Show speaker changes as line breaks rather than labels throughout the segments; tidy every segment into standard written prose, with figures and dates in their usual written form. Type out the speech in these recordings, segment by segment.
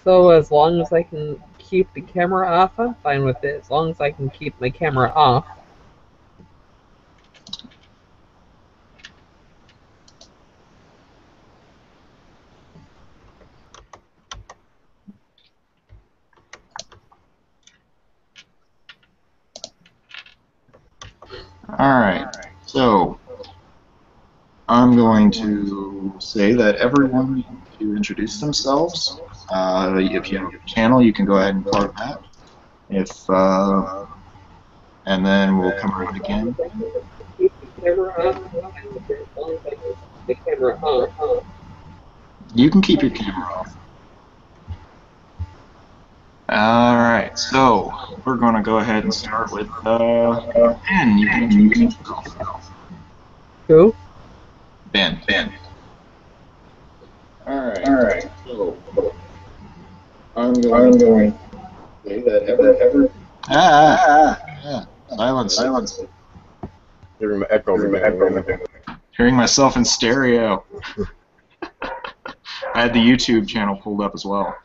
So as long as I can keep the camera off, I'm fine with it. As long as I can keep my camera off.
Alright, so I'm going to say that everyone needs to introduce themselves. If you have a channel, you can go ahead and plug that. And then we'll come around again.
Keep the camera off. I'm fine with it. As long as I can keep the camera off.
You can keep your camera off. Alright, so we're going to go ahead and start with Ben. You can introduce yourself.
Who?
Ben.
Alright,
So
I'm going to say that ever.
yeah. Silence.
Hearing the echo.
Hearing myself in stereo. I had the YouTube channel pulled up as well.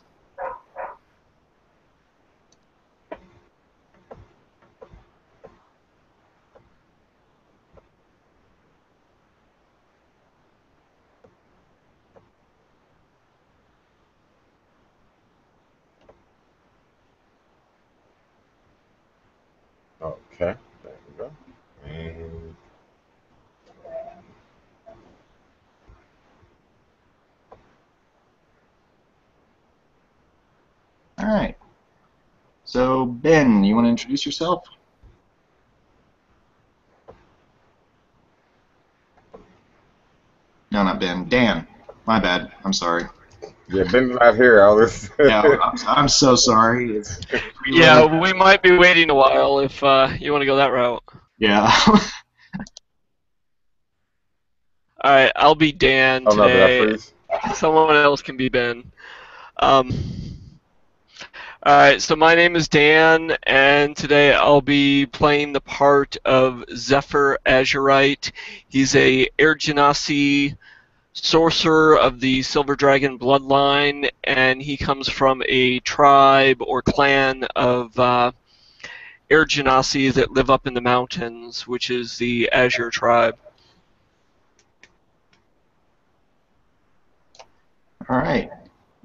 Okay, there we go. And
Alright. So, Ben, you want to introduce yourself? No, not Ben. Dan. My bad. I'm sorry.
yeah, Ben's not here.
Yeah, I'm so sorry.
Yeah, we might be waiting a while if you want to go that route.
Yeah.
Alright, I'll be Dan
Oh no, did I
today.
freeze?
Someone else can be Ben. Alright, so my name is Dan, and today I'll be playing the part of Zephyr Azurite. He's a Air Genasi sorcerer of the Silver Dragon bloodline, and he comes from a tribe or clan of Air Genasi that live up in the mountains, which is the Azure tribe.
Alright.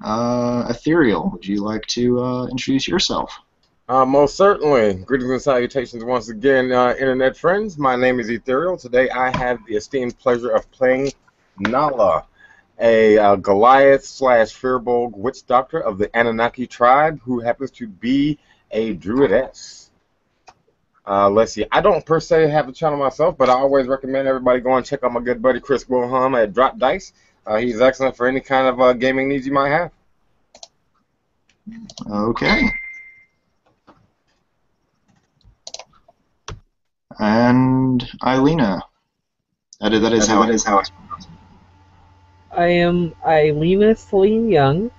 Ethereal, would you like to introduce yourself?
Most certainly. Greetings and salutations once again, internet friends. My name is Ethereal. Today I have the esteemed pleasure of playing Nala, a Goliath slash Firbolg witch doctor of the Anunnaki tribe who happens to be a druidess. Let's see. I don't per se have a channel myself, but I always recommend everybody go and check out my good buddy Chris Wilhelm at Drop Dice. He's excellent for any kind of gaming needs you might have.
Okay. And Eilina. That is how it's pronounced.
I am Eilina Celine Young.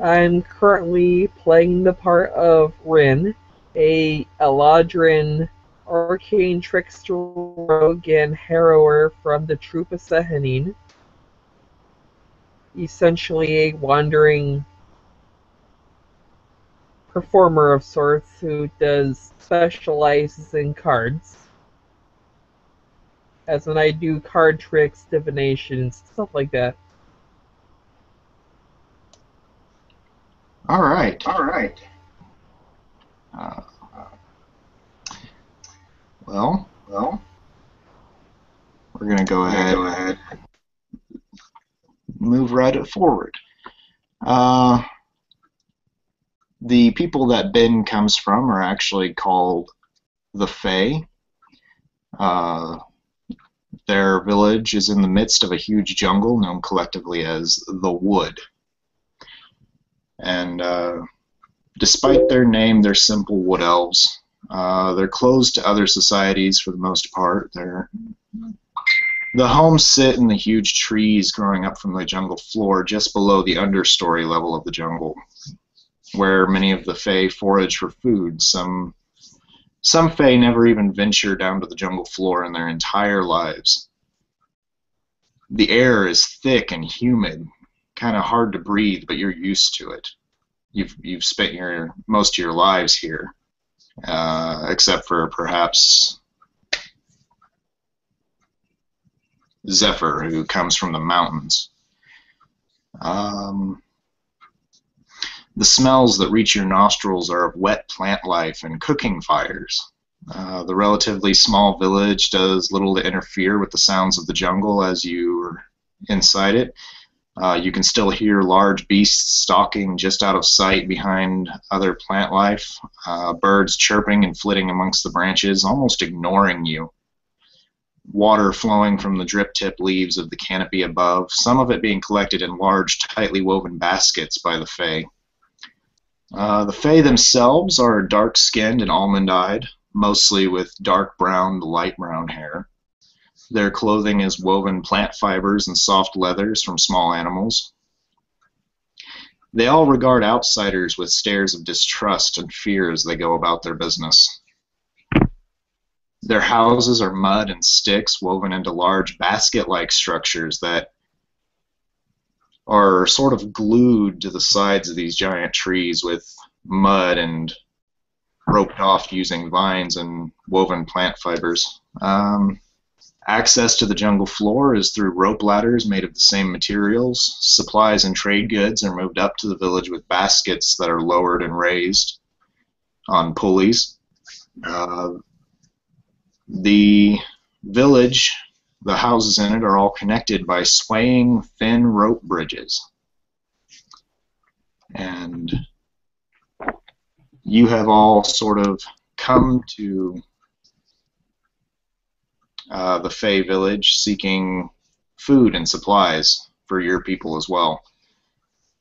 I'm currently playing the part of Rin, a Eladrin arcane trickster rogue and harrower from the Troop of Sehanine. Essentially a wandering performer of sorts who specializes in cards. As in I do card tricks, divinations, stuff like that.
Alright. Well, we're going to go ahead move right forward. The people that Ben comes from are actually called the Fae. Their village is in the midst of a huge jungle known collectively as the Wood. And despite their name, they're simple wood elves. They're closed to other societies for the most part. The homes sit in the huge trees growing up from the jungle floor just below the understory level of the jungle, where many of the Fae forage for food. Some Fae never even venture down to the jungle floor in their entire lives. The air is thick and humid, kind of hard to breathe, but you're used to it. You've spent most of your lives here, except for perhaps Zephyr, who comes from the mountains. The smells that reach your nostrils are of wet plant life and cooking fires. The relatively small village does little to interfere with the sounds of the jungle as you're inside it. You can still hear large beasts stalking just out of sight behind other plant life, birds chirping and flitting amongst the branches, almost ignoring you. Water flowing from the drip-tip leaves of the canopy above, some of it being collected in large, tightly woven baskets by the Fae. The Fae themselves are dark-skinned and almond-eyed, mostly with dark brown to light brown hair. Their clothing is woven plant fibers and soft leathers from small animals. They all regard outsiders with stares of distrust and fear as they go about their business. Their houses are mud and sticks woven into large basket-like structures that are sort of glued to the sides of these giant trees with mud and roped off using vines and woven plant fibers. Access to the jungle floor is through rope ladders made of the same materials. Supplies and trade goods are moved up to the village with baskets that are lowered and raised on pulleys. The village, the houses in it, are all connected by swaying thin rope bridges. And you have all sort of come to the Fae village seeking food and supplies for your people as well,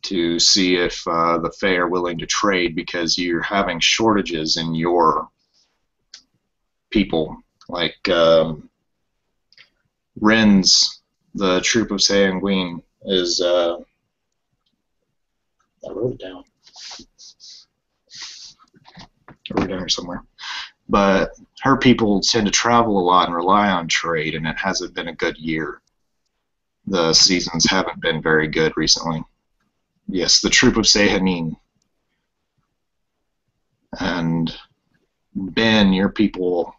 to see if the Fae are willing to trade, because you're having shortages in your people. Like Ren's, the troop of Sanguine, is I wrote it down. I wrote it down here somewhere. But her people tend to travel a lot and rely on trade, and it hasn't been a good year. The seasons haven't been very good recently. Yes, the troop of Sehanin. And Ben, your people,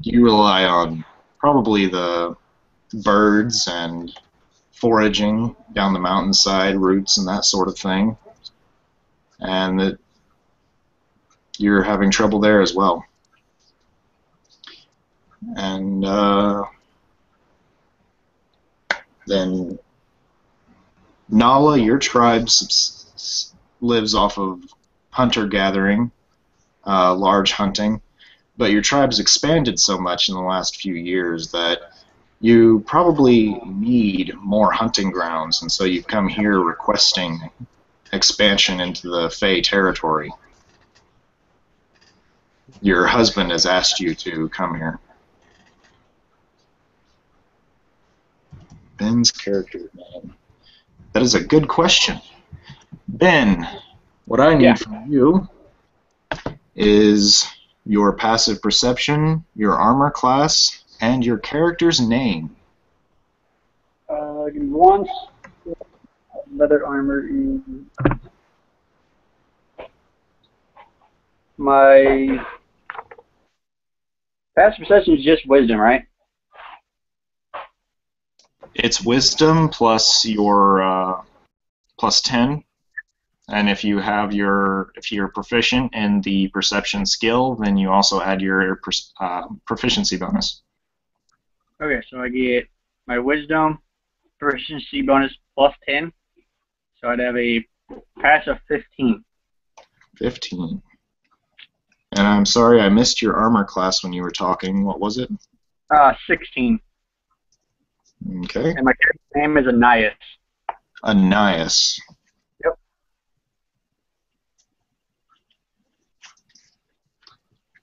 you rely on probably the birds and foraging down the mountainside, roots and that sort of thing. And that you're having trouble there as well. And then Nala, your tribe lives off of hunter-gathering, large hunting, but your tribe's expanded so much in the last few years that you probably need more hunting grounds, and so you've come here requesting expansion into the Fae territory. Your husband has asked you to come here. Ben's character name. That is a good question. Ben, what I need from you is your passive perception, your armor class, and your character's name.
Give me one. Leather armor. My passive perception is just wisdom, right?
It's wisdom plus your plus 10, and if you're proficient in the perception skill, then you also add your proficiency bonus.
Okay, so I get my wisdom proficiency bonus plus 10, so I'd have a passive 15.
15. And I'm sorry, I missed your armor class when you were talking. What was it?
16.
Okay.
And my character's name is Anais.
Anais.
Yep.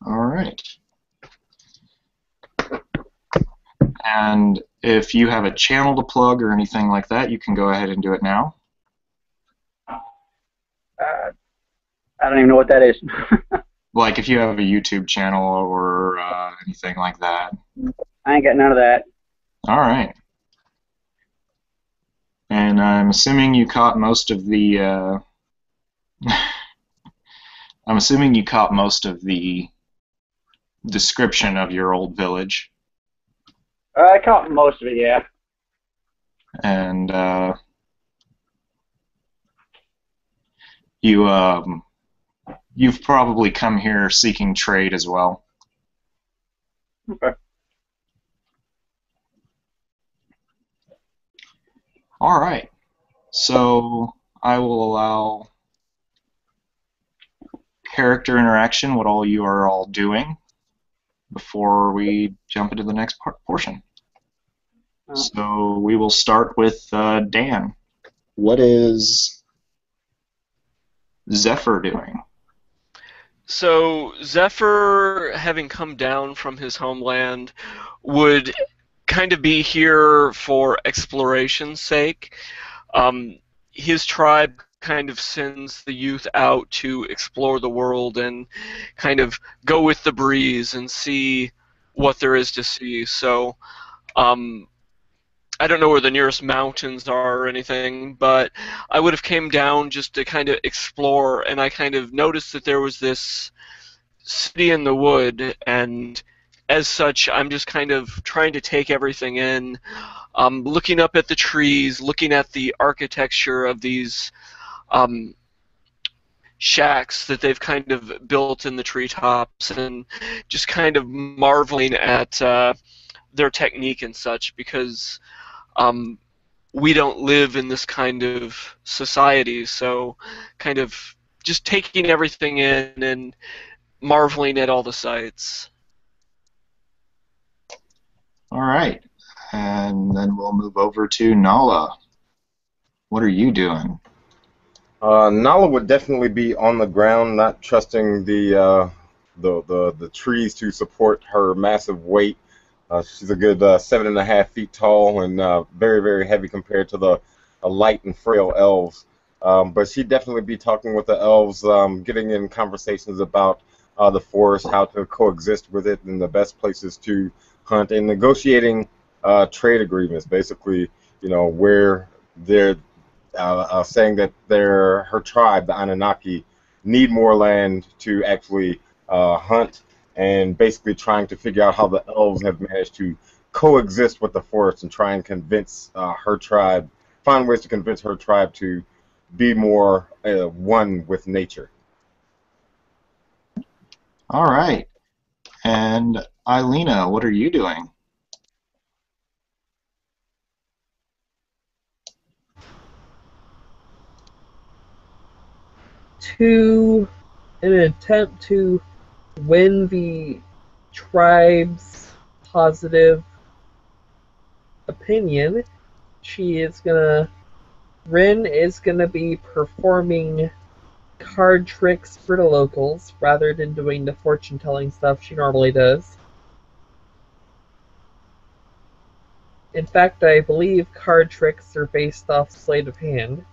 All right. And if you have a channel to plug or anything like that, you can go ahead and do it now.
I don't even know what that is.
Like if you have a YouTube channel or anything like that.
I ain't got none of that.
All right. And I'm assuming you caught most of the. I'm assuming you caught most of the description of your old village.
I caught most of it, yeah.
And you've probably come here seeking trade as well.
Okay.
All right. So I will allow character interaction, what all you are all doing, before we jump into the next portion. So we will start with Dan. What is Zephyr doing?
So Zephyr, having come down from his homeland, would kind of be here for exploration's sake. His tribe kind of sends the youth out to explore the world and kind of go with the breeze and see what there is to see. So I don't know where the nearest mountains are or anything, but I would have came down just to kind of explore, and I kind of noticed that there was this city in the wood, and as such, I'm just kind of trying to take everything in, looking up at the trees, looking at the architecture of these shacks that they've kind of built in the treetops, and just kind of marveling at their technique and such, because we don't live in this kind of society, so kind of just taking everything in and marveling at all the sights.
All right. And then we'll move over to Nala. What are you doing?
Nala would definitely be on the ground, not trusting the trees to support her massive weight. She's a good 7.5 feet tall and very, very heavy compared to the light and frail elves. But she'd definitely be talking with the elves, getting in conversations about the forest, how to coexist with it, and the best places to hunt, and negotiating trade agreements. Basically, where they're saying that her tribe, the Anunnaki, need more land to actually hunt, and basically trying to figure out how the elves have managed to coexist with the forest and try and convince her tribe, find ways to convince her tribe to be more one with nature.
All right. And Eilena, what are you doing?
In an attempt to win the tribe's positive opinion, Rin is gonna be performing card tricks for the locals rather than doing the fortune-telling stuff she normally does. In fact, I believe card tricks are based off sleight of hand.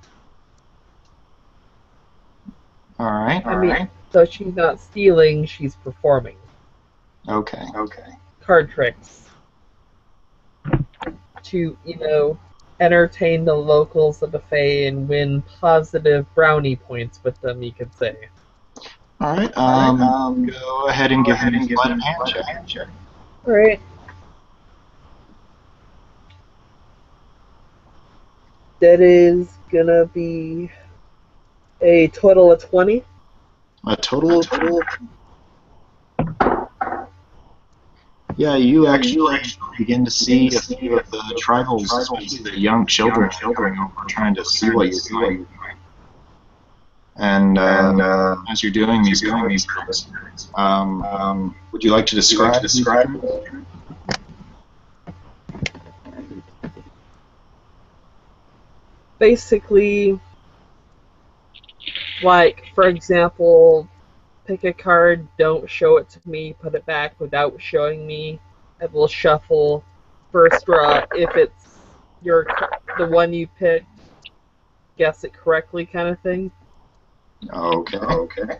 All right.
So she's not stealing, she's performing.
Okay.
Card tricks. To, entertain the locals of the Fae and win positive brownie points with them, you could say.
All right. Go ahead and give me a sleight of hand check.
Alright. That is gonna be a total of 20.
A total of 20. Yeah, you actually begin to see a few of the tribals, especially the young children, coming over trying to see what you're doing. And as you're doing these cards, would you like to describe?
Basically, like, for example, pick a card, don't show it to me, put it back without showing me. I will shuffle first draw. If it's the one you picked, guess it correctly kind of thing.
Okay.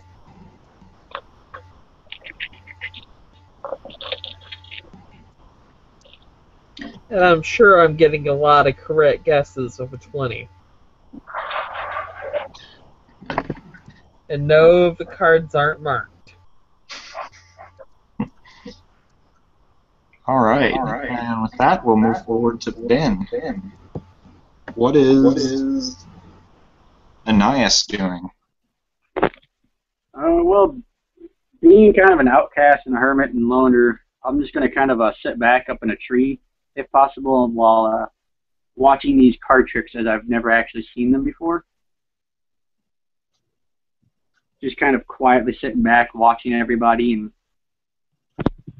And I'm sure I'm getting a lot of correct guesses of a 20. And no, the cards aren't marked.
All right. And with that, we'll move forward to Ben. What is Anais doing?
Well, being kind of an outcast and a hermit and loner, I'm just going to kind of sit back up in a tree, if possible, while watching these card tricks as I've never actually seen them before. Just kind of quietly sitting back, watching everybody and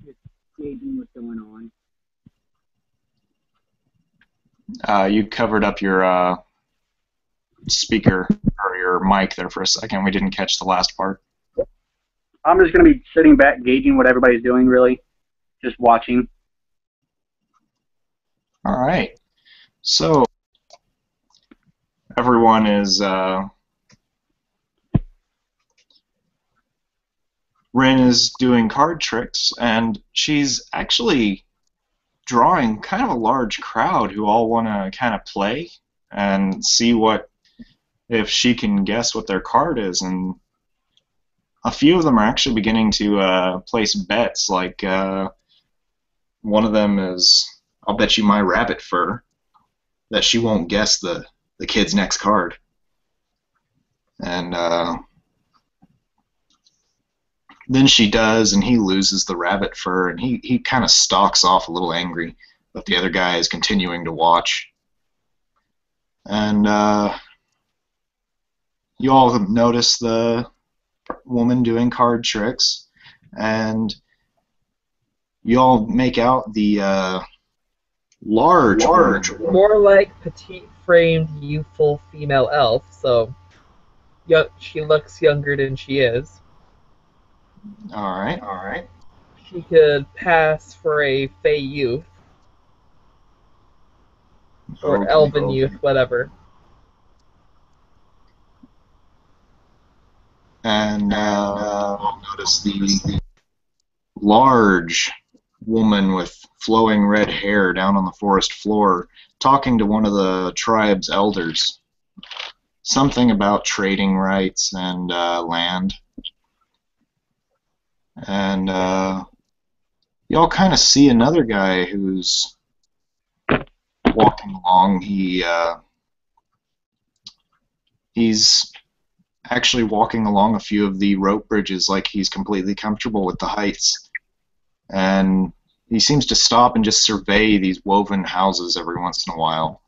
just gauging what's going on.
You covered up your speaker or your mic there for a second. We didn't catch the last part.
I'm just going to be sitting back, gauging what everybody's doing, really. Just watching.
All right. So everyone is Rin is doing card tricks, and she's actually drawing kind of a large crowd who all want to kind of play and see if she can guess what their card is. And a few of them are actually beginning to place bets. Like one of them is, I'll bet you my rabbit fur that she won't guess the kid's next card. And then she does, and he loses the rabbit fur, and he kind of stalks off a little angry, but the other guy is continuing to watch. And you all have noticed the woman doing card tricks, and you all make out the large,
more like petite-framed, youthful female elf. So, she looks younger than she is.
All right.
She could pass for a fey youth. Or elven youth, whatever.
And notice the large woman with flowing red hair down on the forest floor talking to one of the tribe's elders. Something about trading rights and land. And y'all kind of see another guy who's walking along. He's actually walking along a few of the rope bridges like he's completely comfortable with the heights. And he seems to stop and just survey these woven houses every once in a while.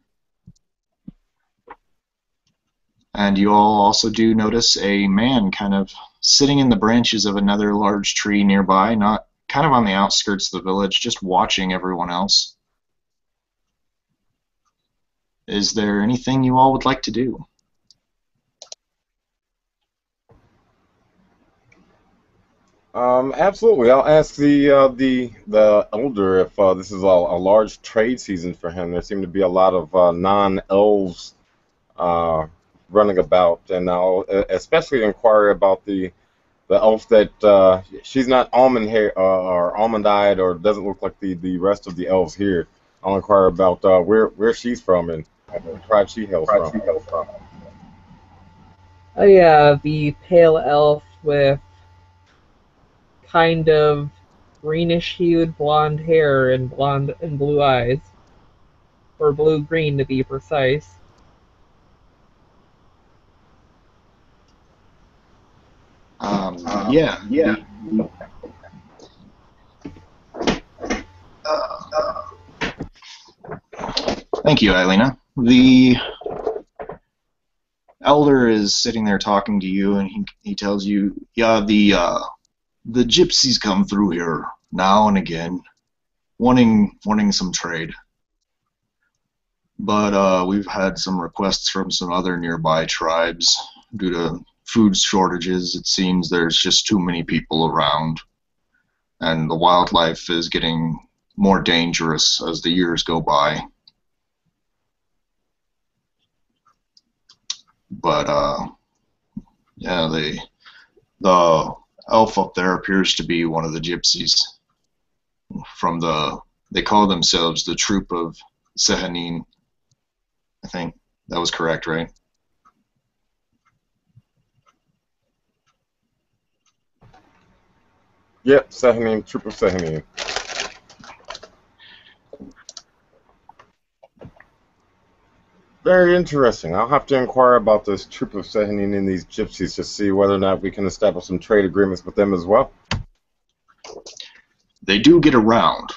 And you all also do notice a man kind of sitting in the branches of another large tree nearby, not kind of on the outskirts of the village, just watching everyone else. Is there anything you all would like to do?
Absolutely. I'll ask the elder if this is a large trade season for him. There seem to be a lot of non-elves running about, and I'll especially inquire about the elf that she's not almond hair or almond-eyed or doesn't look like the rest of the elves here. I'll inquire about where she's from and what tribe she hails from.
Oh yeah, the pale elf with kind of greenish-hued blonde hair and blonde and blue eyes. Or blue-green to be precise.
Yeah. Thank you, Eilina. The elder is sitting there talking to you, and he tells you, yeah, the gypsies come through here now and again, wanting some trade. But we've had some requests from some other nearby tribes due to food shortages. It seems there's just too many people around, and the wildlife is getting more dangerous as the years go by. But yeah, the elf up there appears to be one of the gypsies from the They call themselves the Troop of Sehanin. I think that was correct, right?
Yep, Sehanin, Troop of Sehanin. Very interesting. I'll have to inquire about this Troop of Sehanin and these gypsies to see whether or not we can establish some trade agreements with them as well.
They do get around.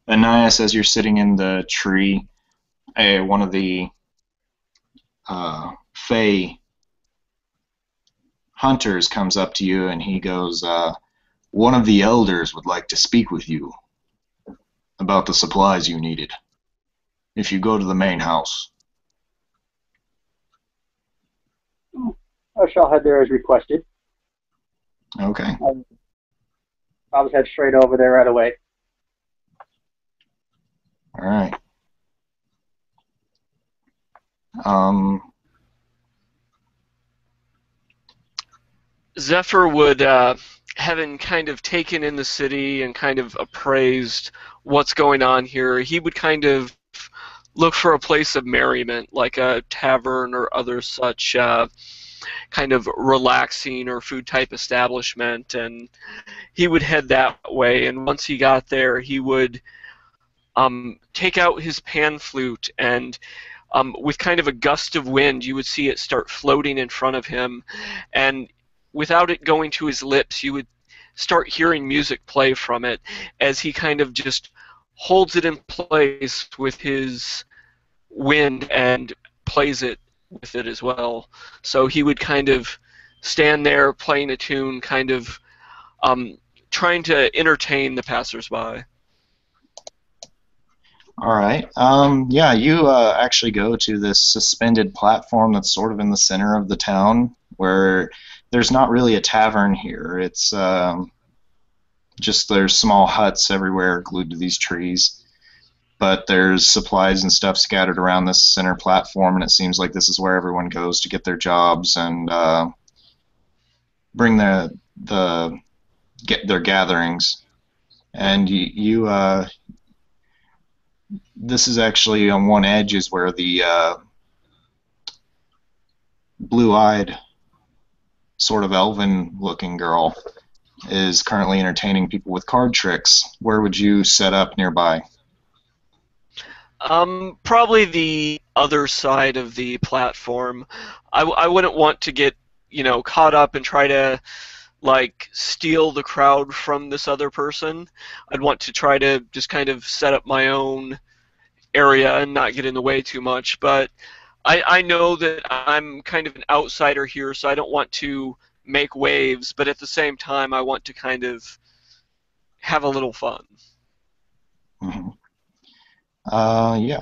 Ananias, as you're sitting in the tree, one of the Fey hunters comes up to you and he goes, one of the elders would like to speak with you about the supplies you needed if you go to the main house.
I shall head there as requested.
Okay.
I'll just head straight over there right away.
All right.
Zephyr would, having kind of taken in the city and kind of appraised what's going on here, he would kind of look for a place of merriment, like a tavern or other such kind of relaxing or food type establishment, and he would head that way. And once he got there, he would take out his pan flute, and with kind of a gust of wind, you would see it start floating in front of him, and without it going to his lips, you would start hearing music play from it as he kind of just holds it in place with his wind and plays it with it as well. So he would kind of stand there playing a tune, kind of trying to entertain the passersby.
All right. Yeah, you actually go to this suspended platform that's sort of in the center of the town, where there's not really a tavern here. It's just there's small huts everywhere glued to these trees. But there's supplies and stuff scattered around this center platform, and it seems like this is where everyone goes to get their jobs and bring get their gatherings. And this is actually on one edge is where the blue-eyed, sort of elven-looking girl is currently entertaining people with card tricks. Where would you set up nearby?
Probably the other side of the platform. I wouldn't want to get, caught up and try to, steal the crowd from this other person. I'd want to try to just kind of set up my own area and not get in the way too much. But I know that I'm kind of an outsider here, so I don't want to make waves, but at the same time, I want to kind of have a little fun.
Mm-hmm. Yeah.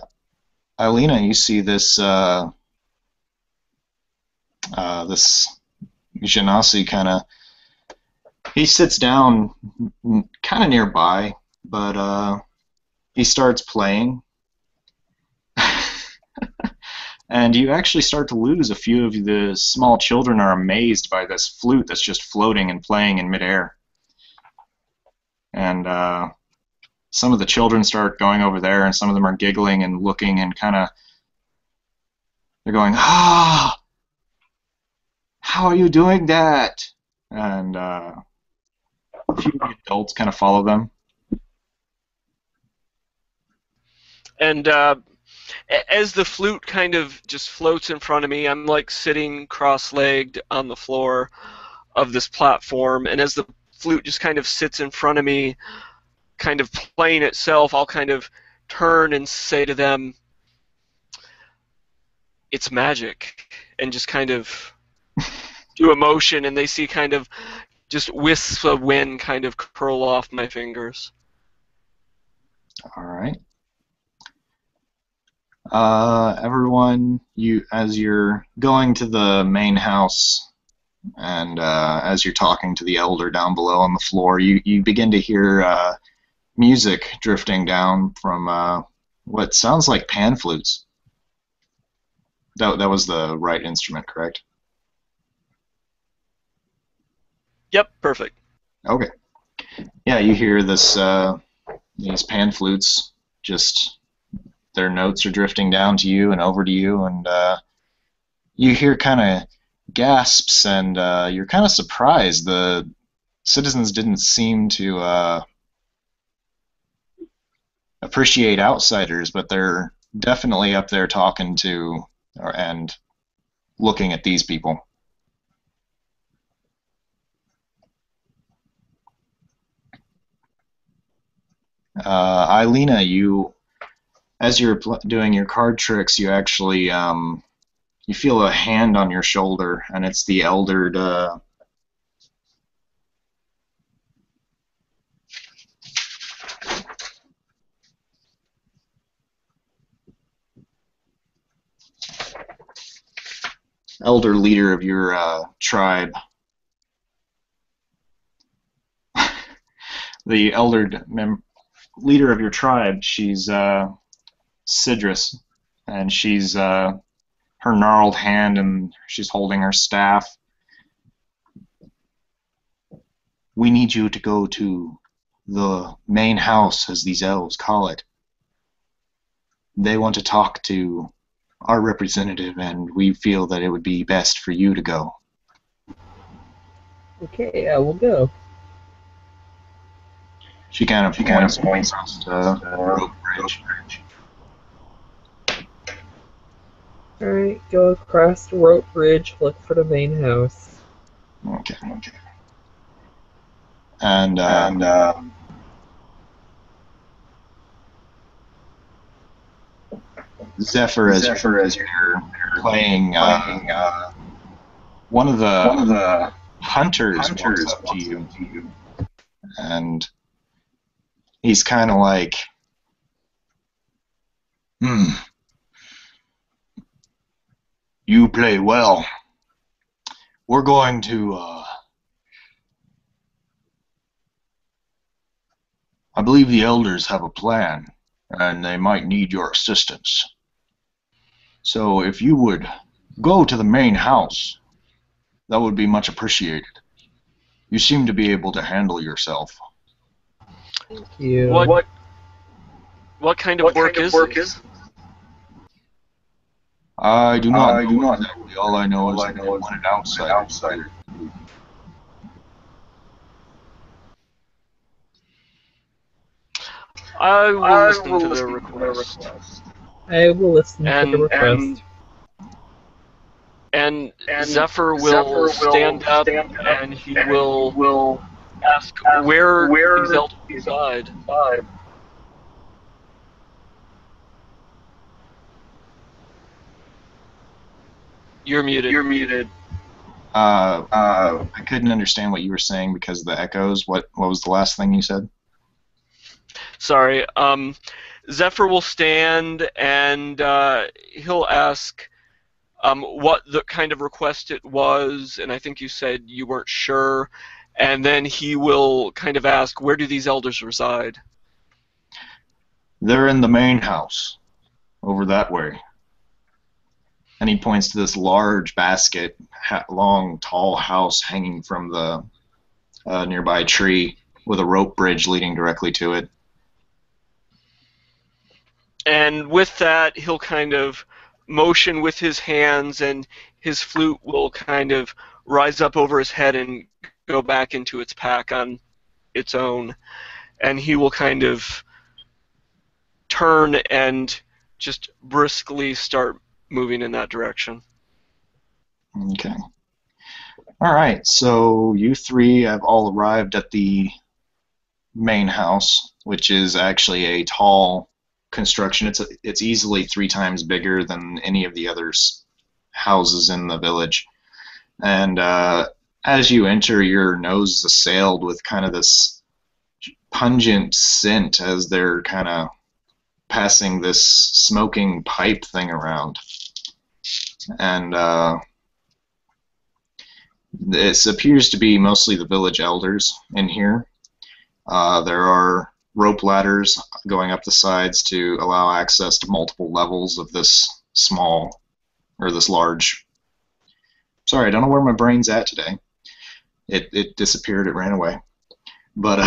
Alina, you see this this Genasi kind of, he sits down kind of nearby, but he starts playing. And you actually start to lose a few of the small children are amazed by this flute that's just floating and playing in midair. And some of the children start going over there, and some of them are giggling and looking and kind of, they're going, how are you doing that? And a few of the adults kind of follow them.
And as the flute kind of just floats in front of me, I'm like sitting cross-legged on the floor of this platform, and as the flute just kind of sits in front of me, kind of playing itself, I'll kind of turn and say to them, "It's magic," and just kind of do a motion, and they see kind of just wisps of wind kind of curl off my fingers.
All right. Everyone, as you're going to the main house, and as you're talking to the elder down below on the floor, you begin to hear music drifting down from what sounds like pan flutes. That was the right instrument, correct?
Yep, perfect.
Okay. Yeah, you hear this these pan flutes, just their notes are drifting down to you and over to you, and you hear kind of gasps, and you're kind of surprised. The citizens didn't seem to appreciate outsiders, but they're definitely up there talking to and looking at these people. Eilina, as you're doing your card tricks, you actually you feel a hand on your shoulder, and it's the elder leader of your tribe. The leader of your tribe, she's Sidrus, and she's her gnarled hand, and she's holding her staff. We need you to go to the main house, as these elves call it. They want to talk to our representative, and we feel that it would be best for you to go.
Okay, I will go.
She kind of points to the rope bridge.
Alright, go across the rope bridge, look for the main house.
Okay. And Zephyr, as you're playing, one of the hunters walks up to you, and he's kind of like, you play well. We're going to, I believe the elders have a plan, and they might need your assistance. So if you would go to the main house, that would be much appreciated. You seem to be able to handle yourself.
Thank you.
What kind of work is this?
I do not know exactly. All I know is that they want an outsider.
I will listen to their request.
I will listen to the request.
And Zephyr will stand up and he will ask where these elders reside. You're muted.
I couldn't understand what you were saying because of the echoes. What was the last thing you said?
Sorry. Zephyr will stand and he'll ask what the kind of request it was, and I think you said you weren't sure, and then he will kind of ask, where do these elders reside?
They're in the main house, over that way. And he points to this large basket, long, tall house hanging from the nearby tree with a rope bridge leading directly to it.
And with that, he'll kind of motion with his hands, and his flute will kind of rise up over his head and go back into its pack on its own. And he will kind of turn and just briskly start moving in that direction.
Okay. All right, so you three have all arrived at the main house, which is actually a tall construction. It's easily 3 times bigger than any of the other houses in the village. And as you enter, your nose is assailed with kind of this pungent scent as they're kind of passing this smoking pipe thing around. And this appears to be mostly the village elders in here. There are rope ladders going up the sides to allow access to multiple levels of this small or this large. Sorry, I don't know where my brain's at today. It disappeared. It ran away. But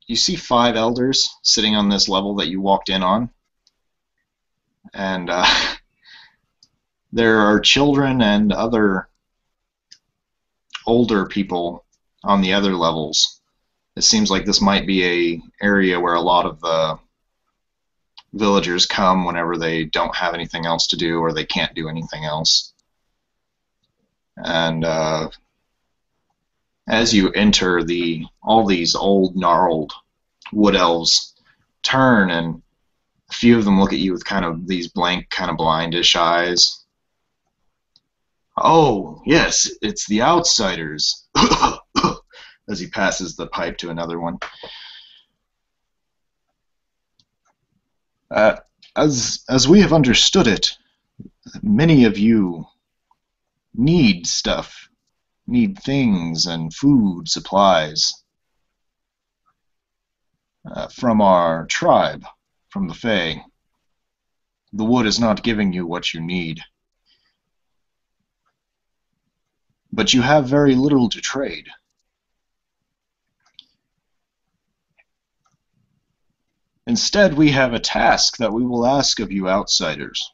you see 5 elders sitting on this level that you walked in on, and there are children and other older people on the other levels. It seems like this might be a area where a lot of the villagers come whenever they don't have anything else to do or they can't do anything else. And as you enter, all these old gnarled wood elves turn, and a few of them look at you with kind of these blank, kind of blindish eyes. Oh, yes, it's the outsiders. As he passes the pipe to another one. As we have understood it, many of you need stuff, need things and food supplies from our tribe, from the Fae. The wood is not giving you what you need. But you have very little to trade. Instead, we have a task that we will ask of you outsiders.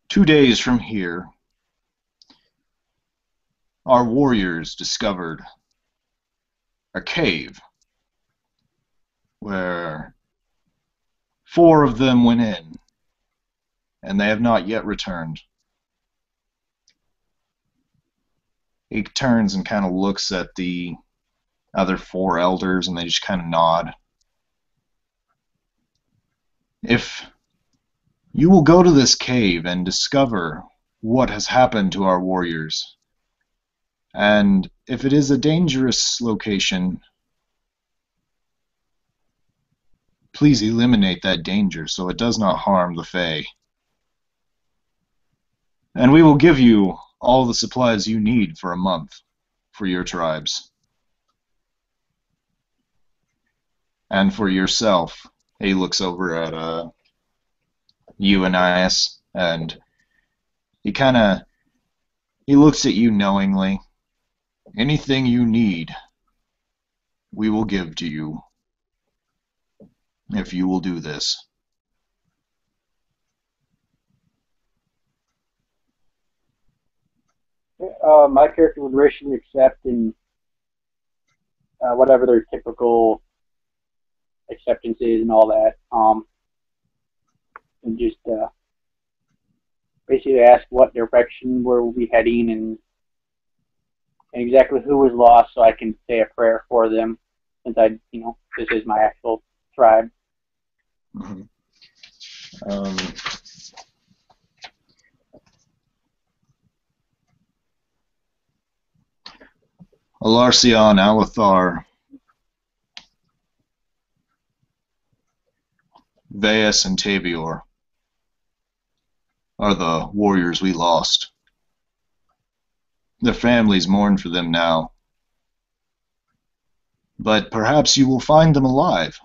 2 days from here, our warriors discovered a cave where 4 of them went in, and they have not yet returned. He turns and kind of looks at the other 4 elders, and they just kind of nod. If you will go to this cave and discover what has happened to our warriors, and if it is a dangerous location, please eliminate that danger so it does not harm the Fae. And we will give you all the supplies you need for a month for your tribes. And for yourself, he looks over at you, Ananias, and he looks at you knowingly. Anything you need, we will give to you if you will do this.
My character would racially accept in whatever their typical acceptance is and all that. And just basically ask what direction we'll be heading and exactly who was lost, so I can say a prayer for them, since this is my actual tribe.
Mm-hmm. Alarcion, Alethar, Veus, and Tavior are the warriors we lost. Their families mourn for them now. But perhaps you will find them alive.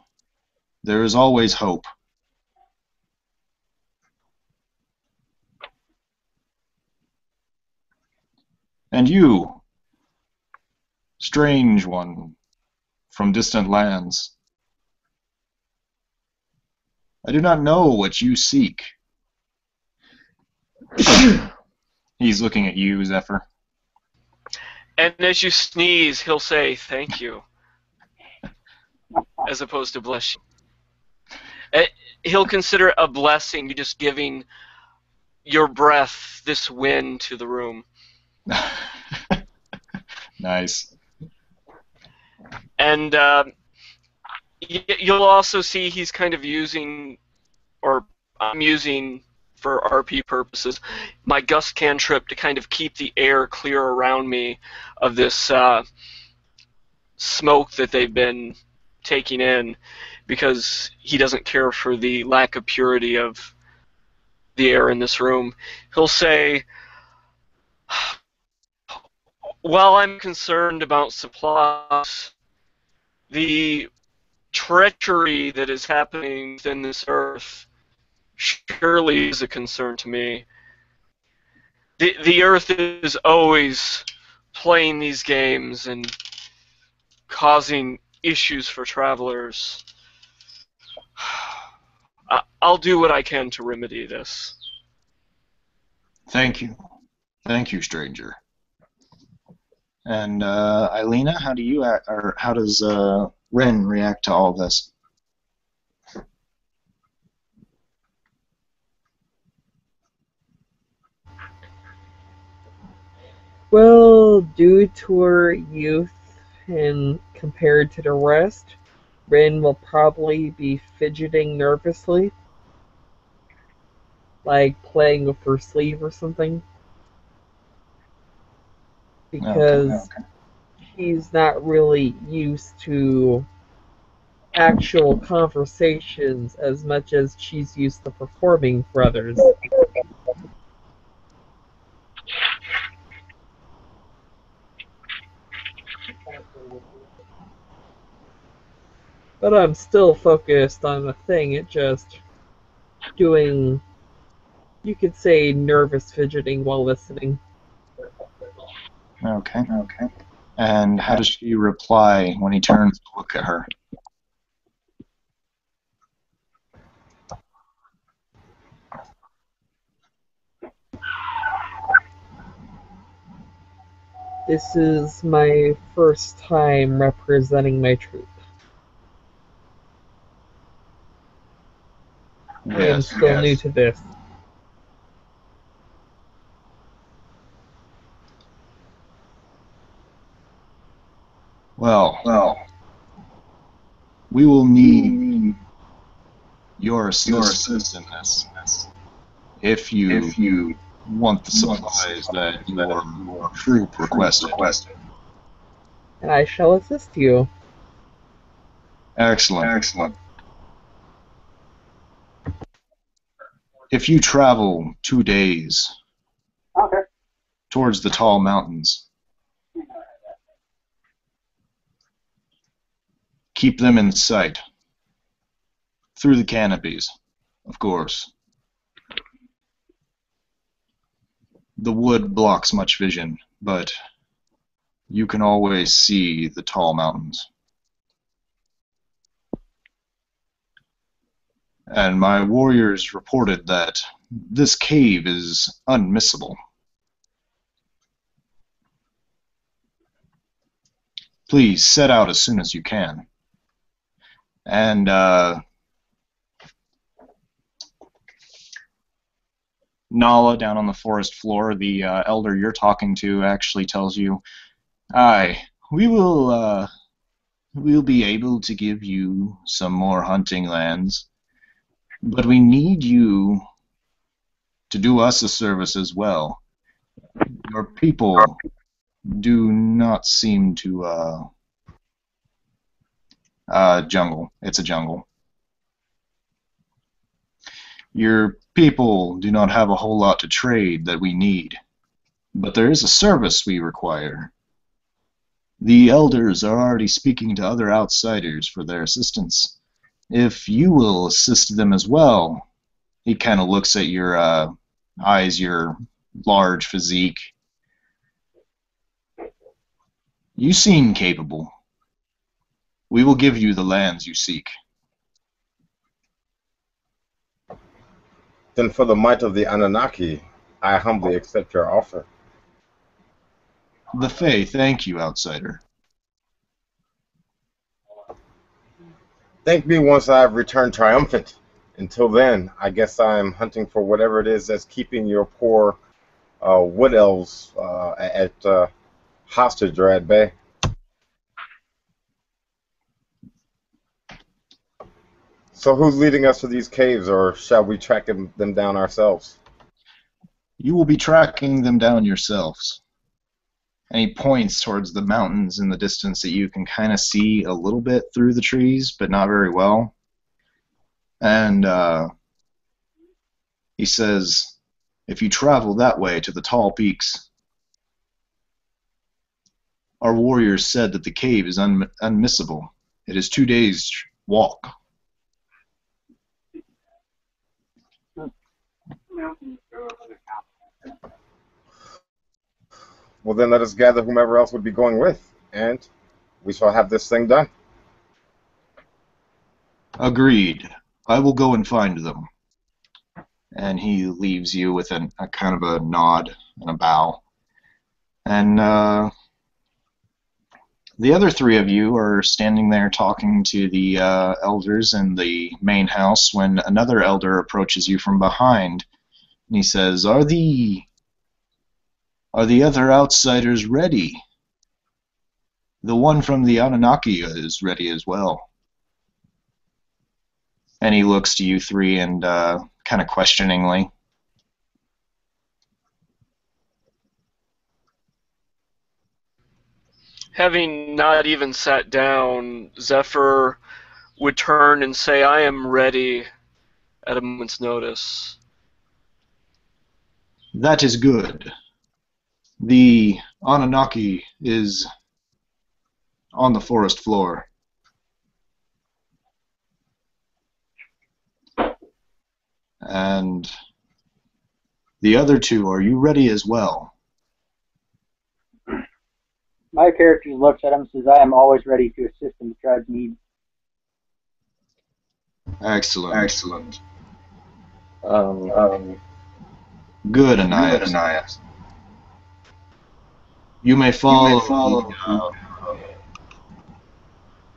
There is always hope. And you, strange one from distant lands, I do not know what you seek. He's looking at you, Zephyr.
And as you sneeze, he'll say, "Thank you," as opposed to bless you. He'll consider it a blessing, you just giving your breath, this wind, to the room.
Nice.
And you'll also see he's kind of using, or I'm using for RP purposes, my gust cantrip to kind of keep the air clear around me of this smoke that they've been taking in, because he doesn't care for the lack of purity of the air in this room. He'll say, "While I'm concerned about supplies, the treachery that is happening within this earth surely is a concern to me. The earth is always playing these games and causing issues for travelers. I'll do what I can to remedy this.
Thank you. Thank you, stranger. And Eilena, how do you act, or how does Ren react to all this?
Well, due to her youth and compared to the rest, Rin will probably be fidgeting nervously, like playing with her sleeve or something, because she's not really used to actual conversations as much as she's used to performing for others. But I'm still focused on the thing, it just doing, you could say, nervous fidgeting while listening.
Okay. And how does she reply when he turns to look at her?
This is my first time representing my troop. I am still new to this.
Well, we will need your assistance in this. If you want the supplies that your troop requested.
And I shall assist you.
Excellent. If you travel 2 days towards the tall mountains, keep them in sight. Through the canopies, of course. The wood blocks much vision, but you can always see the tall mountains. And my warriors reported that this cave is unmissable. Please set out as soon as you can. And Nala down on the forest floor, the elder you're talking to, actually tells you, "Aye, we'll be able to give you some more hunting lands, but we need you to do us a service as well. Your people do not seem to jungle. It's a jungle. Your people do not have a whole lot to trade that we need, but there is a service we require. The elders are already speaking to other outsiders for their assistance. If you will assist them as well," he kind of looks at your eyes, your large physique. "You seem capable. We will give you the lands you seek."
Then for the might of the Anunnaki, I humbly accept your offer.
The Fae thank you, outsider.
Thank me once I've returned triumphant. Until then, I guess I'm hunting for whatever it is that's keeping your poor wood elves at hostage or at bay. So who's leading us to these caves, or shall we track them down ourselves?
You will be tracking them down yourselves. And he points towards the mountains in the distance that you can kind of see a little bit through the trees, but not very well. And he says, "If you travel that way to the tall peaks, our warriors said that the cave is unmissable. It is 2 days' walk.
Well, then let us gather whomever else would be going with, and we shall have this thing done.
Agreed. I will go and find them. And he leaves you with a kind of a nod and a bow. And the other three of you are standing there talking to the elders in the main house when another elder approaches you from behind. And he says, Are the other outsiders ready? The one from the Anunnaki is ready as well. And he looks to you three and kind of questioningly.
Having not even sat down, Zephyr would turn and say, I am ready at a moment's notice.
That is good. The Anunnaki is on the forest floor. And the other two, are you ready as well?
My character looks at him and says, I am always ready to assist in the tribe's needs.
Excellent.
Excellent.
Good, Ananias. You may follow the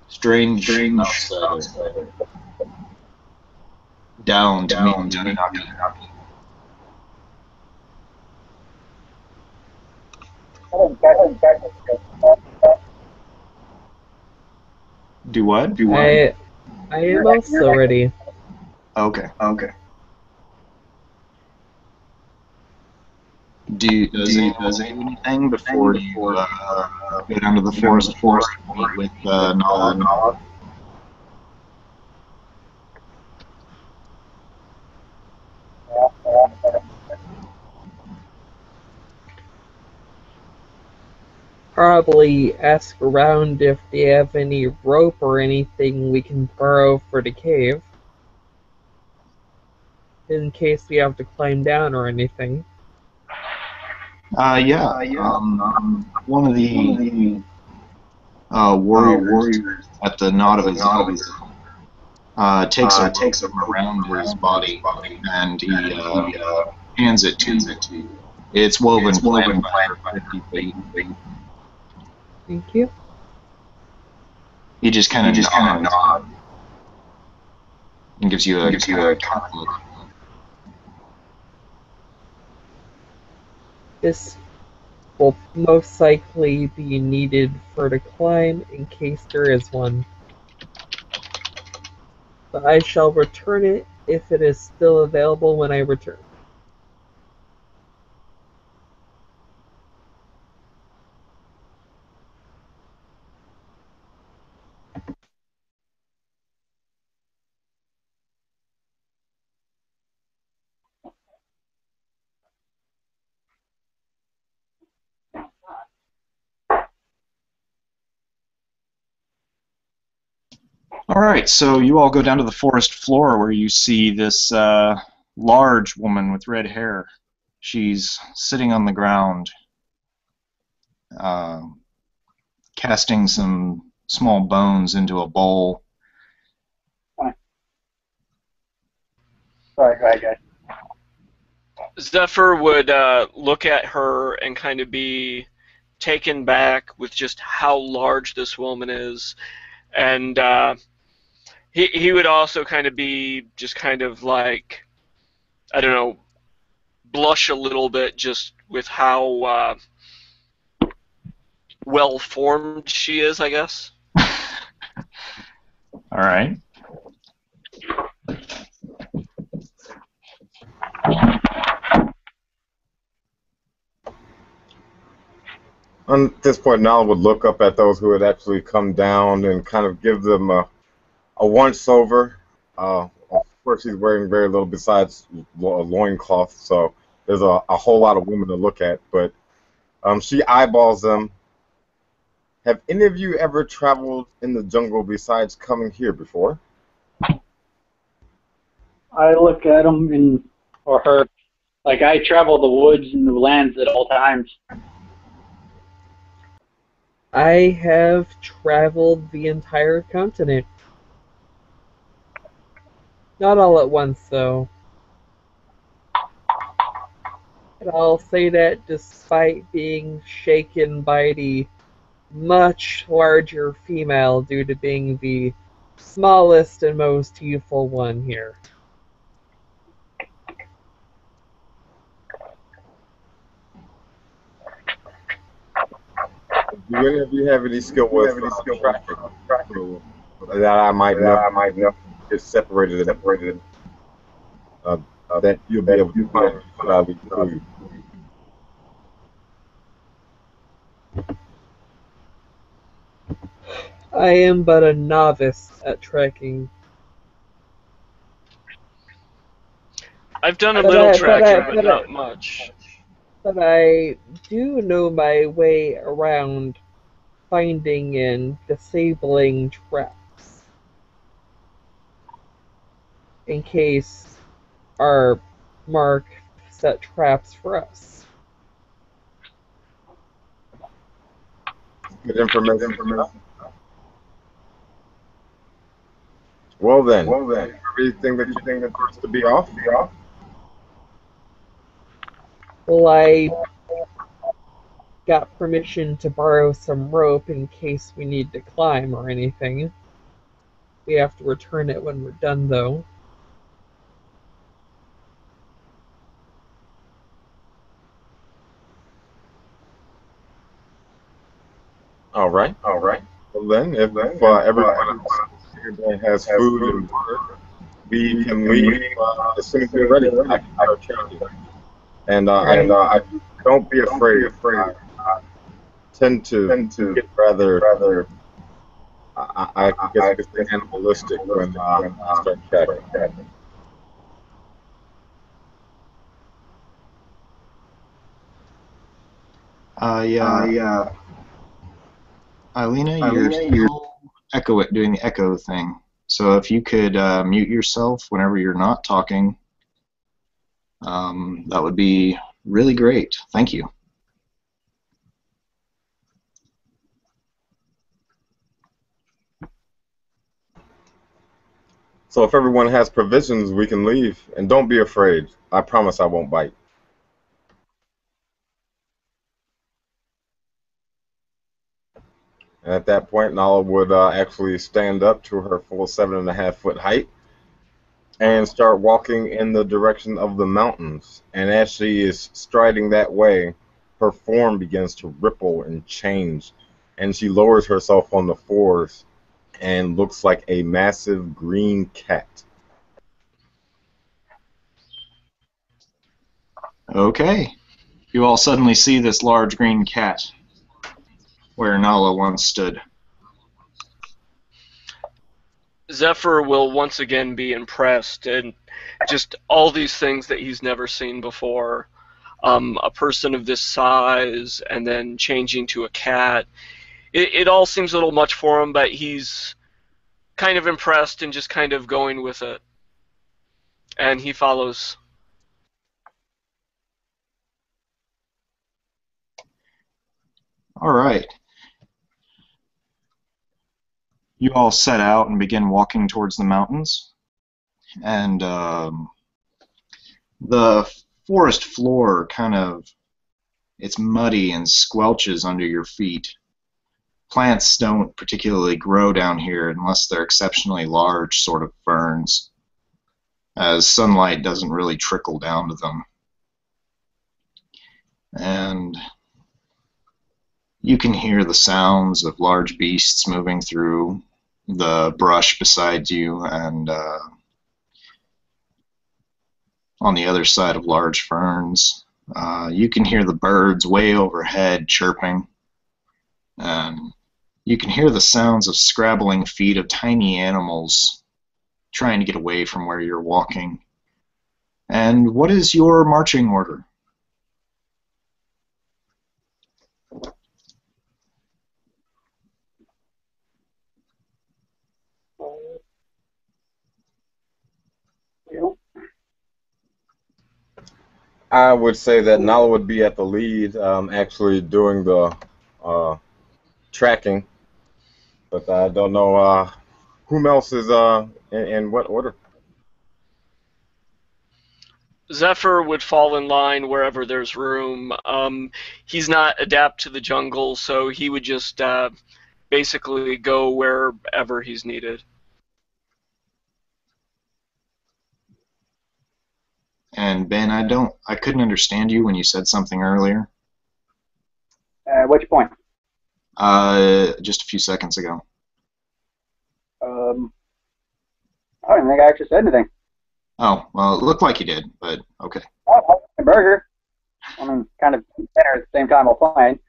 strange outsider down to meet the Anunnaki. Do what?
I am also ready.
Okay. Does he do anything before you go down to the forest and meet with Nala?
Probably ask around if they have any rope or anything we can borrow for the cave. In case we have to climb down or anything.
One of the warriors at the knot of his takes him around his body and he hands it to you. It's woven by 50 feet.
Thank you.
He just kind of nods and gives you a look.
This will most likely be needed for the climb in case there is one. But I shall return it if it is still available when I return.
Alright, so you all go down to the forest floor where you see this large woman with red hair. She's sitting on the ground, casting some small bones into a bowl.
Sorry, go ahead, guys.
Zephyr would look at her and kind of be taken back with just how large this woman is. And he would also kind of be just kind of like, I don't know, blush a little bit just with how well-formed she is, I guess.
Alright.
On this point, Nala would look up at those who had actually come down and kind of give them a once-over. Of course, he's wearing very little besides a loincloth, so there's a whole lot of women to look at. But she eyeballs them Have any of you ever traveled in the jungle besides coming here before?
I look at him and or her like I travel the woods and the lands at all times.
I have traveled the entire continent. Not all at once, though. And I'll say that despite being shaken by the much larger female due to being the smallest and most youthful one here.
Do any of you have any skill with tracking? So that I might know. It's separated. That you'll be able to find food.
I am but a novice at tracking.
I've done a little tracking, but not much.
But I do know my way around finding and disabling traps. In case our mark set traps for us.
Good information. Well then, everything that you think that needs to be off.
Well, I got permission to borrow some rope in case we need to climb or anything. We have to return it when we're done, though.
All right. Well then, if everyone has food and water, we can leave as soon as we're ready. I can start changing. And don't be afraid. I tend to get rather. I guess it's animalistic when I start chatting.
Yeah. Ilena, you're still doing the echo thing. So if you could mute yourself whenever you're not talking, that would be really great. Thank you.
So if everyone has provisions, we can leave. And don't be afraid. I promise I won't bite. And at that point, Nala would actually stand up to her full 7.5-foot height and start walking in the direction of the mountains. And as she is striding that way, her form begins to ripple and change. And she lowers herself on the fours and looks like a massive green cat.
Okay. You all suddenly see this large green cat where Nala once stood.
Zephyr will once again be impressed, and just all these things that he's never seen before. A person of this size, and then changing to a cat. It all seems a little much for him, but he's kind of impressed and just kind of going with it. And he follows.
All right. You all set out and begin walking towards the mountains. And the forest floor it's muddy and squelches under your feet. Plants don't particularly grow down here unless they're exceptionally large sort of ferns, as sunlight doesn't really trickle down to them. And you can hear the sounds of large beasts moving through the brush beside you and on the other side of large ferns. You can hear the birds way overhead chirping, and you can hear the sounds of scrabbling feet of tiny animals trying to get away from where you're walking. And what is your marching order?
I would say that Nala would be at the lead, actually doing the uh, tracking, but I don't know whom else is in what order.
Zephyr would fall in line wherever there's room. He's not adapt to the jungle, so he would just basically go wherever he's needed.
And Ben, I couldn't understand you when you said something earlier.
Which point?
Just a few seconds ago.
I don't think I actually said anything.
Oh, well, it looked like you did, but okay.
Oh, a burger. I mean, kind of dinner at the same time while playing.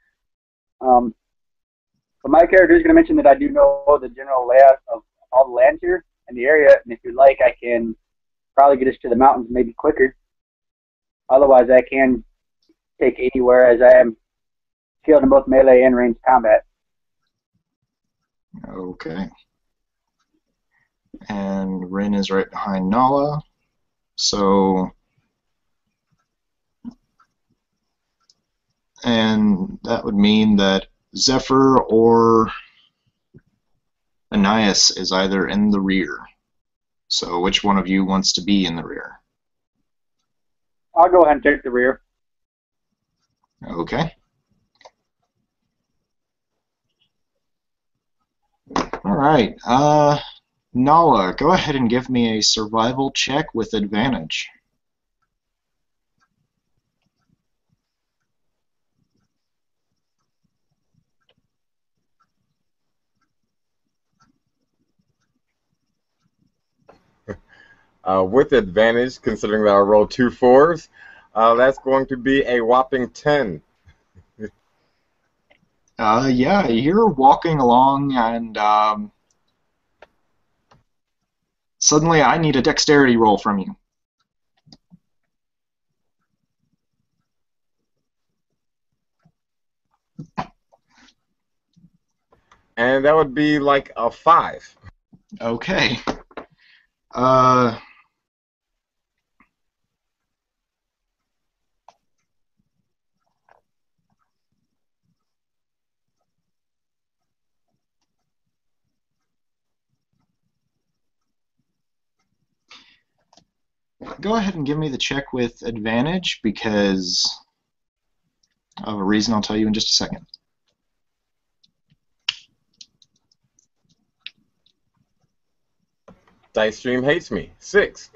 But my character is going to mention that I do know the general layout of all the lands here and the area, and if you'd like, I can probably get us to the mountains maybe quicker. Otherwise, I can take anywhere as I am skilled in both melee and ranged combat.
Okay. And Rin is right behind Nala. So, and that would mean that Zephyr or Anais is either in the rear. So which one of you wants to be in the rear?
I'll go ahead and take the rear.
Okay. All right. Nala, go ahead and give me a survival check with advantage.
With advantage, considering that I rolled 2 4s, that's going to be a whopping 10.
Yeah, you're walking along and suddenly I need a dexterity roll from you.
And that would be like a 5.
Okay. Go ahead and give me the check with advantage because of a reason I'll tell you in just a second.
Dice Stream hates me. 6.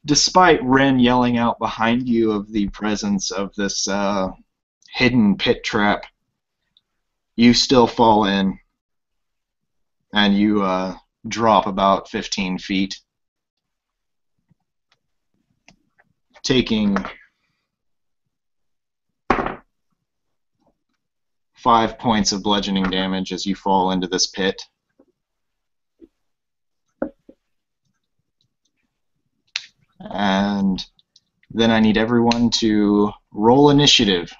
Despite Ren yelling out behind you of the presence of this hidden pit trap, you still fall in and you drop about 15 feet, taking 5 points of bludgeoning damage as you fall into this pit. And then I need everyone to roll initiative.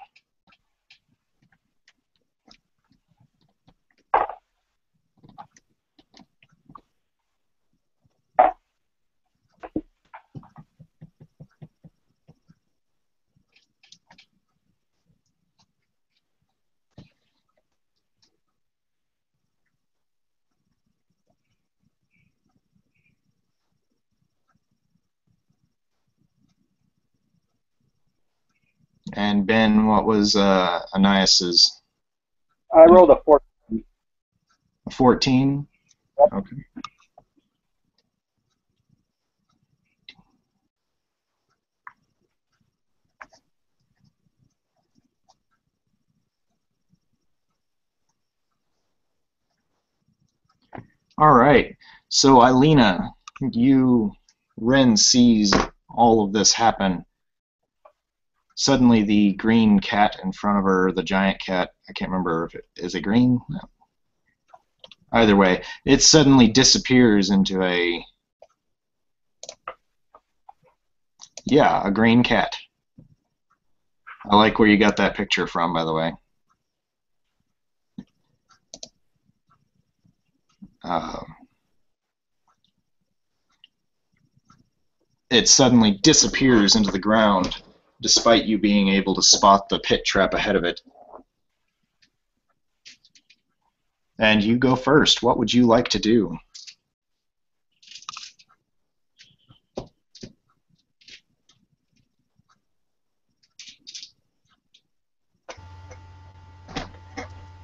And Ben, what was Ananias's?
I rolled a 14.
14?
Yep.
Okay. All right. So, Eilina, Ren sees all of this happen. Suddenly, the green cat in front of her, the giant cat, I can't remember if it is it green? No. Either way, it suddenly disappears into a green cat. I like where you got that picture from, by the way. it suddenly disappears into the ground, despite you being able to spot the pit trap ahead of it. And you go first. What would you like to do?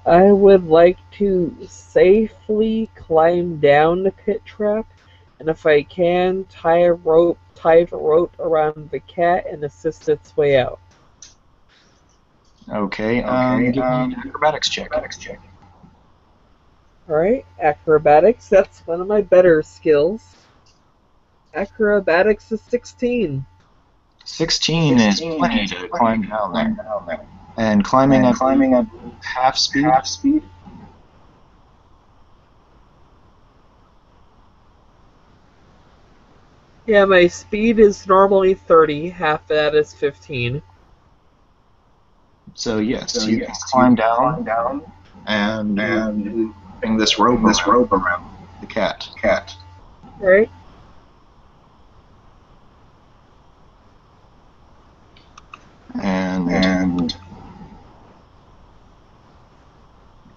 I would like to safely climb down the pit trap, and if I can, tie a rope around the cat and assist its way out.
Okay, give me an acrobatics check.
Alright, acrobatics, that's one of my better skills. Acrobatics is 16.
16 is plenty to climb down there. And climbing at half speed?
Yeah, my speed is normally 30, half of that is 15.
So yes, you can climb down and bring this rope around the cat.
Right?
And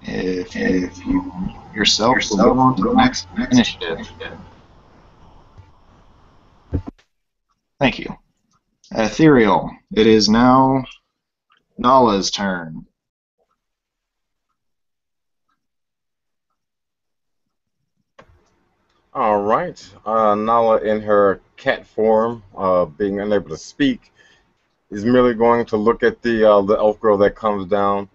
if you yourself will move on to the next initiative. Thank you. Ethereal, it is now Nala's turn.
All right. Nala, in her cat form, being unable to speak, is merely going to look at the elf girl that comes down,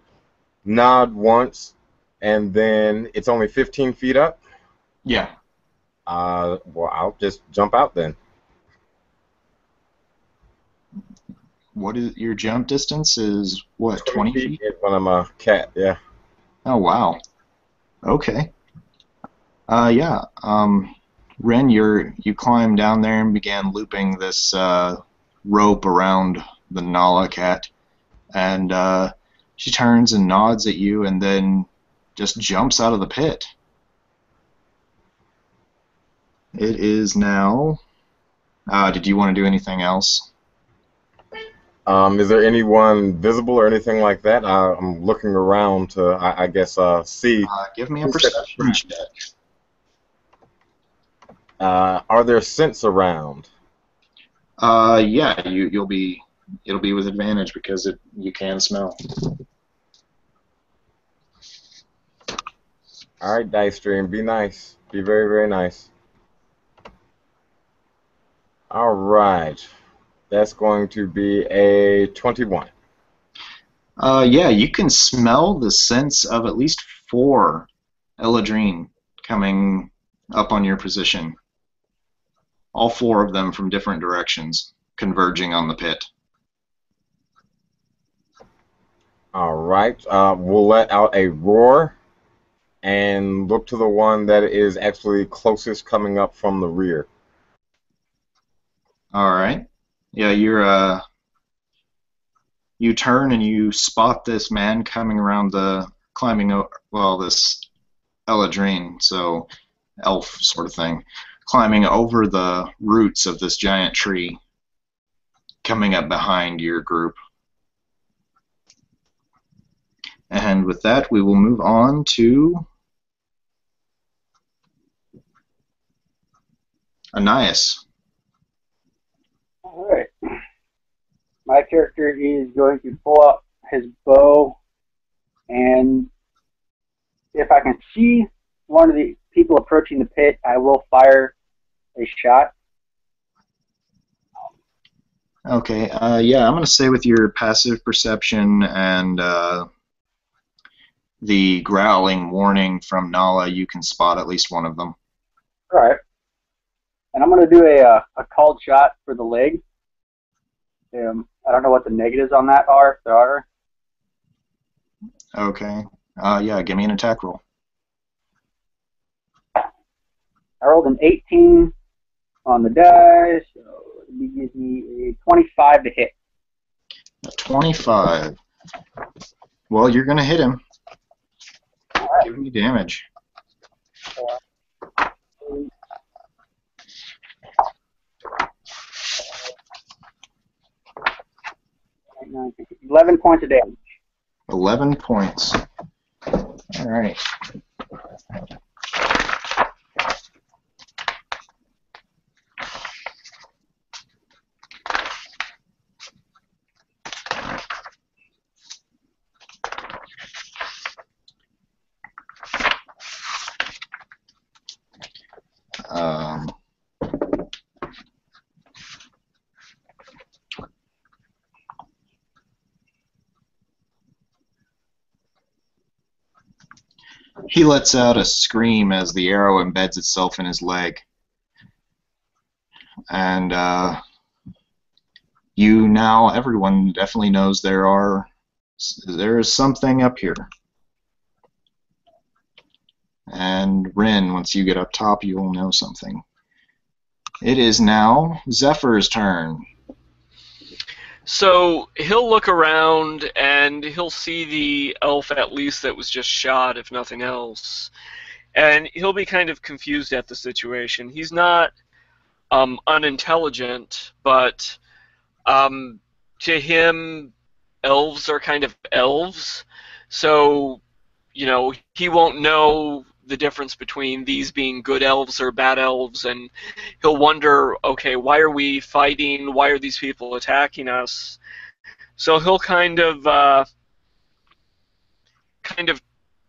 nod once, and then it's only 15 feet up.
Yeah.
Well, I'll just jump out then.
What is your jump distance? Is what, 20 feet?
When I'm a cat, yeah.
Oh wow. Okay. Yeah. Ren, you climbed down there and began looping this rope around the Nala cat, and she turns and nods at you, and then just jumps out of the pit. It is now. Did you want to do anything else?
Is there anyone visible or anything like that? I'm looking around to, I guess, see.
Give me a perception check.
Are there scents around?
Yeah, it'll be with advantage because you can smell.
All right, Dice Stream, be nice. Be very, very nice. All right. That's going to be a 21.
Yeah, you can smell the scents of at least 4 Eladrine coming up on your position. All 4 of them from different directions, converging on the pit.
All right. We'll let out a roar and look to the one that is actually closest coming up from the rear.
All right. Yeah, you turn and you spot this man coming around this Eladrine, so elf sort of thing, climbing over the roots of this giant tree, coming up behind your group. And with that, we will move on to Anais.
Alright. My character is going to pull out his bow, and if I can see one of the people approaching the pit, I will fire a shot.
Okay, yeah, I'm going to say with your passive perception and the growling warning from Nala, you can spot at least one of them.
Alright. And I'm going to do a called shot for the leg. I don't know what the negatives on that are, if there are.
Okay. Yeah, give me an attack roll.
I rolled an 18 on the dice, so it gives me a 25 to hit.
A 25. Well, you're going to hit him.
Right.
Give me damage.
9, 11 points of damage.
11 points. All right. He lets out a scream as the arrow embeds itself in his leg. And you now, everyone definitely knows there is something up here. And Rin, once you get up top, you will know something. It is now Zephyr's turn.
So he'll look around and he'll see the elf at least that was just shot, if nothing else. And he'll be kind of confused at the situation. He's not unintelligent, but to him, elves are kind of elves. So, you know, he won't know the difference between these being good elves or bad elves, and he'll wonder, okay, why are we fighting? Why are these people attacking us? So he'll kind of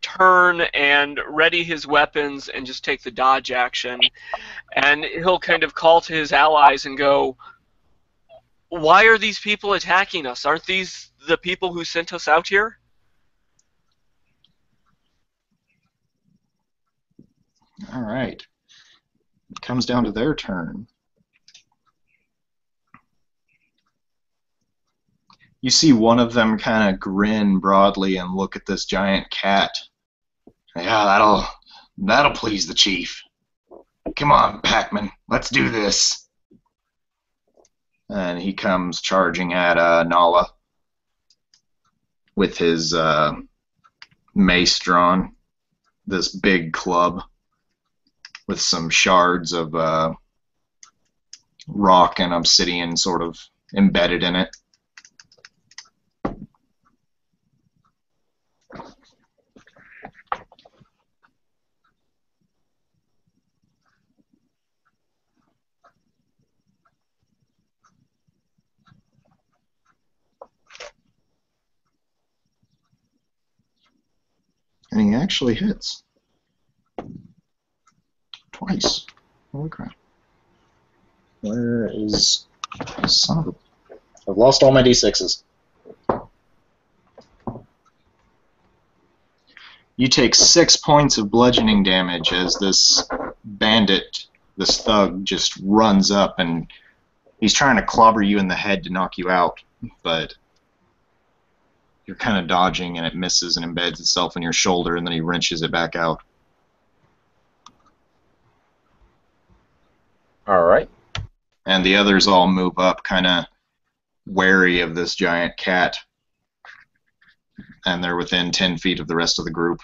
turn and ready his weapons and just take the dodge action, and he'll kind of call to his allies and go, why are these people attacking us? Aren't these the people who sent us out here?
All right. It comes down to their turn. You see one of them kind of grin broadly and look at this giant cat. Yeah, that'll please the chief. Come on, Pac-Man, let's do this. And he comes charging at Nala with his mace drawn, this big club with some shards of rock and obsidian sort of embedded in it. And he actually hits. Twice. Holy crap. Where is... Son of a... I've lost all my d6s. You take 6 points of bludgeoning damage as this bandit, this thug, just runs up and he's trying to clobber you in the head to knock you out, but you're kind of dodging and it misses and embeds itself in your shoulder, and then he wrenches it back out.
All right.
And the others all move up, kind of wary of this giant cat. And they're within 10 feet of the rest of the group.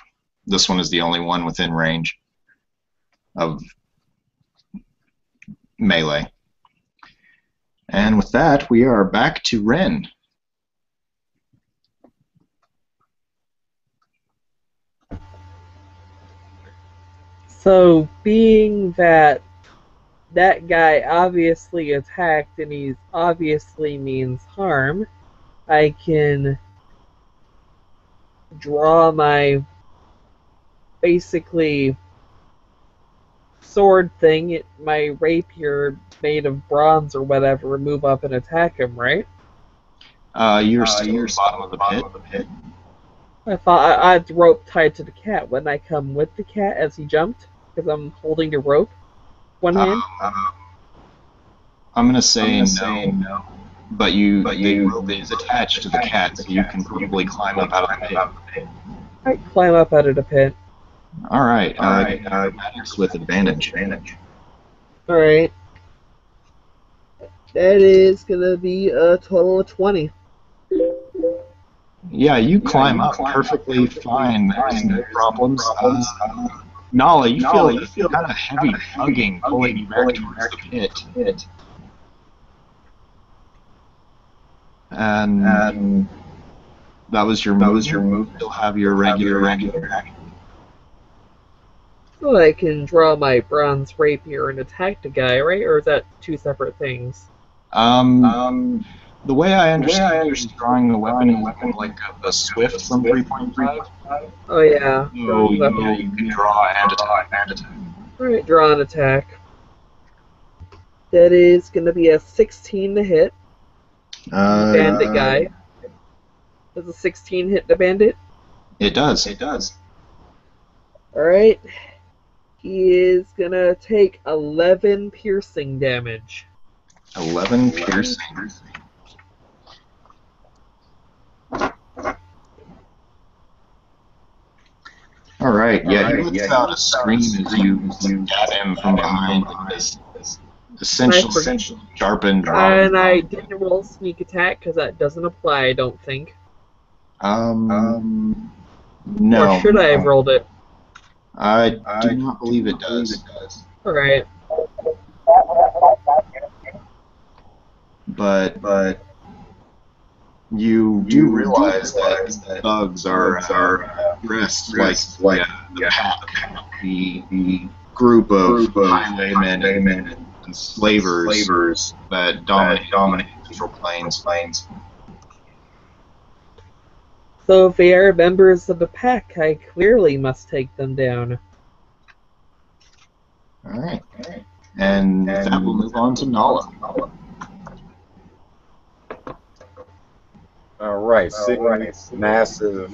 This one is the only one within range of melee. And with that, we are back to Ren.
So, being that that guy obviously attacked and he obviously means harm, I can draw my basically sword thing, my rapier made of bronze or whatever, move up and attack him, right?
You're still at the bottom of the pit.
I thought I had the rope tied to the cat. Wouldn't I come with the cat as he jumped? Because I'm holding the rope. One hand?
I'm going to say no. But the rope is attached to the cat, so you can probably climb up out of the pit.
I climb up out of the pit.
Alright, acrobatics with advantage.
Alright. That is going to be a total of 20.
Yeah, you climb up perfectly fine. There's no problems. Nala, you feel kind of heavy tugging pulling you back towards the pit. And that was your move. You'll have your regular action.
So I can draw my bronze rapier and attack the guy, right? Or is that two separate things?
The way I understand it, drawing the weapon is like a swift from 3.5.
Oh yeah.
So you can draw and attack.
Alright, draw and attack. That is going to be a 16 to hit. Bandit guy. Does a 16 hit the bandit?
It does.
Alright. He is going to take 11 piercing damage.
11 piercing. Alright, yeah, he lets out a scream as you stab him from behind with this essentially sharpened rock.
And I didn't roll sneak attack because that doesn't apply, I don't think.
No.
Or should I have rolled it?
I do not believe it does.
Alright.
But you do realize that thugs are dressed like the pack, the group of highwaymen and slavers that dominate Central Plains.
So if they are members of the pack, I clearly must take them down.
Alright. And that will move on to Nala.
Alright, massive.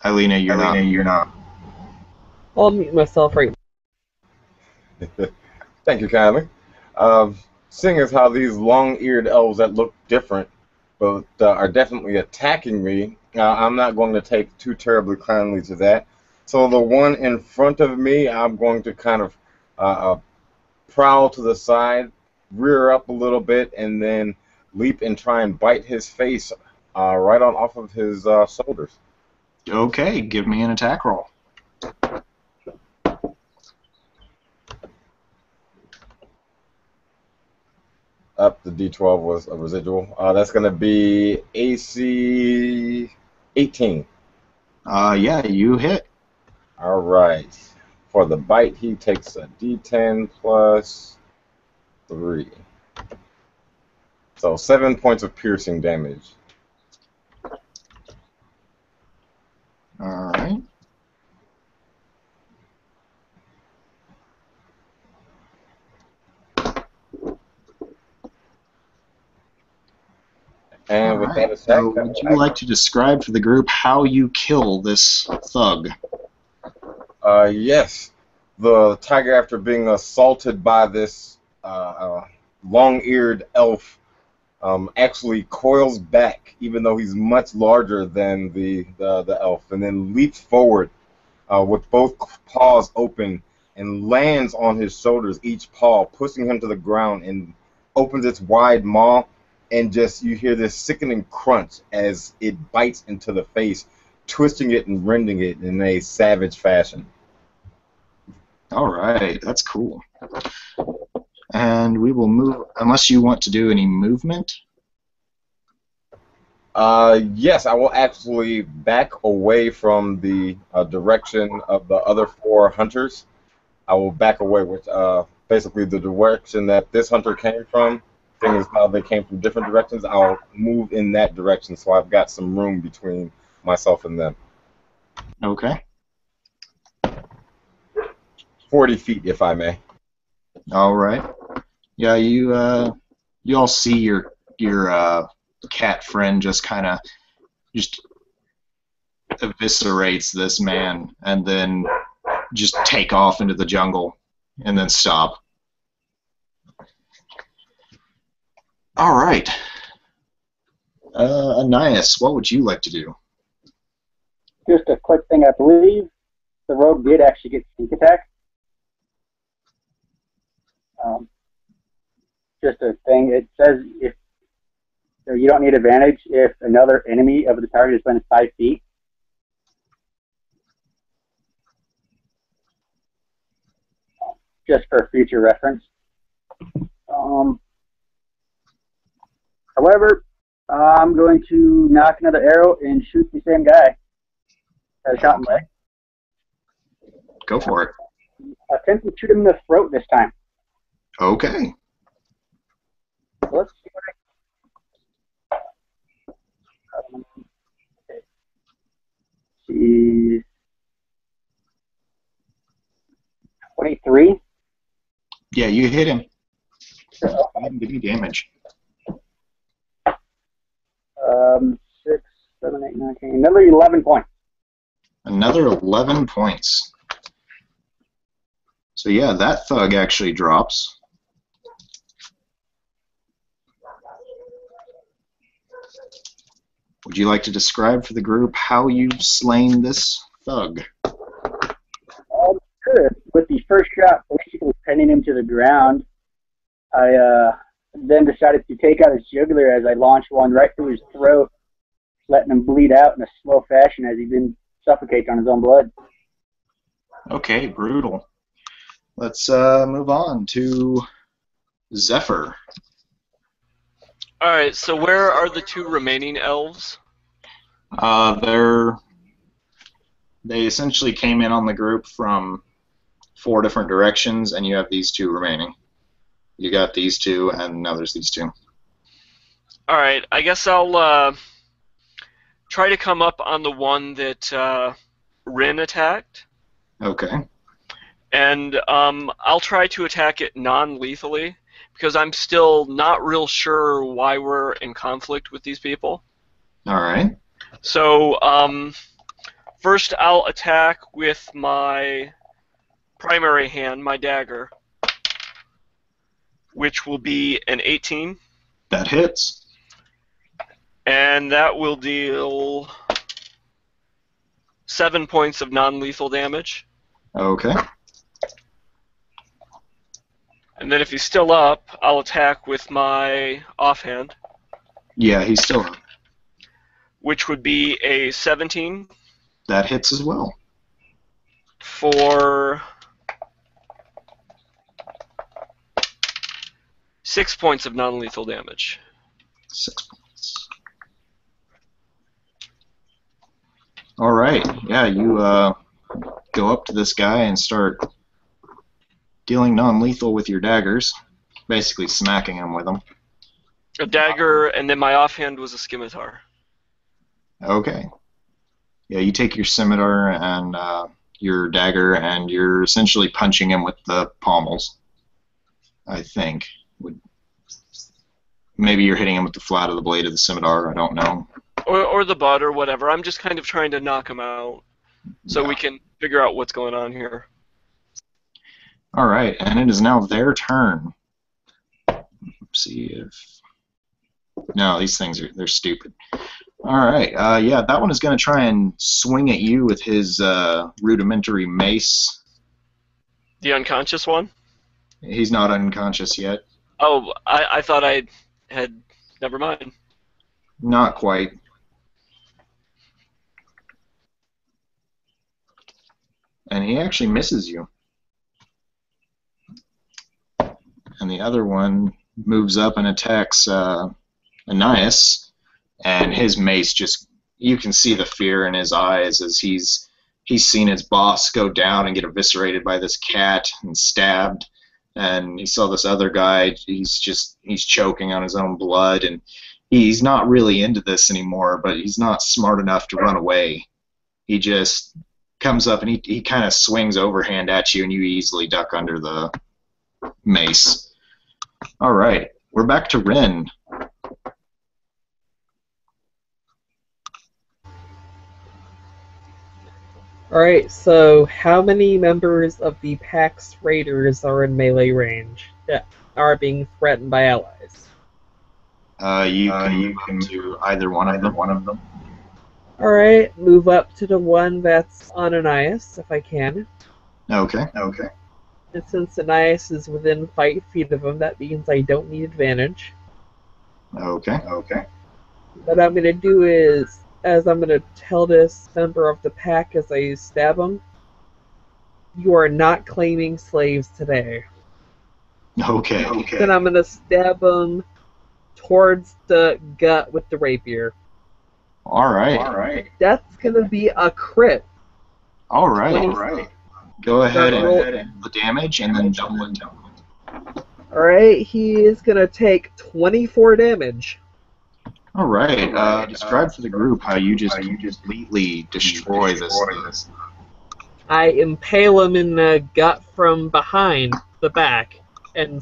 Alina, you're not.
I'll mute myself right now.
Thank you kindly. Seeing as how these long-eared elves that look different, but are definitely attacking me, I'm not going to take too terribly kindly to that. So the one in front of me, I'm going to kind of prowl to the side, rear up a little bit, and then leap and try and bite his face right on off of his shoulders.
Okay, give me an attack roll.
Up, the D12 was a residual. That's going to be AC 18.
Yeah, you hit.
All right. For the bite, he takes a D10 plus 3. So 7 points of piercing damage.
All right.
And with that attack,
so would you like to describe for the group how you kill this thug?
Yes. The tiger, after being assaulted by this long-eared elf, actually coils back, even though he's much larger than the elf, and then leaps forward with both paws open and lands on his shoulders, each paw pushing him to the ground, and opens its wide maw, and just you hear this sickening crunch as it bites into the face, twisting it and rending it in a savage fashion.
All right, that's cool. And we will move, unless you want to do any movement.
Yes, I will actually back away from the direction of the other 4 hunters. I will back away with basically the direction that this hunter came from. Thing is, how they came from different directions, I'll move in that direction, so I've got some room between myself and them.
Okay.
40 feet, if I may.
All right. Yeah, you all see your cat friend just kind of eviscerates this man and then just take off into the jungle and then stop. All right. Anais, what would you like to do?
Just a quick thing, I believe the rogue did actually get sneak attack. Just a thing, it says if so you don't need advantage if another enemy of the target is within 5 feet. Just for future reference. However, I'm going to knock another arrow and shoot the same guy that I shot in the leg.
Go for it.
Attempt to shoot him in the throat this time.
Okay.
So let's see what see. 23.
Yeah, you hit him.
Sure.
Go ahead and give you damage.
6, 7, 8, 9, 10. Another 11 points.
Another 11 points. So yeah, that thug actually drops. Would you like to describe for the group how you've slain this thug?
Good. With the first shot basically pinning him to the ground, I then decided to take out his jugular as I launched one right through his throat, letting him bleed out in a slow fashion as he didn't suffocate on his own blood.
Okay, brutal. Let's move on to Zephyr.
Alright, so where are the 2 remaining elves?
They essentially came in on the group from 4 different directions, and you have these 2 remaining. You got these 2, and now there's these 2.
Alright, I guess I'll try to come up on the one that Rin attacked.
Okay.
And I'll try to attack it non-lethally, because I'm still not real sure why we're in conflict with these people.
All right.
So, first I'll attack with my primary hand, my dagger, which will be an 18.
That hits.
And that will deal 7 points of non-lethal damage.
Okay.
And then if he's still up, I'll attack with my offhand,
Yeah, he's still up.
which would be a 17
That hits as well.
for 6 points of non-lethal damage.
6 points. All right. Yeah, you go up to this guy and start dealing non-lethal with your daggers, basically smacking him with them.
A dagger, and then my offhand was a scimitar.
Okay. Yeah, you take your scimitar and your dagger, and you're essentially punching him with the pommels, I think. Maybe you're hitting him with the flat of the blade of the scimitar, I don't know.
Or the butt, or whatever. I'm just kind of trying to knock him out so we can figure out what's going on here.
All right, and it is now their turn. Let's see if... No, these things they're stupid. All right, yeah, that one is going to try and swing at you with his rudimentary mace.
The unconscious one?
He's not unconscious yet.
Oh, I thought I had... Never mind.
Not quite. And he actually misses you. And the other one moves up and attacks Ananias, and his mace just, you can see the fear in his eyes as he's seen his boss go down and get eviscerated by this cat and stabbed, and he saw this other guy, he's choking on his own blood, and he's not really into this anymore, but he's not smart enough to run away. He just comes up and he kind of swings overhand at you, and you easily duck under the mace. All right, we're back to Rin.
Alright, so how many members of the Pax Raiders are in melee range that are being threatened by allies?
You can do either one of them.
Alright, move up to the one that's on Ananias, if I can.
Okay.
And since Ananias is within 5 feet of him, that means I don't need advantage.
Okay.
What I'm going to do is, as I'm going to tell this member of the pack as I stab him, you are not claiming slaves today.
Okay.
Then I'm gonna stab him towards the gut with the rapier.
All right.
That's gonna be a crit.
All right. Go ahead and
roll-
roll the damage and then double it.
Alright, he is gonna take 24 damage.
All right. Describe for the group how you just completely destroy this.
I impale him in the gut from behind the back, and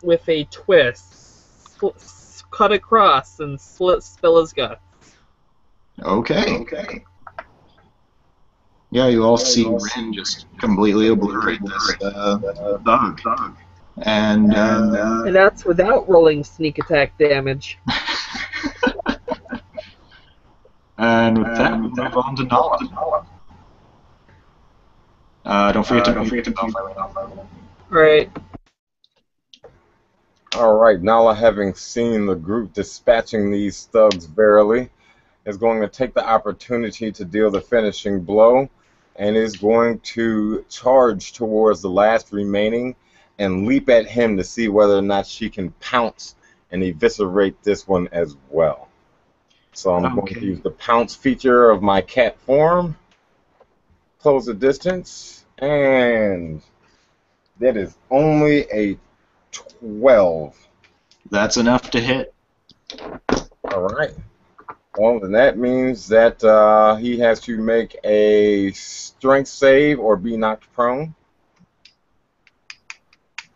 with a twist, cut across and spill his gut.
Okay. Yeah, you all see Rin just completely obliterate this thug. And
And that's without rolling sneak attack damage.
and with that, we move on to Nala. Don't forget to mute yourself.
Right.
Alright, Nala, having seen the group dispatching these thugs verily, is going to take the opportunity to deal the finishing blow and is going to charge towards the last remaining and leap at him to see whether or not she can pounce and eviscerate this one as well. So I'm going to use the pounce feature of my cat form, close the distance, and that is only a 12.
That's enough to hit.
Alright. Well, then that means that he has to make a strength save or be knocked prone.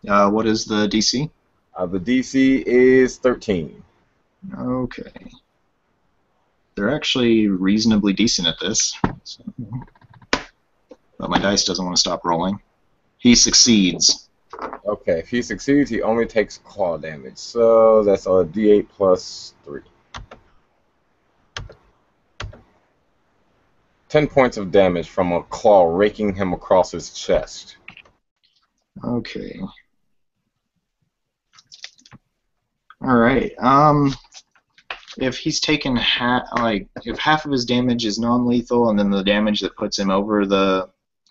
What is the DC?
The DC is 13.
Okay. They're actually reasonably decent at this. So. But my dice doesn't want to stop rolling. He succeeds.
Okay, if he succeeds, he only takes claw damage. So that's a D8 plus 3. 10 points of damage from a claw raking him across his chest.
Okay. All right. If he's taken if half of his damage is non-lethal, and then the damage that puts him over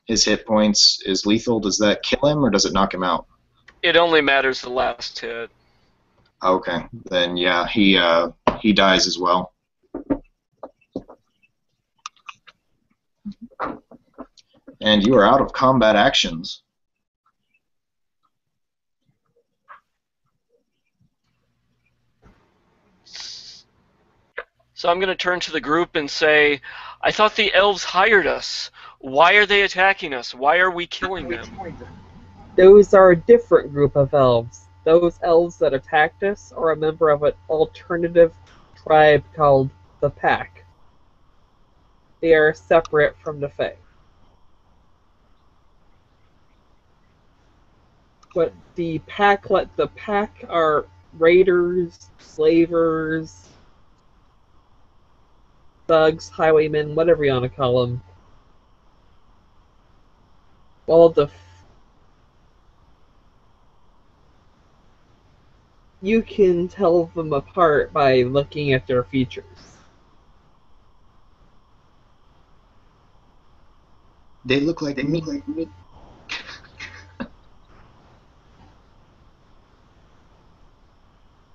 his hit points is lethal, does that kill him or does it knock him out?
It only matters the last hit.
Okay. Then yeah, he dies as well. And you are out of combat actions.
So I'm going to turn to the group and say, I thought the elves hired us. Why are they attacking us? Why are we killing them?
Those are a different group of elves. Those elves that attacked us are a member of an alternative tribe called the Pack. They are separate from the Fae. But the Pack are raiders, slavers, thugs, highwaymen, whatever you want to call them. All of the you can tell them apart by looking at their features.
They look like me.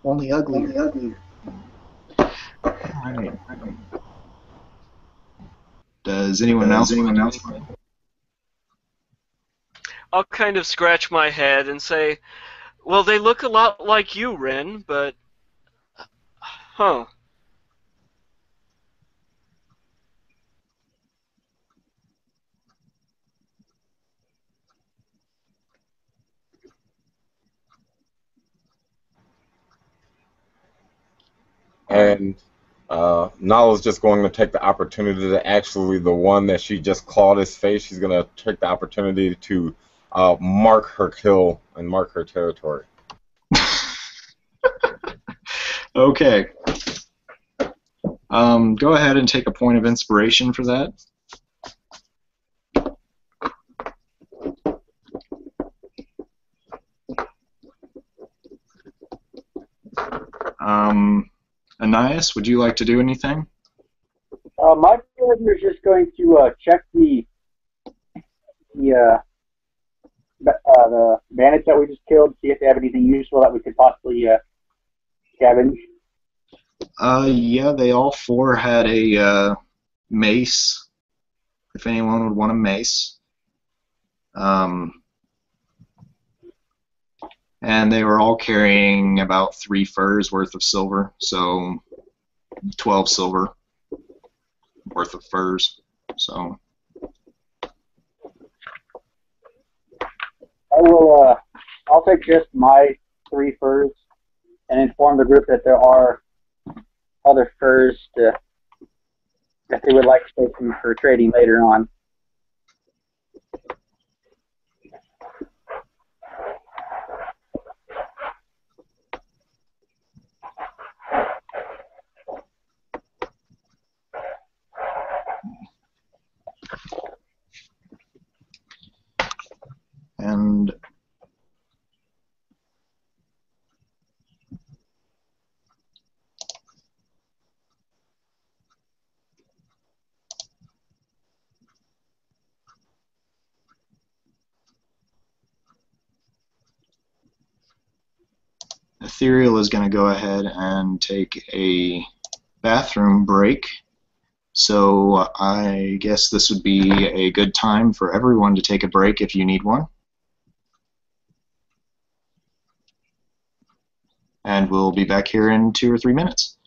Only ugly. Alright. Does anyone else?
I'll kind of scratch my head and say, well, they look a lot like you, Ren, but... Huh.
And Nala's just going to take the opportunity to actually, the one that she just clawed his face, she's going to take the opportunity to mark her kill and mark her territory.
Okay. Go ahead and take a point of inspiration for that. Anais, would you like to do anything?
My partner is just going to check the the bandits that we just killed, see if they have anything useful that we could possibly scavenge?
Yeah, they all four had a mace, if anyone would want a mace. And they were all carrying about 3 furs worth of silver, so 12 silver worth of furs. So
I'll take just my 3 furs and inform the group that there are other furs that they would like to take them for trading later on.
and Ethereal is going to go ahead and take a bathroom break. So I guess this would be a good time for everyone to take a break if you need one. And we'll be back here in 2 or 3 minutes.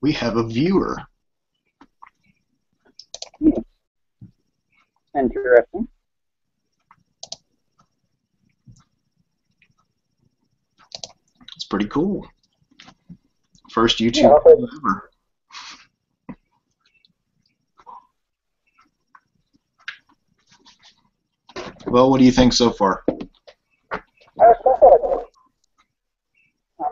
We have a viewer.
Interesting.
It's pretty cool. First YouTube
Yeah,
ever. Well, what do you think so far?
I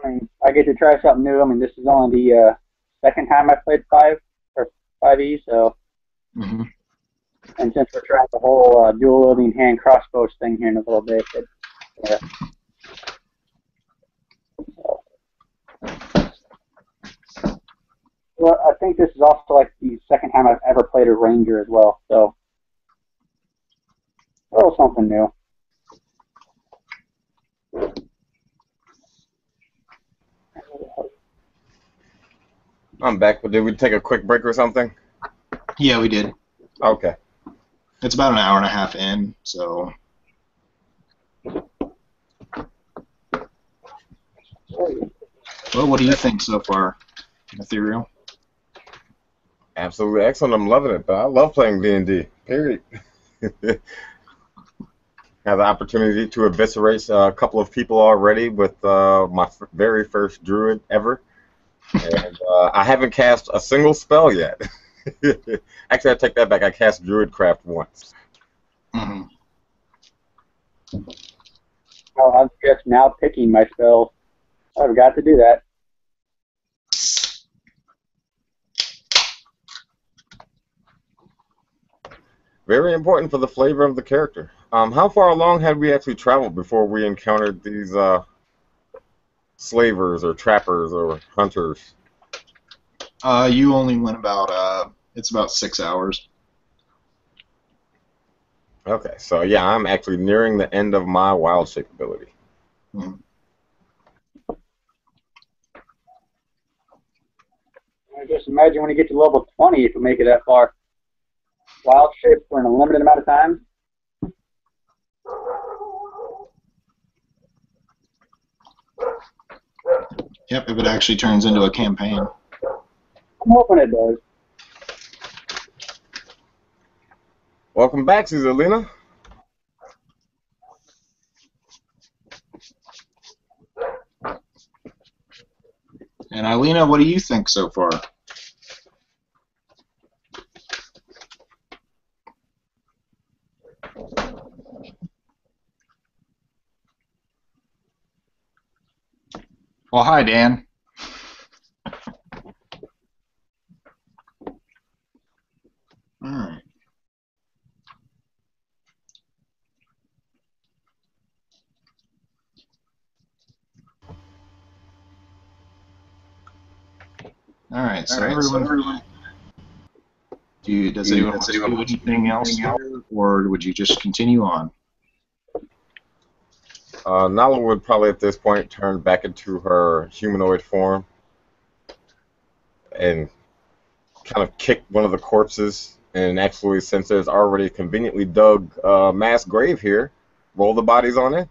mean, I get to try something new. I mean, this is only the second time I played 5E, so.
Mm-hmm.
And since we're trying the whole dual wielding hand crossbows thing here in a little bit, yeah. So, Well, I think this is also like the second time I've ever played a ranger as well, so a little something new.
I'm back, but did we take a quick break or something?
Yeah, we did.
Okay.
It's about an hour and a half in, so. Well, what do you think so far, Ethereal?
Absolutely excellent. I'm loving it, but I love playing D&D, period. Have the opportunity to eviscerate a couple of people already with my very first druid ever. And I haven't cast a single spell yet. Actually, I take that back. I cast Druidcraft once.
Mm-hmm.
Oh, I'm just now picking my spells. I've got to do that.
Very important for the flavor of the character. How far along had we actually traveled before we encountered these slavers or trappers or hunters?
You only went about, it's about 6 hours.
Okay, so yeah, I'm actually nearing the end of my wild shape ability.
Mm-hmm.
I just imagine when you get to level 20, if you make it that far. Wild shape for an unlimited amount of time.
Yep, if it actually turns into a campaign.
I'm hoping it does.
Welcome back, Caesarina.
And Eileen, what do you think so far? Well, hi, Dan. All right. All right. So everyone, does anyone want to do anything else here, or would you just continue on?
Nala would probably at this point turn back into her humanoid form and kind of kick one of the corpses. And actually, since there's already a conveniently dug mass grave here, roll the bodies on it.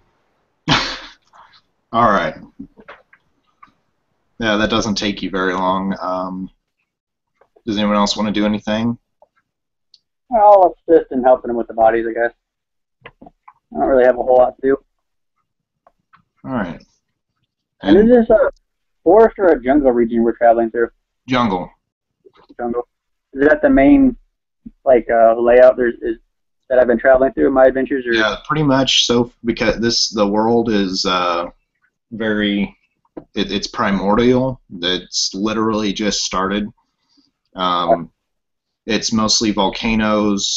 All right. Yeah, that doesn't take you very long. Does anyone else want to do anything?
I'll assist in helping them with the bodies, I guess. I don't really have a whole lot to do.
All right.
And is this a forest or a jungle region we're traveling through?
Jungle.
Jungle. Is that the main layout that I've been traveling through in my adventures? Or?
Yeah, pretty much. So because the world is very, it's primordial. It's literally just started. It's mostly volcanoes,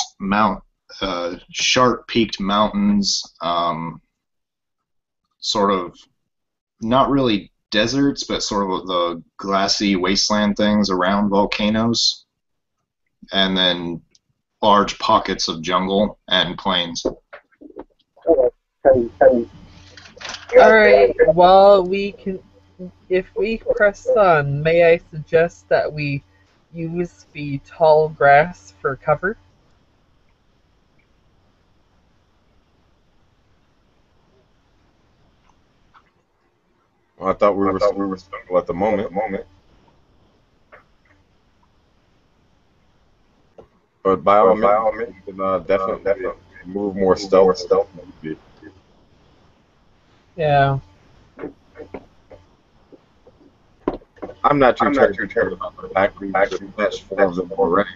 sharp-peaked mountains, sort of not really deserts, but sort of the glassy wasteland things around volcanoes, and then large pockets of jungle and plains.
Alright, well, if we press on, may I suggest that we use the tall grass for cover?
Well, I thought we were still at the moment. But by all means, we can definitely move more stealth.
Yeah.
I'm not too terrified about the fact that that's four of them already.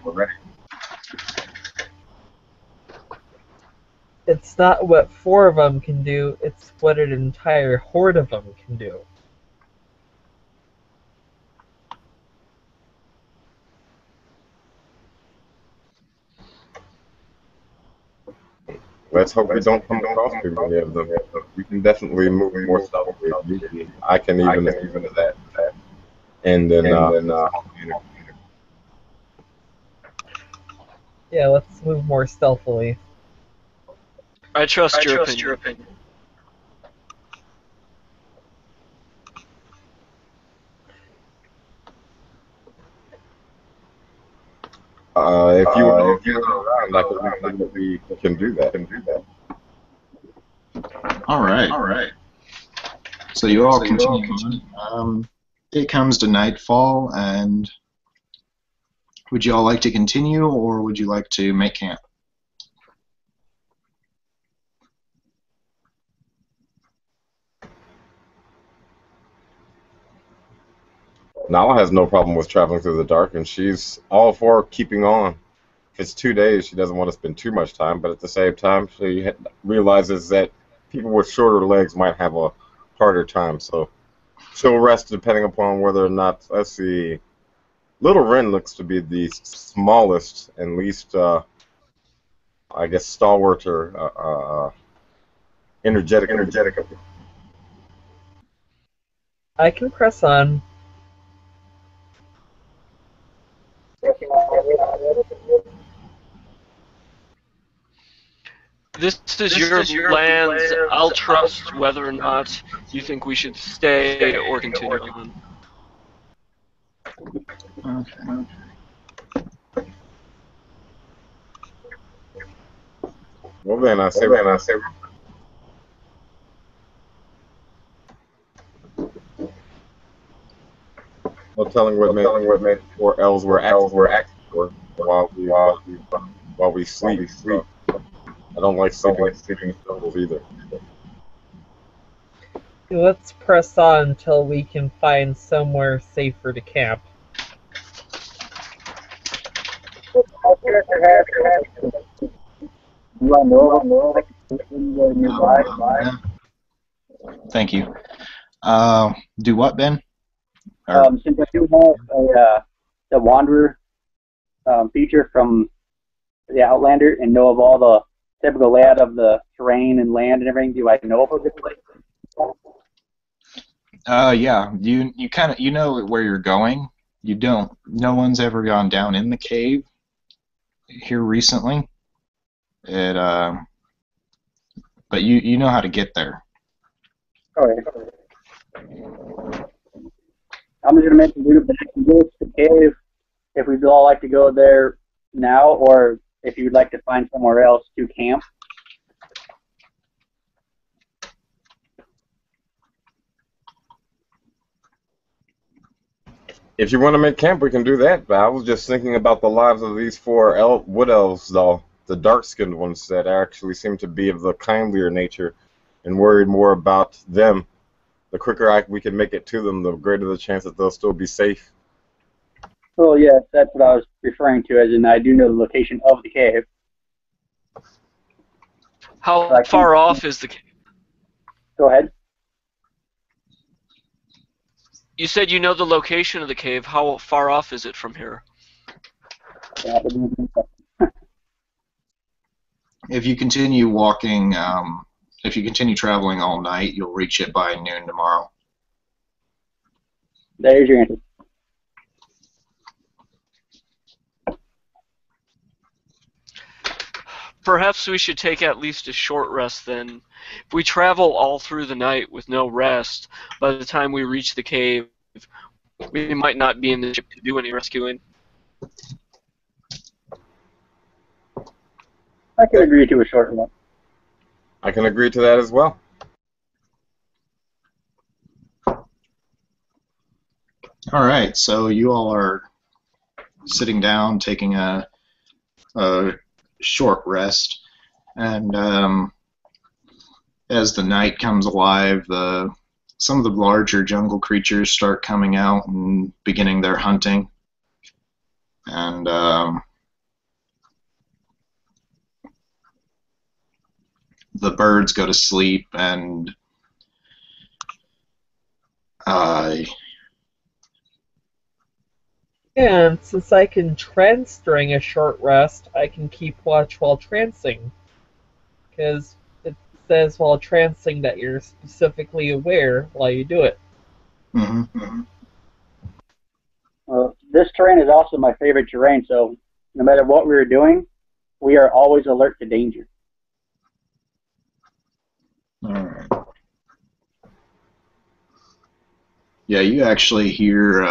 It's not what 4 of them can do, it's what an entire horde of them can do.
Let's hope we don't come across too many of them. We can definitely move more stealthily. I can even that. And then
Yeah, let's move more stealthily.
I trust your opinion.
If you would go around, I could make that we can do that.
All right. So you all continue on. It comes to nightfall, and would you all like to continue, or would you like to make camp?
Nala has no problem with traveling through the dark, and she's all for keeping on. If it's 2 days, she doesn't want to spend too much time, but at the same time, she realizes that people with shorter legs might have a harder time, so she'll rest depending upon whether or not, let's see, Little Ren looks to be the smallest and least, I guess, stalwart or energetic.
I can press on.
This is your lands. I'll trust whether or not you think we should stay or continue on.
Okay.
Well then, I say. No telling what made 4 L's were acting for while we sleep. I don't like sleeping in jungles either.
Let's press on until we can find somewhere safer to camp.
Thank you. Do what, Ben?
Since I do have the Wanderer feature from the Outlander and know of all the typical layout of the terrain and land and everything, do I know of a good place?
Yeah. You know where you're going. You don't. No one's ever gone down in the cave here recently. But you know how to get there.
Okay. I'm just gonna mention we can go to the cave if we'd all like to go there now, or if you'd like to find somewhere else to camp.
If you want to make camp, we can do that. But I was just thinking about the lives of these 4 wood elves, though. The dark-skinned ones that actually seem to be of the kindlier nature, and worried more about them. The quicker we can make it to them, the greater the chance that they'll still be safe.
Well, yes, that's what I was referring to, as in I do know the location of the cave.
How far off is the cave?
Go ahead.
You said you know the location of the cave. How far off is it from here?
If you continue walking, if you continue traveling all night, you'll reach it by noon tomorrow.
There's your answer.
Perhaps we should take at least a short rest then. If we travel all through the night with no rest, by the time we reach the cave, we might not be in the ship to do any rescuing.
I can agree to a short one.
I can agree to that as well.
All right, so you all are sitting down, taking a short rest, and as the night comes alive, some of the larger jungle creatures start coming out and beginning their hunting, and the birds go to sleep, and
And since I can trance during a short rest, I can keep watch while trancing. Because it says while trancing that you're specifically aware while you do it.
Well, this terrain is also my favorite terrain, so no matter what we were doing, We are always alert to danger.
All right. Yeah, you actually hear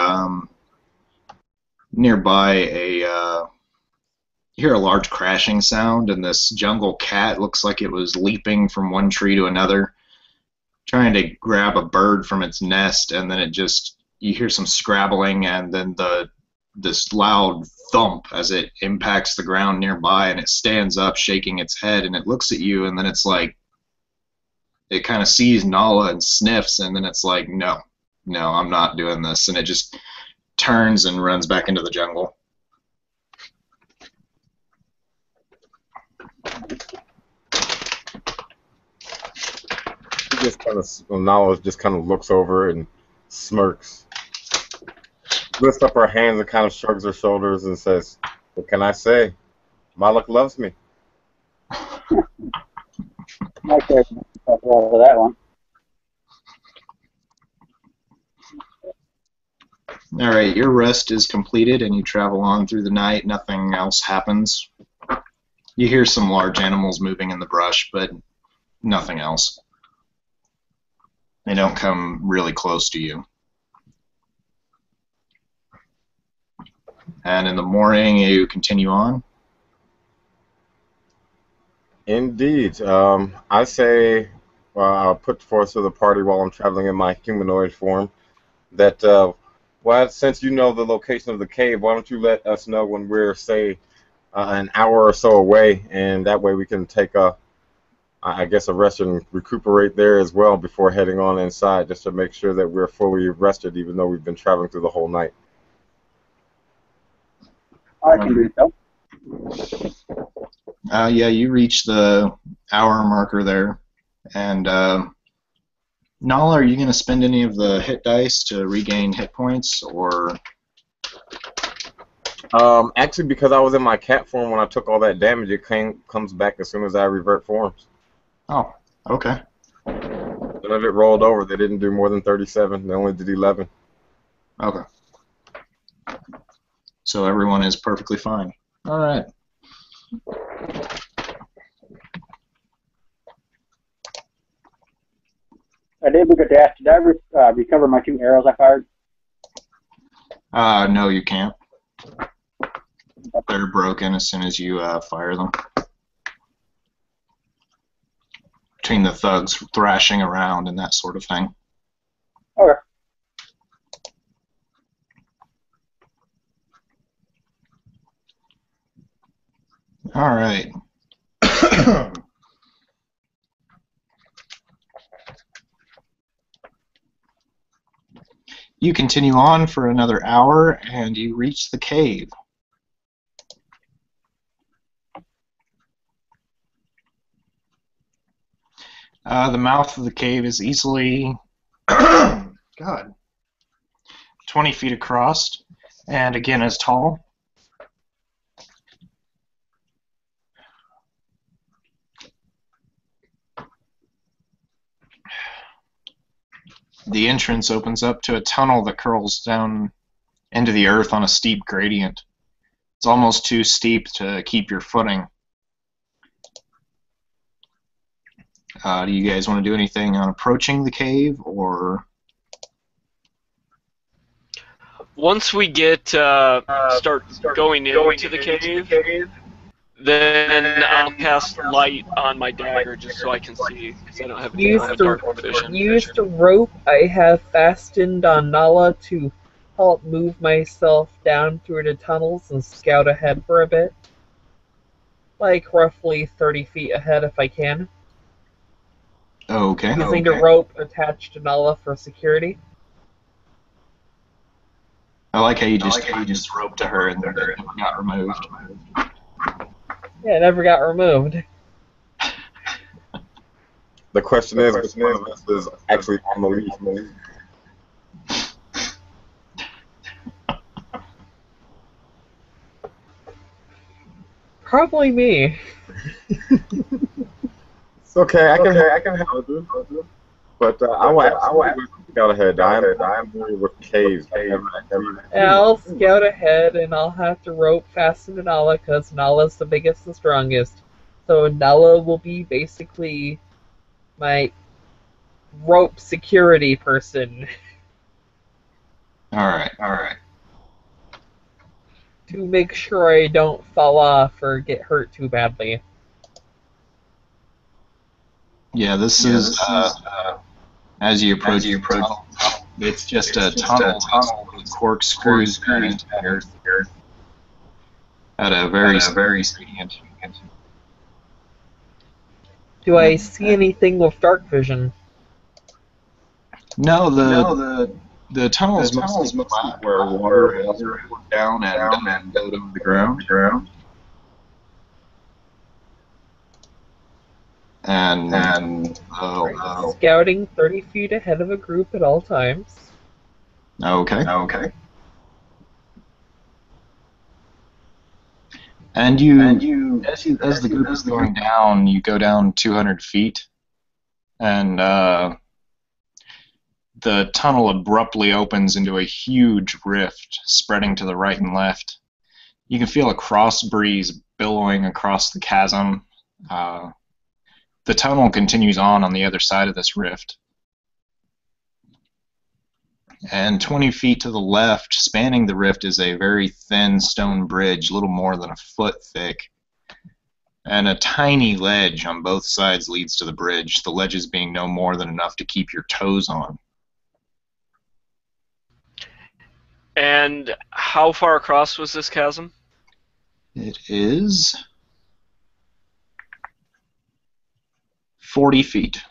nearby you hear a large crashing sound, and this jungle cat looks like it was leaping from one tree to another, trying to grab a bird from its nest, and then you hear some scrabbling, and then this loud thump as it impacts the ground nearby, and it stands up shaking its head, and it looks at you, and then it's like it kind of sees Nala and sniffs, and then it's like, no, I'm not doing this, and it just turns and runs back into the jungle.
Nala just kind of looks over and smirks, lifts up her hands and kind of shrugs her shoulders and says, "What can I say? Malak loves me."
My character for that one.
All right, your rest is completed, and you travel on through the night. Nothing else happens. You hear some large animals moving in the brush, but nothing else. They don't come really close to you. And in the morning, you continue on.
Indeed. I say, I'll put forth to the party while I'm traveling in my humanoid form that, since you know the location of the cave, why don't you let us know when we're, say, an hour or so away, and that way we can take a rest and recuperate there as well before heading on inside, just to make sure that we're fully rested, even though we've been traveling through the whole night.
I can do so.
Yeah, you reach the hour marker there, and Nala, are you going to spend any of the hit dice to regain hit points, or?
Actually, because I was in my cat form when I took all that damage, it comes back as soon as I revert forms.
Oh, okay.
None of it rolled over. They didn't do more than 37. They only did 11.
Okay. So everyone is perfectly fine. All right.
I did look at that. Did I recover my 2 arrows I fired?
No, you can't. They're broken as soon as you fire them. Between the thugs thrashing around and that sort of thing.
Okay.
All right. You continue on for another hour, and you reach the cave. The mouth of the cave is easily, God, 20 feet across, and again as tall. The entrance opens up to a tunnel that curls down into the earth on a steep gradient. It's almost too steep to keep your footing. Do you guys want to do anything on approaching the cave, or?
Once we get start going into the cave, then I'll cast light on my dagger just so I can see, because I don't have any dark vision.
Use the rope I have fastened on Nala to help move myself down through the tunnels and scout ahead for a bit. Like roughly 30 feet ahead if I can.
Okay.
Using the rope attached to Nala for security.
I like how you just roped to her and then it got removed.
Yeah, it never got removed.
The question is, which one of us is actually on the lead?
Probably me.
It's okay. I can help you. But I will Scout ahead. I'm familiar with caves.
I'll scout ahead, and I'll have to rope fasten to Nala because Nala's the biggest and strongest. So Nala will be basically my rope security person
All right.
to make sure I don't fall off or get hurt too badly.
Yeah, this is as you approach the tunnel. It's just a tunnel with corkscrews in it at a very gradient.
Do I see anything with dark vision?
No, the tunnel is mostly flat where water has poured down and flowed over the ground. And
Scouting 30 feet ahead of a group at all times.
okay. And you as the group is going down, you go down 200 feet, and the tunnel abruptly opens into a huge rift spreading to the right and left. You can feel a cross breeze billowing across the chasm. The tunnel continues on the other side of this rift. And 20 feet to the left, spanning the rift, is a very thin stone bridge, little more than a foot thick. And a tiny ledge on both sides leads to the bridge, the ledges being no more than enough to keep your toes on.
And how far across was this chasm?
It is 40 feet.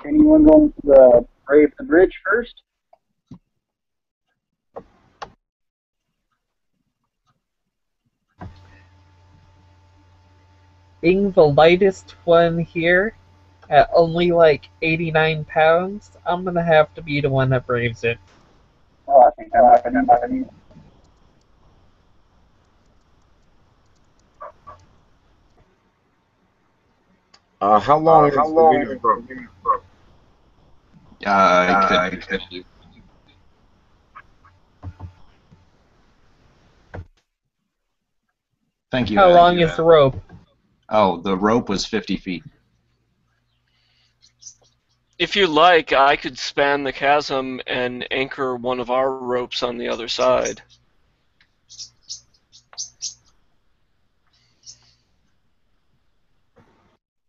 Anyone going to brave the bridge first?
Being the lightest one here, at only like 89 pounds, I'm gonna have to be the one that braves it.
Oh, I think I'm not gonna.
How long is the rope?
I could do. Thank you.
How long is the rope?
Oh, the rope was 50 feet.
If you like, I could span the chasm and anchor one of our ropes on the other side.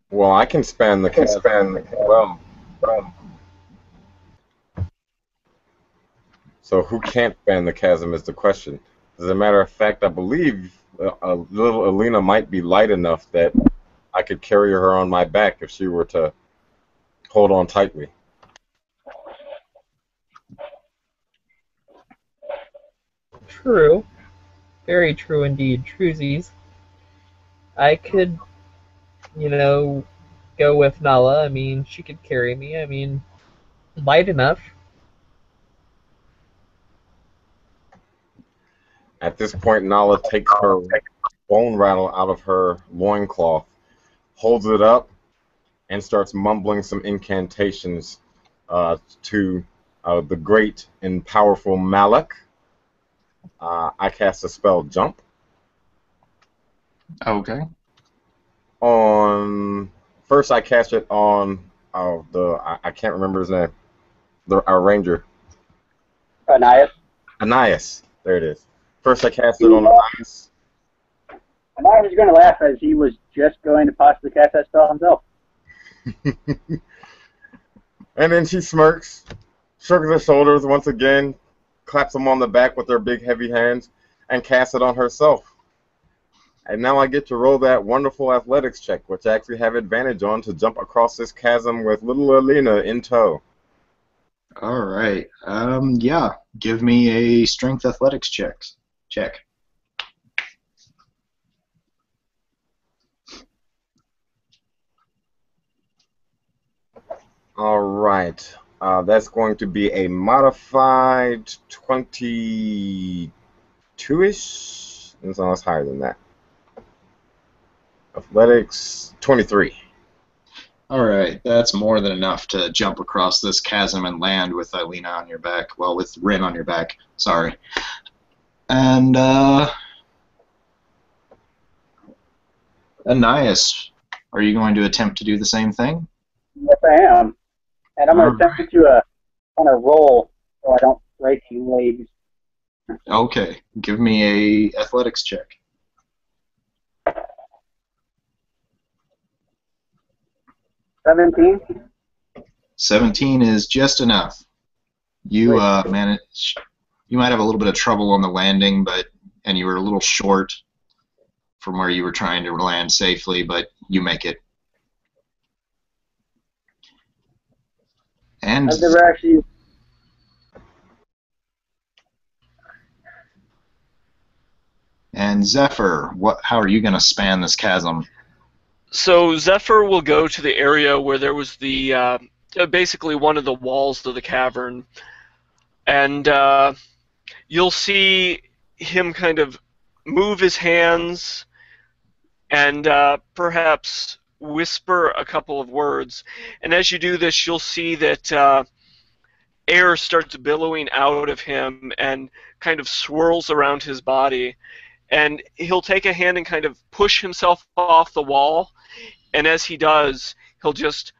Well, I can span the chasm. Well. So who can't span the chasm is the question. As a matter of fact, I believe little Alina might be light enough that I could carry her on my back if she were to hold on tightly.
True. Very true indeed. Truesies. I could, go with Nala. I mean, she could carry me. I mean, light enough.
At this point, Nala takes her bone rattle out of her loincloth, holds it up, and starts mumbling some incantations to the great and powerful Malak. I cast a spell Jump.
Okay.
First, I cast it on I can't remember his name. Our ranger. Anais. There it is. First, I cast it on Anais.
Anais is going to laugh as he was just going to possibly cast that spell himself.
And then she smirks, shrugs her shoulders once again, claps him on the back with her big heavy hands, and casts it on herself. And now I get to roll that wonderful athletics check, which I actually have advantage on to jump across this chasm with little Alina in tow.
All right. Yeah. Give me a strength athletics check.
All right. That's going to be a modified 22-ish. And so it's higher than that. Athletics 23.
All right, that's more than enough to jump across this chasm and land with Lena on your back. Well, with Rin on your back. Sorry. And Anais, are you going to attempt to do the same thing?
Yes, I am. And I'm going to
All
attempt to kind of roll so I don't break any legs.
Okay, give me a athletics check.
17.
17 is just enough. You manage. You might have a little bit of trouble on the landing, and you were a little short from where you were trying to land safely, but you make it. And
I've never actually.
Zephyr, how are you going to span this chasm?
So Zephyr will go to the area where there was the basically one of the walls of the cavern, and you'll see him kind of move his hands and perhaps whisper a couple of words. And as you do this, you'll see that air starts billowing out of him and kind of swirls around his body. And he'll take a hand and kind of push himself off the wall. And as he does, he'll just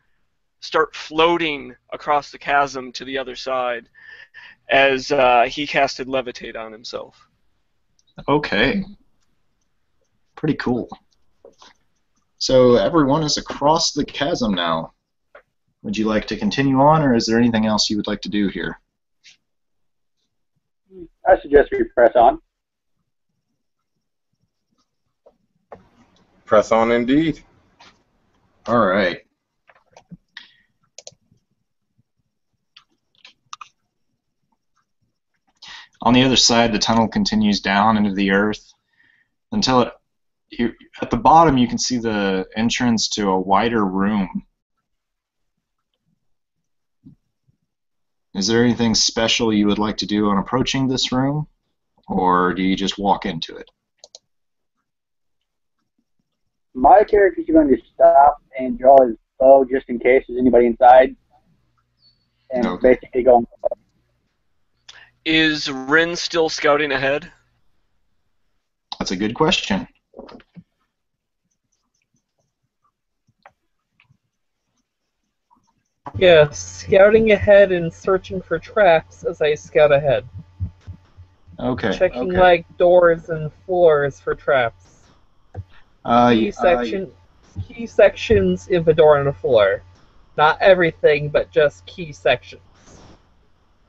start floating across the chasm to the other side as he casted Levitate on himself.
Okay. Pretty cool. So everyone is across the chasm now. Would you like to continue on, or is there anything else you would like to do here?
I suggest we press on.
Press on indeed.
All right. On the other side, the tunnel continues down into the earth until at the bottom you can see the entrance to a wider room. Is there anything special you would like to do on approaching this room, or do you just walk into it?
My character's going to stop and draw his bow just in case there's anybody inside, and
Okay.
basically go.
Is Rin still scouting ahead?
That's a good question.
Yes, scouting ahead and searching for traps as I scout ahead.
Okay.
Checking like doors and floors for traps. Key sections of a door and a floor. Not everything, but just key sections.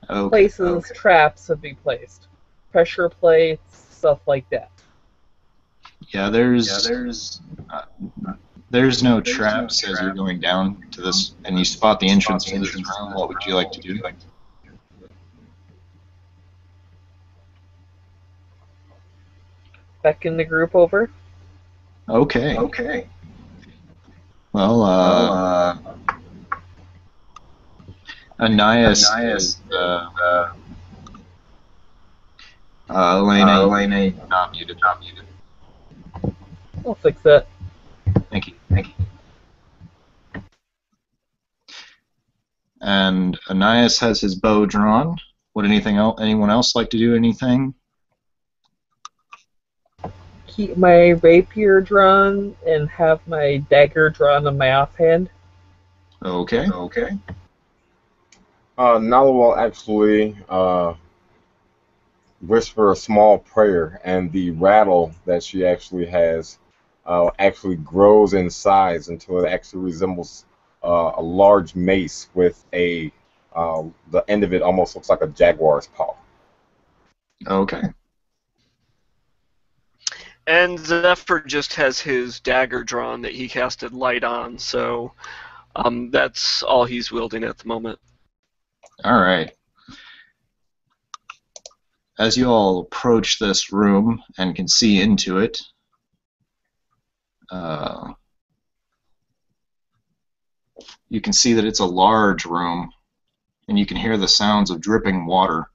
Places traps would be placed. Pressure plates, stuff like that.
Yeah, there's no traps as you're going down to this, and you spot the entrance to this room. What would you like to do?
Beckon the group over.
Okay. Well, Anais is Elena, not muted.
I'll fix that.
Thank you. And Anais has his bow drawn. Would anyone else like to do anything?
Keep my rapier drawn and have my dagger drawn on my offhand.
Okay.
Nala will actually whisper a small prayer, and the rattle that she actually has actually grows in size until it actually resembles a large mace with the end of it almost looks like a jaguar's paw.
Okay.
And Zephyr just has his dagger drawn that he casted light on, so that's all he's wielding at the moment.
All right. As you all approach this room and can see into it, You can see that it's a large room, and you can hear the sounds of dripping water.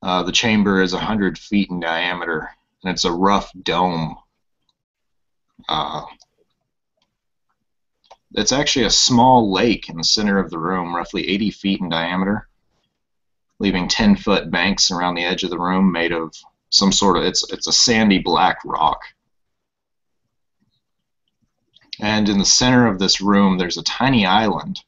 The chamber is 100 feet in diameter, and it's a rough dome. It's actually a small lake in the center of the room, roughly 80 feet in diameter, leaving 10-foot banks around the edge of the room made of some sort of, it's a sandy black rock. And in the center of this room, there's a tiny island,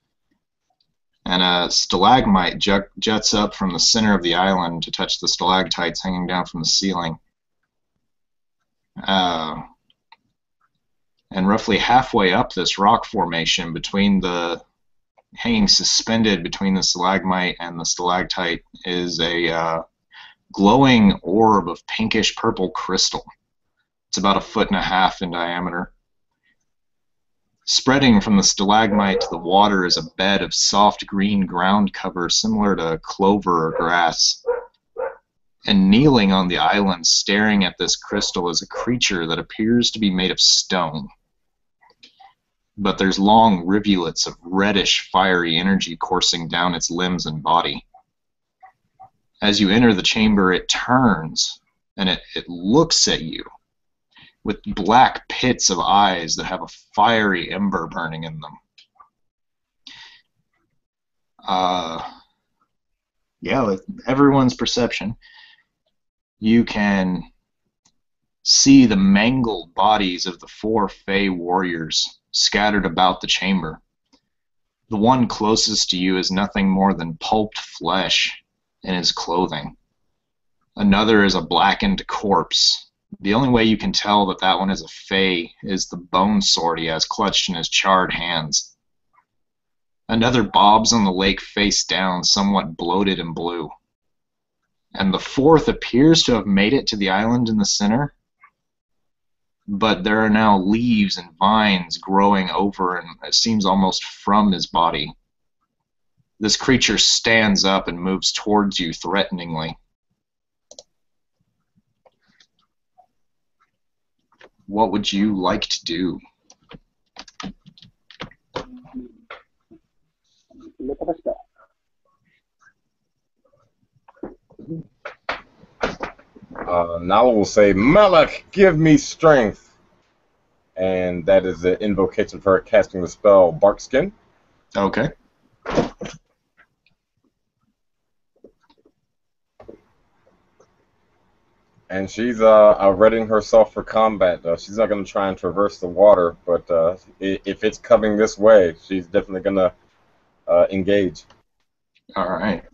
and a stalagmite juts up from the center of the island to touch the stalactites hanging down from the ceiling. And roughly halfway up this rock formation, hanging suspended between the stalagmite and the stalactite, is a glowing orb of pinkish purple crystal. It's about 1.5 feet in diameter. Spreading from the stalagmite to the water is a bed of soft green ground cover similar to clover or grass. And kneeling on the island, staring at this crystal, is a creature that appears to be made of stone. But there's long rivulets of reddish, fiery energy coursing down its limbs and body. As you enter the chamber, it turns, and it looks at you with black pits of eyes that have a fiery ember burning in them. Yeah, with everyone's perception, you can see the mangled bodies of the 4 Fey warriors scattered about the chamber. The one closest to you is nothing more than pulped flesh in his clothing. Another is a blackened corpse. The only way you can tell that that one is a Fey is the bone sword he has clutched in his charred hands. Another bobs on the lake face down, somewhat bloated and blue. And the 4th appears to have made it to the island in the center, but there are now leaves and vines growing over, and it seems almost from his body. This creature stands up and moves towards you threateningly. What would you like to do?
Look at the spell.
Nala will say, Malak, give me strength. And that is the invocation for her casting the spell Barkskin.
Okay.
And she's readying herself for combat. She's not going to try and traverse the water, but if it's coming this way, she's definitely going to engage.
All right.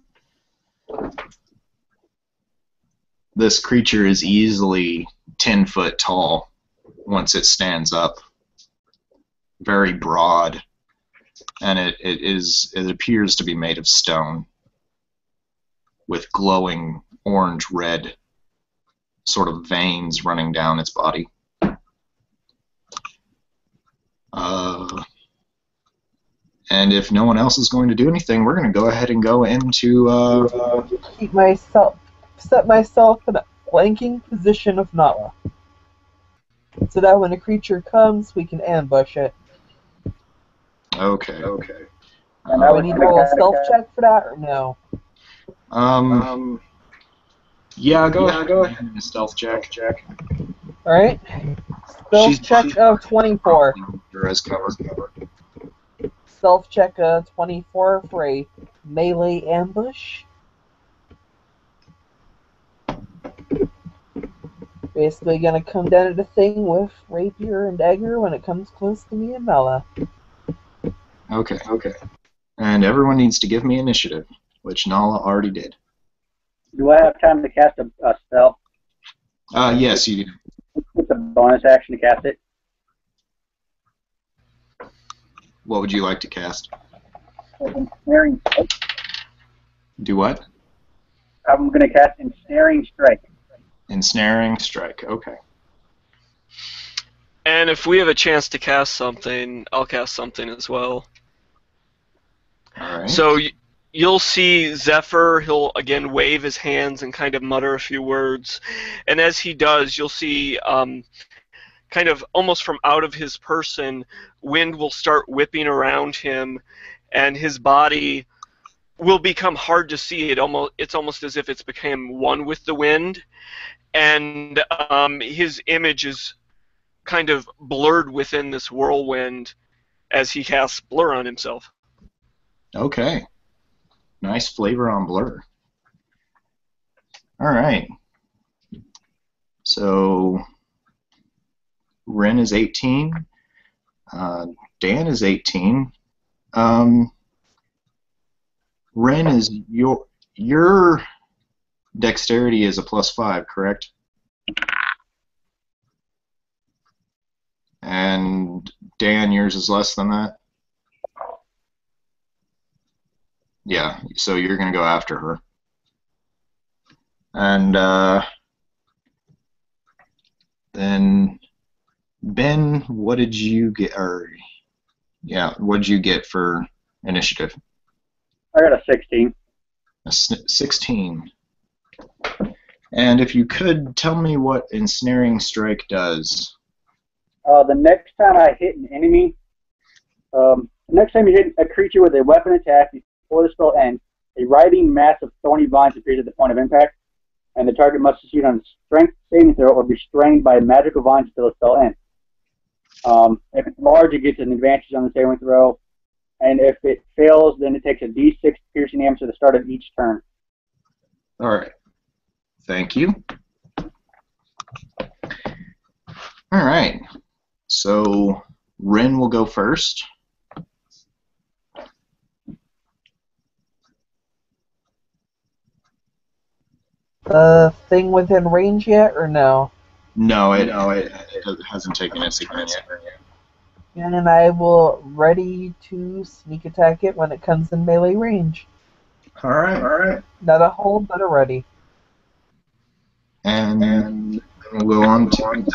This creature is easily 10 foot tall once it stands up. Very broad, and it appears to be made of stone with glowing orange-red sort of veins running down its body. And if no one else is going to do anything, we're going to go ahead and go into
Set myself in a flanking position of Nala, so that when a creature comes, we can ambush it.
Okay.
Do I need to roll a stealth check for that, or no?
Yeah, go ahead. A stealth check.
Alright. Stealth check of 24.
As cover.
Stealth check of 24 for a melee ambush. Basically gonna come down to the thing with rapier and dagger when it comes close to me and Nala.
Okay. And everyone needs to give me initiative, which Nala already did.
Do I have time to cast a spell?
Yes, you do.
It's a bonus action to cast it.
What would you like to cast?
Ensnaring Strike.
Do what?
I'm going to cast Ensnaring Strike.
Ensnaring Strike, okay.
And if we have a chance to cast something, I'll cast something as well.
Alright.
So you'll see Zephyr, he'll again wave his hands and kind of mutter a few words. And as he does, you'll see kind kind of almost from out of his person, wind will start whipping around him, and his body will become hard to see. It's almost as if it's become one with the wind, and his image is kind of blurred within this whirlwind as he casts blur on himself.
Okay. Nice flavor on blur. All right. So Ren is 18. Dan is 18. Ren, is your dexterity is a +5, correct? And Dan, yours is less than that? Yeah, so you're going to go after her. And then Ben, what did you get? Or yeah, what did you get for initiative?
I got a 16.
A 16. And if you could tell me what Ensnaring Strike does.
The next time I hit an enemy, the next time you hit a creature with a weapon attack before the spell ends, a writhing mass of thorny vines appears at the point of impact, and the target must succeed on a strength saving throw or be strained by magical vines until the spell ends. If it's large, it gets an advantage on the saving throw, and if it fails, then it takes a d6 piercing damage at the start of each turn.
All right. Thank you. All right. So Ren will go first.
Thing within range yet, or no?
No, it hasn't taken its turn yet.
And I will ready to sneak attack it when it comes in melee range.
All right.
Not a hold, but a ready.
And we'll go on to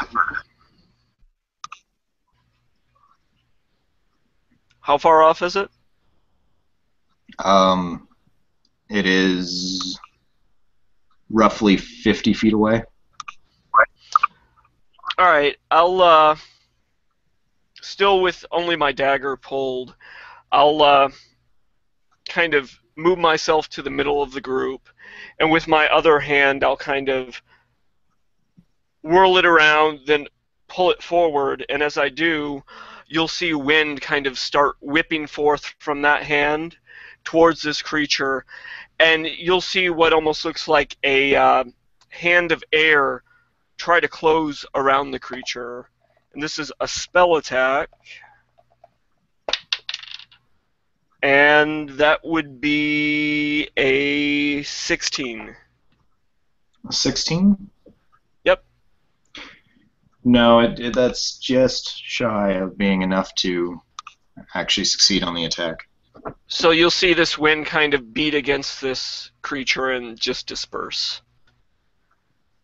How far off is it?
it is roughly 50 feet away.
All right, I'll still with only my dagger pulled, I'll kind of move myself to the middle of the group, and with my other hand, I'll kind of whirl it around, then pull it forward, and as I do, you'll see wind kind of start whipping forth from that hand towards this creature, and you'll see what almost looks like a hand of air try to close around the creature. And this is a spell attack. And that would be a 16.
16?
Yep.
No, that's just shy of being enough to actually succeed on the attack.
So you'll see this wind kind of beat against this creature and just disperse.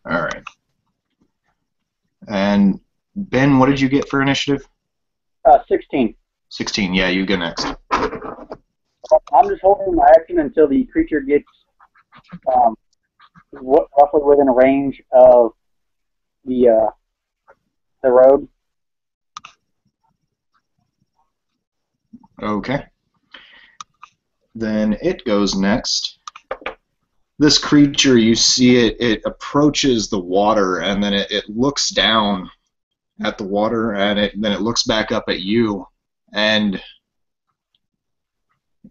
All right. And Ben, what did you get for initiative?
16.
16. Yeah, you go next.
I'm just holding my action until the creature gets roughly within a range of the road.
Okay. Then it goes next. This creature, you see it approaches the water, and then it looks down at the water, and then it looks back up at you, and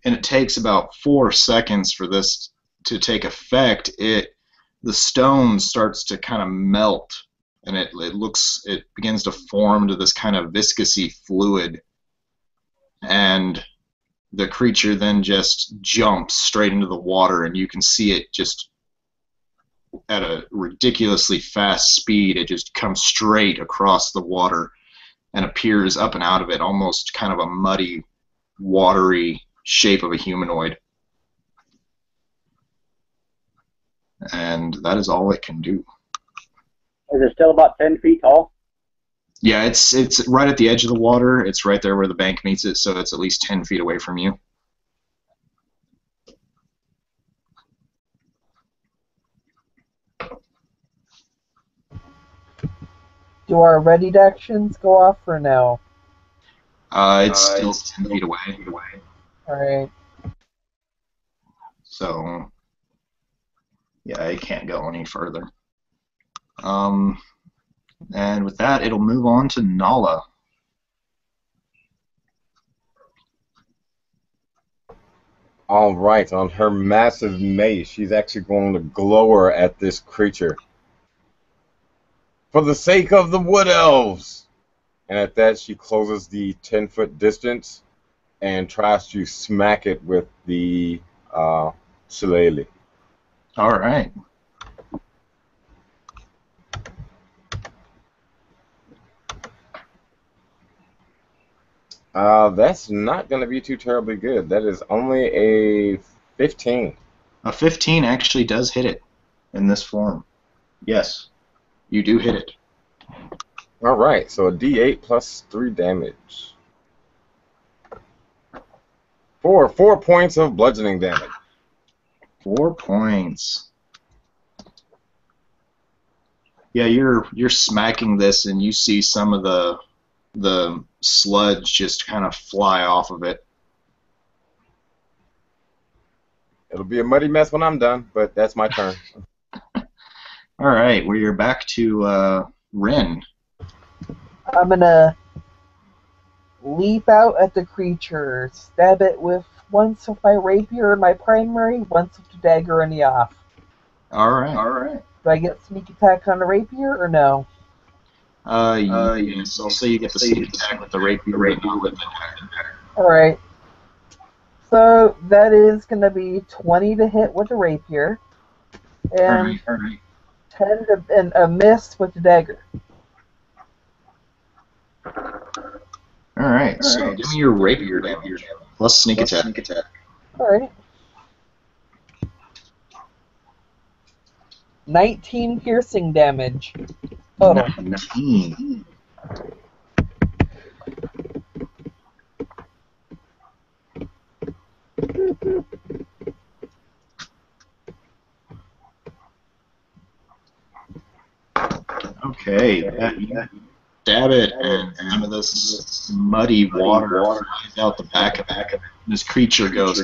it takes about 4 seconds for this to take effect. The stone starts to kind of melt, and it begins to form to this kind of viscousy fluid, and the creature then just jumps straight into the water, and you can see it just at a ridiculously fast speed. It just comes straight across the water and appears up and out of it, almost kind of a muddy, watery shape of a humanoid. And that is all it can do.
Is it still about 10 feet tall?
Yeah, it's right at the edge of the water. It's right there where the bank meets it, so it's at least 10 feet away from you.
Do our readied actions go off or no?
It's still 10 feet away.
Alright.
So, yeah, it can't go any further. And with that, it'll move on to Nala.
All right, on her massive mace, she's actually going to glower at this creature. For the sake of the wood elves! And at that, she closes the 10-foot distance and tries to smack it with the shillelagh.
All right.
That's not going to be too terribly good. That is only a 15.
A 15 actually does hit it in this form. Yes, you do hit it.
All right, so a D8 plus 3 damage. 4 points of bludgeoning damage.
4 points. Yeah, you're smacking this, and you see some of the sludge just kind of fly off of it.
It'll be a muddy mess when I'm done, but that's my turn.
All right, well, you're back to Rin.
I'm gonna leap out at the creature, stab it with once with my rapier and my primary, once with the dagger and the off.
All right.
Do I get sneak attack on the rapier or no?
Yes, I'll say you get the sneak attack with the rapier, but not with the dagger.
Alright. So that is going to be 20 to hit with the rapier, and
All right.
10 to, and a miss with the dagger.
All right, so give me your rapier damage plus sneak attack.
Alright. 19 piercing damage total.
19. Okay, you stab it, and some of this muddy water flies out the back of it. This creature goes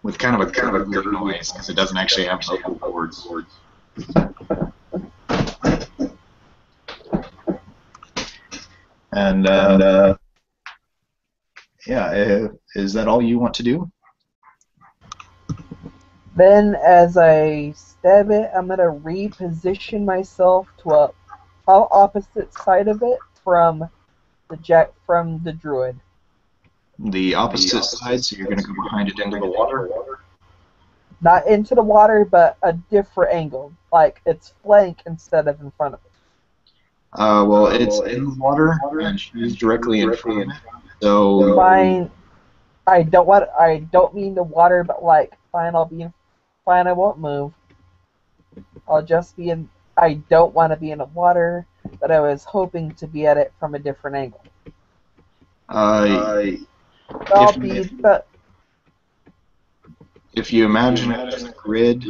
with kind of a good noise because it doesn't actually have vocal cords. And yeah, is that all you want to do?
Then, as I stab it, I'm gonna reposition myself to a opposite side of it from the druid.
The opposite side, so you're going to go behind it into the water?
Not into the water, but a different angle, like its flank instead of in front of it.
Well, it's in the water, and she's directly in front of it. So
Fine. I don't mean the water, but like, fine. Fine. I won't move. I'll just be in. I don't want to be in the water, but I was hoping to be at it from a different angle.
If you imagine it as a grid,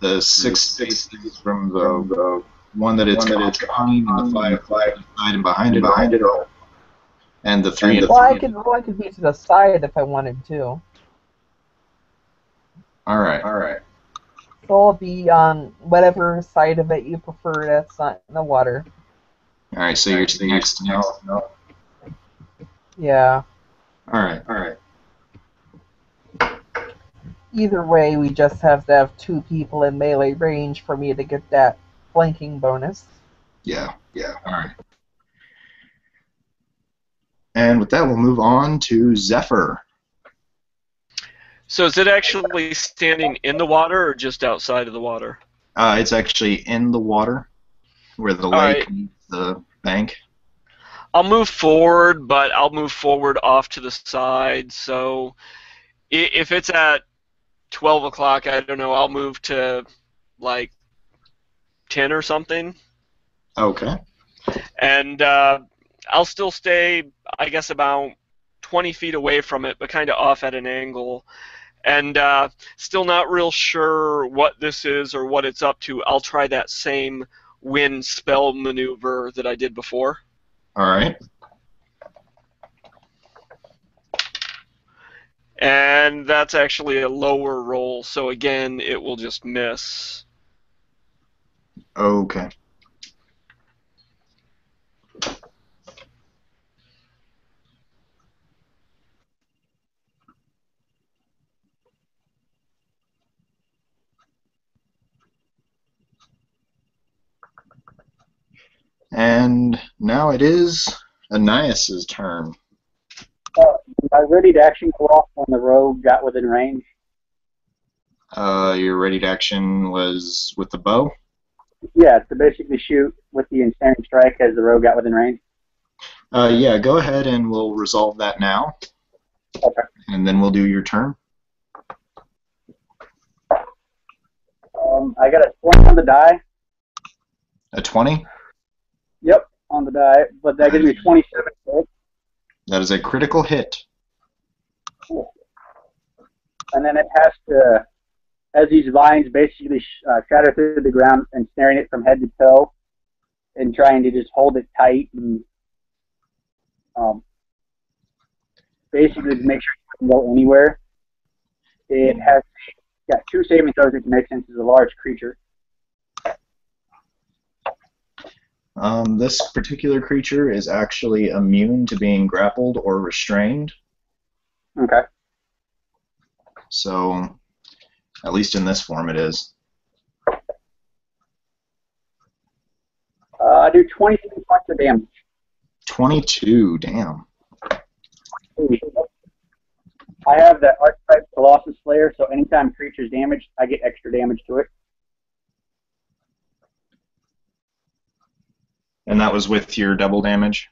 the 6 spaces from the one that it's behind, and the 5 side and behind it, and the 3 and
Well, I could be to the side if I wanted to.
All right.
So I'll be on whatever side of it you prefer that's not in the water.
All right, so you're next. No.
Yeah.
All right.
Either way, we just have to have 2 people in melee range for me to get that flanking bonus.
Yeah. All right. And with that, we'll move on to Zephyr.
So is it actually standing in the water or just outside of the water?
It's actually in the water, where the lake meets the bank.
I'll move forward, but I'll move forward off to the side. So if it's at 12 o'clock, I don't know, I'll move to like 10 or something.
Okay.
And I'll still stay, I guess, about 20 feet away from it, but kind of off at an angle. And still not real sure what this is or what it's up to. I'll try that same wind spell maneuver that I did before.
All right.
And that's actually a lower roll, so again, it will just miss.
Okay. And now it is Ananias's turn.
I ready to action go off when the rogue got within range.
Your ready to action was with the bow?
Yeah, to basically shoot with the ensnaring strike as the rogue got within range.
Yeah, go ahead and we'll resolve that now.
Okay.
And then we'll do your turn.
I got a 20 on the die.
A 20?
Yep, on the die, but that gives me 27 hit.
That is a critical hit.
Cool. And then it has to, as these vines basically shatter through the ground and snaring it from head to toe and trying to just hold it tight and basically make sure it can go anywhere. It has got 2 saving throws it can make since it's a large creature.
This particular creature is actually immune to being grappled or restrained.
Okay.
So, at least in this form it is.
I do 23 points of damage.
22, damn.
I have the Archetype Colossus Slayer, so anytime creature's damaged, I get extra damage to it.
And that was with your double damage?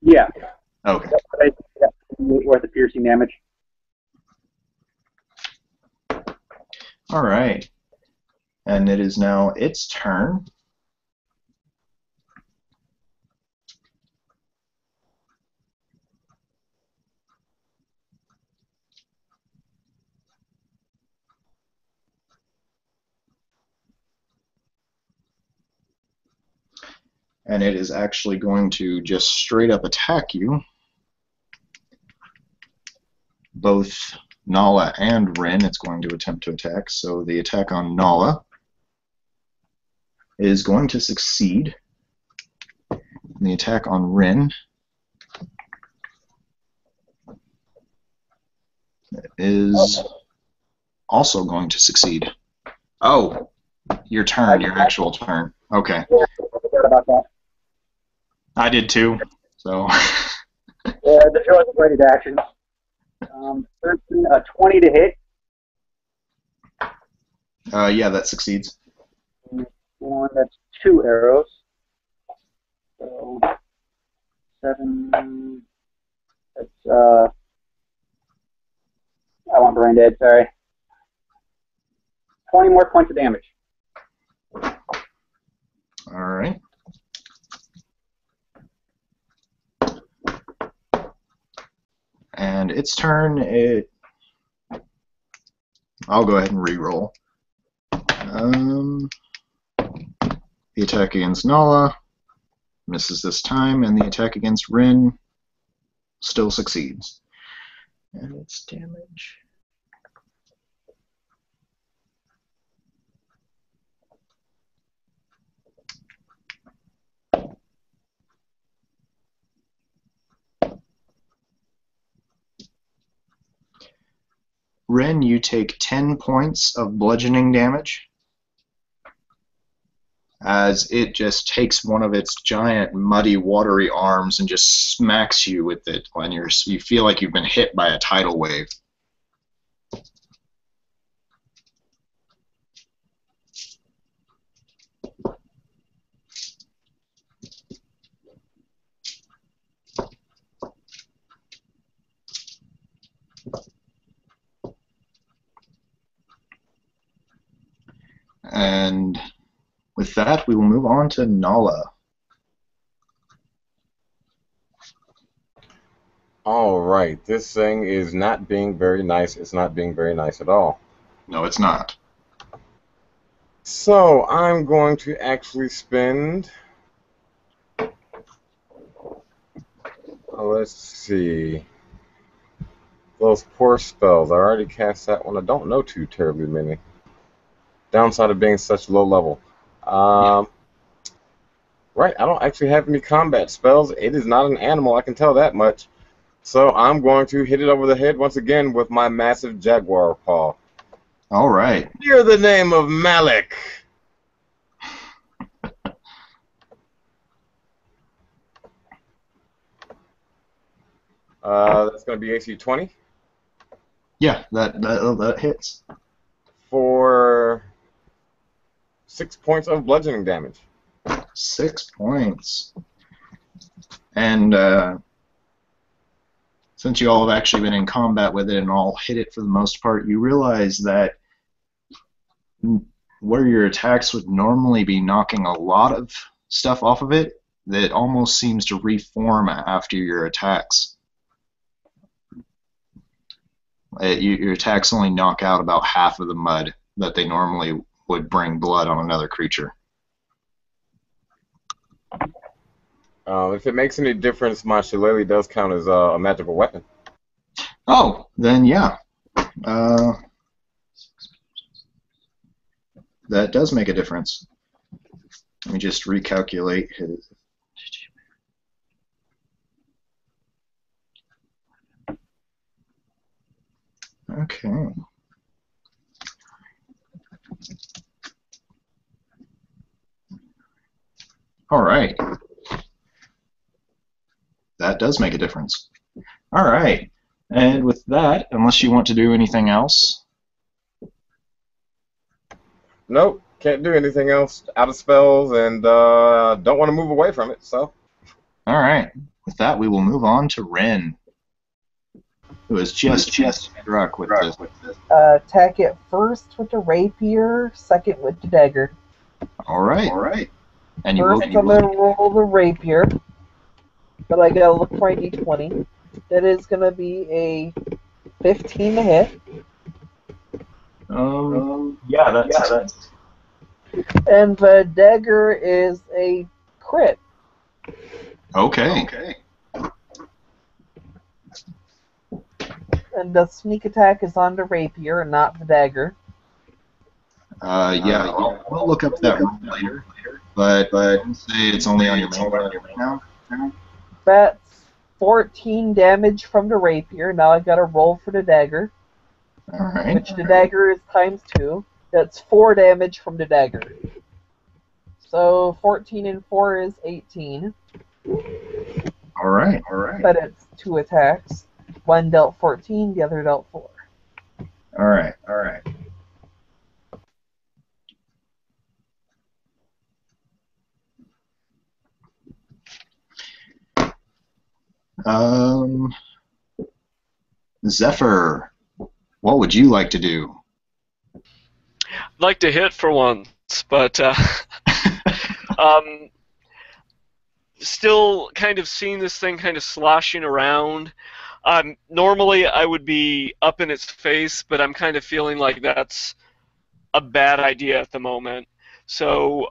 Yeah.
Okay.
That's worth of piercing damage.
All right. And it is now its turn. And it is actually going to just straight up attack you. Both Nala and Rin, it's going to attempt to attack. So the attack on Nala is going to succeed. And the attack on Rin is also going to succeed. Oh, your turn, your actual turn. Okay.
Yeah, I forgot about that.
I did too. So.
Yeah, the show is ready to action. 13, 20 to hit.
Yeah, that succeeds.
One, that's 2 arrows. So 7. That's I want brain dead. Sorry. 20 more points of damage.
All right. And its turn. I'll go ahead and re-roll. The attack against Nala misses this time, and the attack against Rin still succeeds. And its damage. Rin, you take 10 points of bludgeoning damage as it just takes one of its giant, muddy, watery arms and just smacks you with it when you feel like you've been hit by a tidal wave. And with that, we will move on to Nala.
All right, this thing is not being very nice. It's not being very nice at all.
No, it's not.
So I'm going to actually spend. Let's see. Those poor spells. I already cast that one. I don't know too terribly many. Downside of being such low level. Right, I don't actually have any combat spells. It is not an animal, I can tell that much. So I'm going to hit it over the head once again with my massive jaguar paw.
All right.
Hear the name of Malik. That's going to be AC 20
Yeah, that hits.
for 6 points of bludgeoning damage.
6 points. And since you all have actually been in combat with it and all hit it for the most part, you realize that where your attacks would normally be knocking a lot of stuff off of it, that almost seems to reform after your attacks. Your attacks only knock out about half of the mud that they normally would bring blood on another creature.
If it makes any difference, my shillelagh does count as a magical weapon.
Oh, then yeah. That does make a difference. Let me just recalculate his. Okay. All right. That does make a difference. All right. And with that, unless you want to do anything else.
Nope, can't do anything else. Out of spells, and don't want to move away from it, so.
All right. With that, we will move on to Ren, who has just struck with this.
Attack it first with the rapier, second with the dagger.
All right. And
First, I'm going to roll the rapier, but I gotta look for a d20. That is going to be a 15 to hit.
Yeah, that's.
And the dagger is a crit.
Okay.
And the sneak attack is on the rapier and not the dagger.
Yeah, we'll look up that roll later. But say it's only on your main weapon right now.
That's 14 damage from the rapier. Now I gotta roll for the dagger.
All right.
Which the dagger is times 2. That's 4 damage from the dagger. So 14 and 4 is 18.
All right.
But it's 2 attacks. One dealt 14, the other dealt 4.
All right. Zephyr, what would you like to do?
I'd like to hit for once, but still kind of seeing this thing kind of sloshing around. Normally I would be up in its face, but I'm kind of feeling like that's a bad idea at the moment. So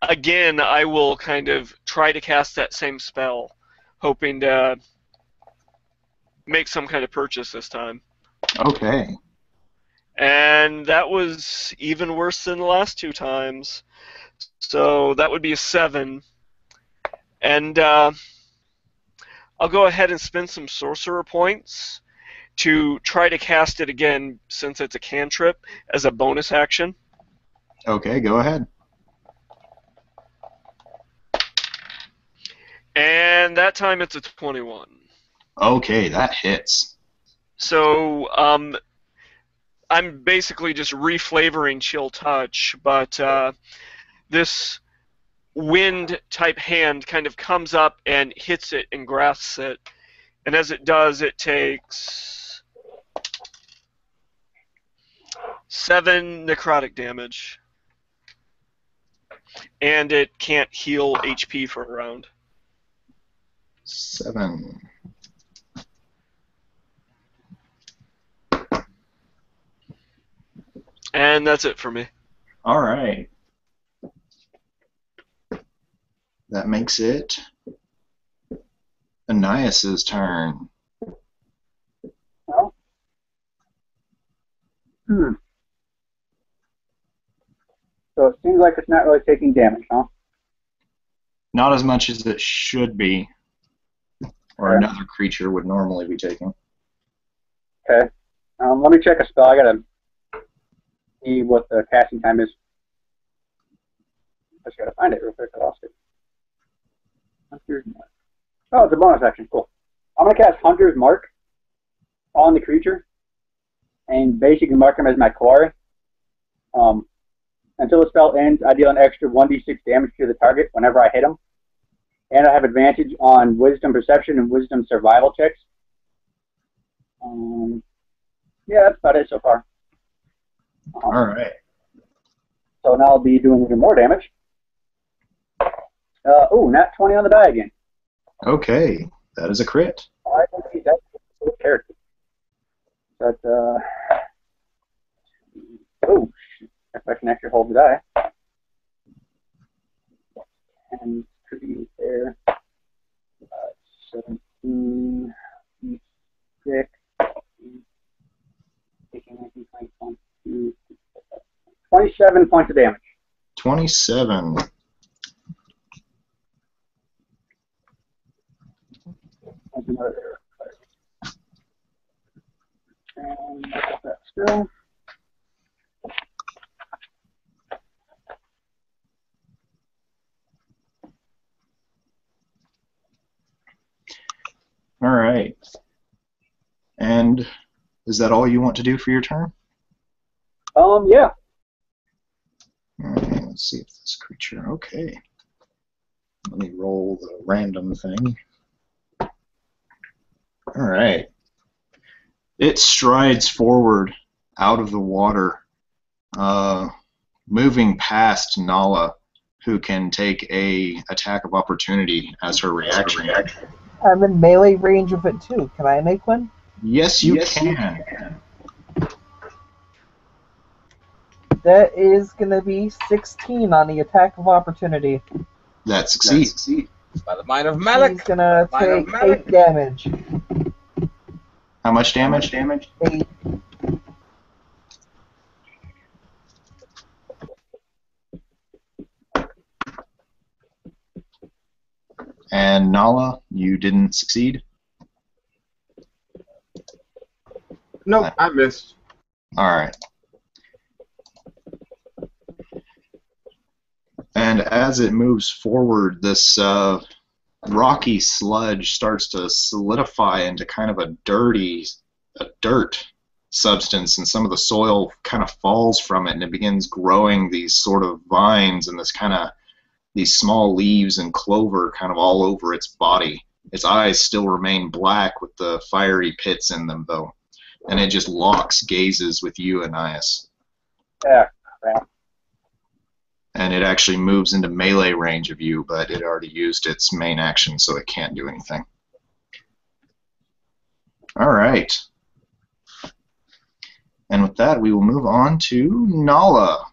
again, I will kind of try to cast that same spell, hoping to make some kind of purchase this time.
Okay.
And that was even worse than the last 2 times. So that would be a 7. And I'll go ahead and spend some sorcerer points to try to cast it again, since it's a cantrip, as a bonus action.
Okay, go ahead.
And that time it's a 21.
Okay, that hits.
So I'm basically just reflavoring Chill Touch, but this wind-type hand kind of comes up and hits it and grasps it. And as it does, it takes 7 necrotic damage. And it can't heal HP for a round.
7.
And that's it for me.
All right. That makes it Ananias's turn.
Well, So it seems like it's not really taking damage, huh?
Not as much as it should be, or
Okay.
another creature would normally be taking.
Okay. Let me check a spell. I gotta see what the casting time is. I just gotta find it real quick. I lost it. Hunter's Mark. Oh, it's a bonus action. Cool. I'm gonna cast Hunter's Mark on the creature, and basically mark him as my quarry. Until the spell ends, I deal an extra 1d6 damage to the target whenever I hit him, and I have advantage on Wisdom Perception and Wisdom Survival checks. Yeah, that's about it so far.
All right.
So now I'll be doing even more damage. Nat 20 on the die again.
Okay, that is a crit.
I can see that's a cool character. But, if I can actually hold the die. And could be there. 17, 6, 27 points of damage.
27.
That's another arrow. And that's still.
All right. And is that all you want to do for your turn?
Yeah.
All right, let's see if this creature. Okay. Let me roll the random thing. All right. It strides forward out of the water, moving past Nala, who can take a attack of opportunity as her reaction.
I'm in melee range of it too. Can I make one?
Yes, you can.
That is going to be 16 on the attack of opportunity.
That succeeds.
By the might of Malik.
He's going to take 8 damage.
How much damage?
8.
And Nala, you didn't succeed?
Nope, I missed.
All right. And as it moves forward, this rocky sludge starts to solidify into kind of a dirt substance, and some of the soil kind of falls from it, and it begins growing these sort of vines and these small leaves and clover kind of all over its body. Its eyes still remain black with the fiery pits in them, though, and it just locks gazes with you, Ananias.
Yeah, crap.
And it actually moves into melee range of you, but it already used its main action, so it can't do anything. All right. And with that, we will move on to Nala.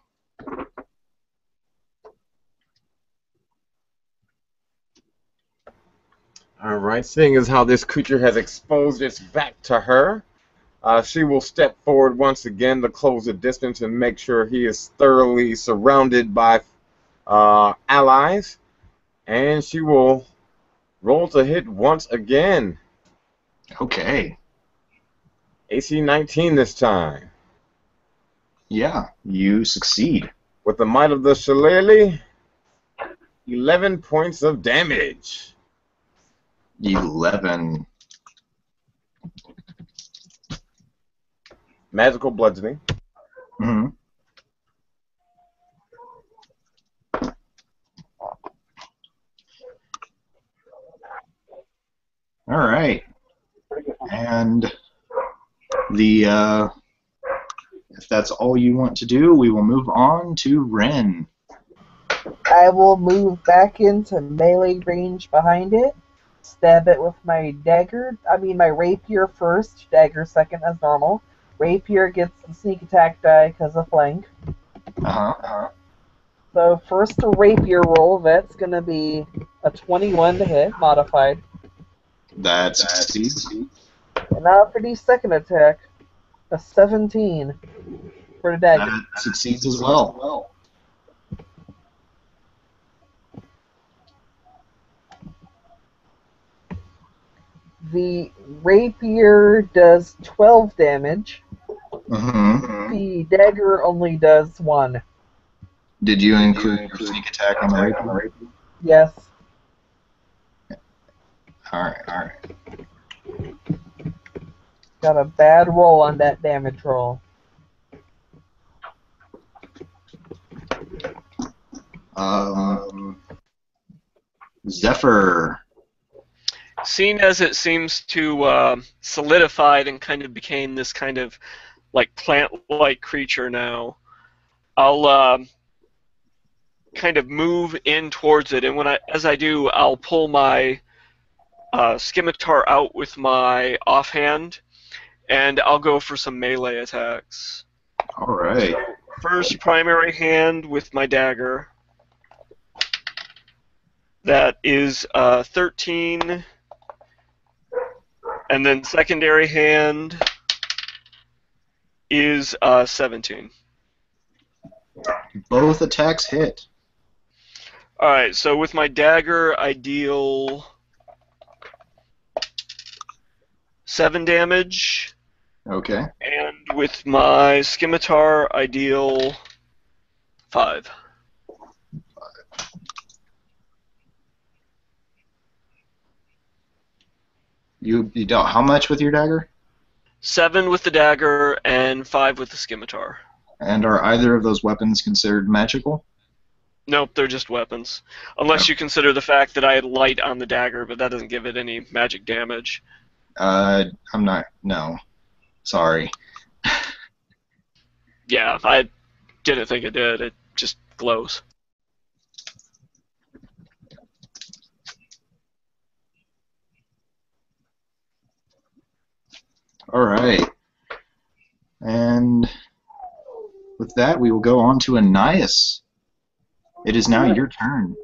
All right, seeing as how this creature has exposed its back to her, she will step forward once again to close the distance and make sure he is thoroughly surrounded by allies. And she will roll to hit once again.
Okay.
AC 19 this time.
Yeah, you succeed.
With the might of the shillelagh, 11 points of damage.
11.
Magical bludgeoning.
Mm-hmm. All right. And if that's all you want to do, we will move on to Ren.
I will move back into melee range behind it. Stab it with my dagger. My rapier first, dagger second as normal. Rapier gets the sneak attack die because of flank. So first rapier roll, that's going to be a 21 to hit, modified.
That succeeds.
And now for the second attack, a 17 for the dagger.
That succeeds as well.
The rapier does 12 damage.
Mm-hmm.
The dagger only does 1.
Did you include your sneak attack on the rapier?
Yes.
Alright.
Got a bad roll on that damage roll.
Zephyr.
Seeing as it seems to solidified and kind of became this kind of like plant-like creature now, I'll kind of move in towards it, and as I do, I'll pull my scimitar out with my offhand, and I'll go for some melee attacks.
All right.
First primary hand with my dagger. That is 13. And then secondary hand is 17.
Both attacks hit.
Alright, so with my dagger, I deal 7 damage.
Okay.
And with my scimitar, I deal 5.
You dealt how much with your dagger?
7 with the dagger and 5 with the scimitar.
And are either of those weapons considered magical?
Nope, they're just weapons. Unless you consider the fact that I had light on the dagger, but that doesn't give it any magic damage.
I'm not. No. Sorry.
Yeah, I didn't think it did. It just glows.
All right. And with that, we will go on to Anais. It is now your turn.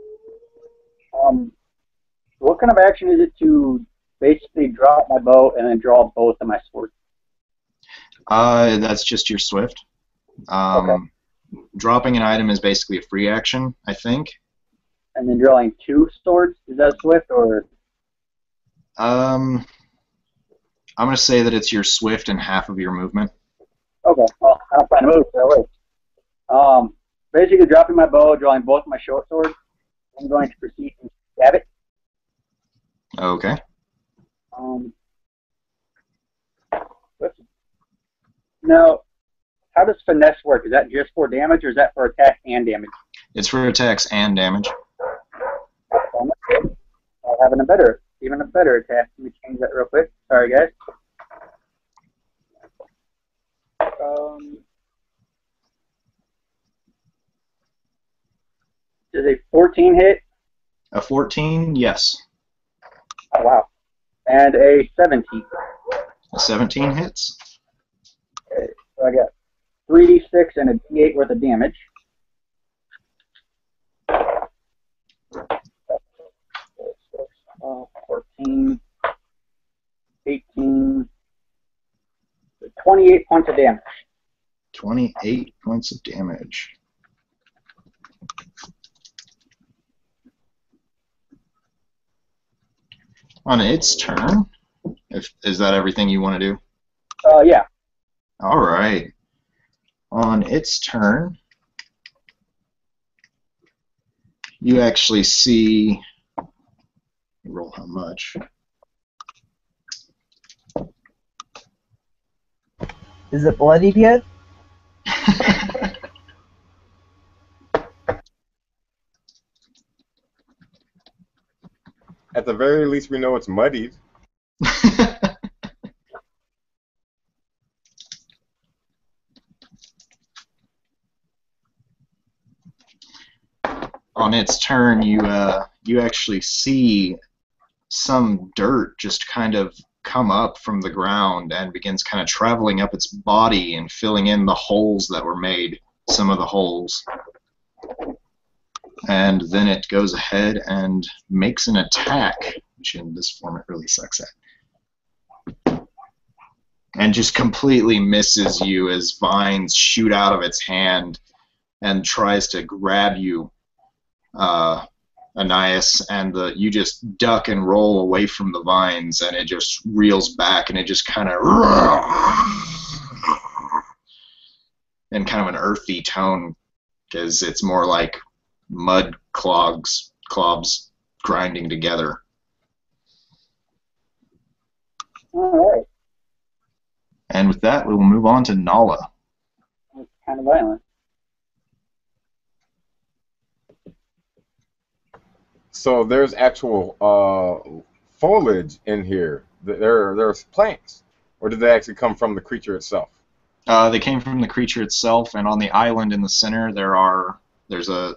What kind of action is it to basically drop my bow and then draw both of my swords?
That's just your swift.
Okay.
Dropping an item is basically a free action, I think.
And then drawing 2 swords, is that swift or?
I'm going to say that it's your swift and half of your movement.
Okay, well, I'll find a move that way. Basically dropping my bow, drawing both of my short swords. I'm going to proceed and stab it.
Okay.
Now, how does finesse work? Is that just for damage, or is that for attack and damage?
It's for attacks and damage.
I'll have even a better attack. Let me change that real quick. Sorry, guys. Does a 14 hit?
A 14, yes.
Oh, wow. And a 17.
A 17 hits.
Okay, so I got 3d6 and a d8 worth of damage. 14, 18, 28 points of damage.
28 points of damage. On its turn, is that everything you want to do?
Yeah.
All right. On its turn, you actually see. Roll how much?
Is it bloodied yet?
At the very least, we know it's muddied.
On its turn, you actually see some dirt just kind of come up from the ground and begins kind of traveling up its body and filling in the holes that were made, some of the holes. And then it goes ahead and makes an attack, which in this form it really sucks at. And just completely misses you as vines shoot out of its hand and tries to grab you, Anais, and you just duck and roll away from the vines, and it just reels back, and it just kind of in kind of an earthy tone, because it's more like mud clogs grinding together.
All right.
And with that, we will move on to Nala.
That's kind of violent.
So there's actual foliage in here. There's plants, or did they actually come from the creature itself?
They came from the creature itself, and on the island in the center there's a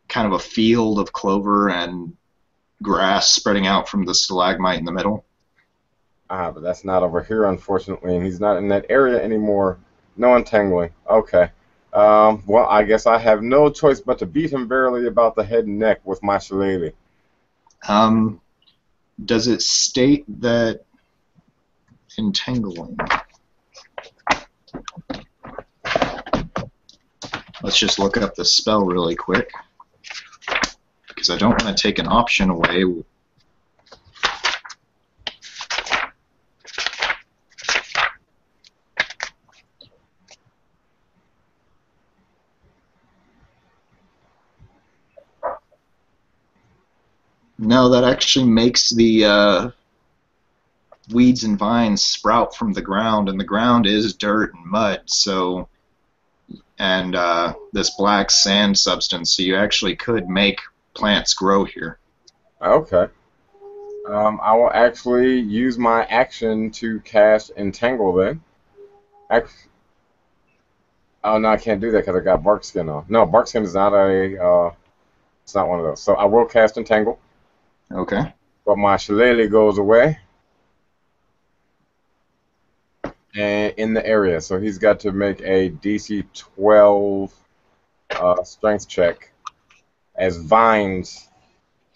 kind of a field of clover and grass spreading out from the stalagmite in the middle.
But that's not over here, unfortunately, and he's not in that area anymore. No untangling. Okay. Well, I guess I have no choice but to beat him barely about the head and neck with my shillelagh.
Does it state that entangling? Let's just look up the spell really quick, because I don't want to take an option away. No, that actually makes the weeds and vines sprout from the ground, and the ground is dirt and mud, so, and this black sand substance, so you actually could make plants grow here.
Okay. I will actually use my action to cast Entangle then. Oh, no, I can't do that because I got Bark Skin on. No, Bark Skin is not it's not one of those. So I will cast Entangle.
Okay.
But my shillelagh goes away. And in the area, so he's got to make a DC 12 strength check as vines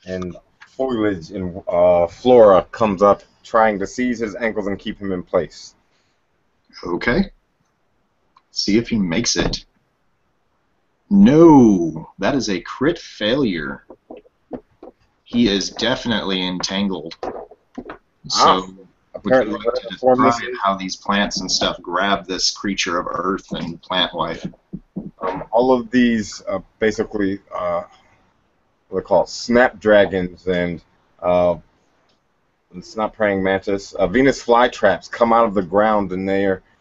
and foliage and flora comes up trying to seize his ankles and keep him in place.
Okay. See if he makes it. No, that is a crit failure. He is definitely entangled. So, would you like to describe how these plants and stuff grab this creature of earth and plant life?
All of these basically, what they call snapdragons and it's not praying mantis, Venus flytraps come out of the ground, and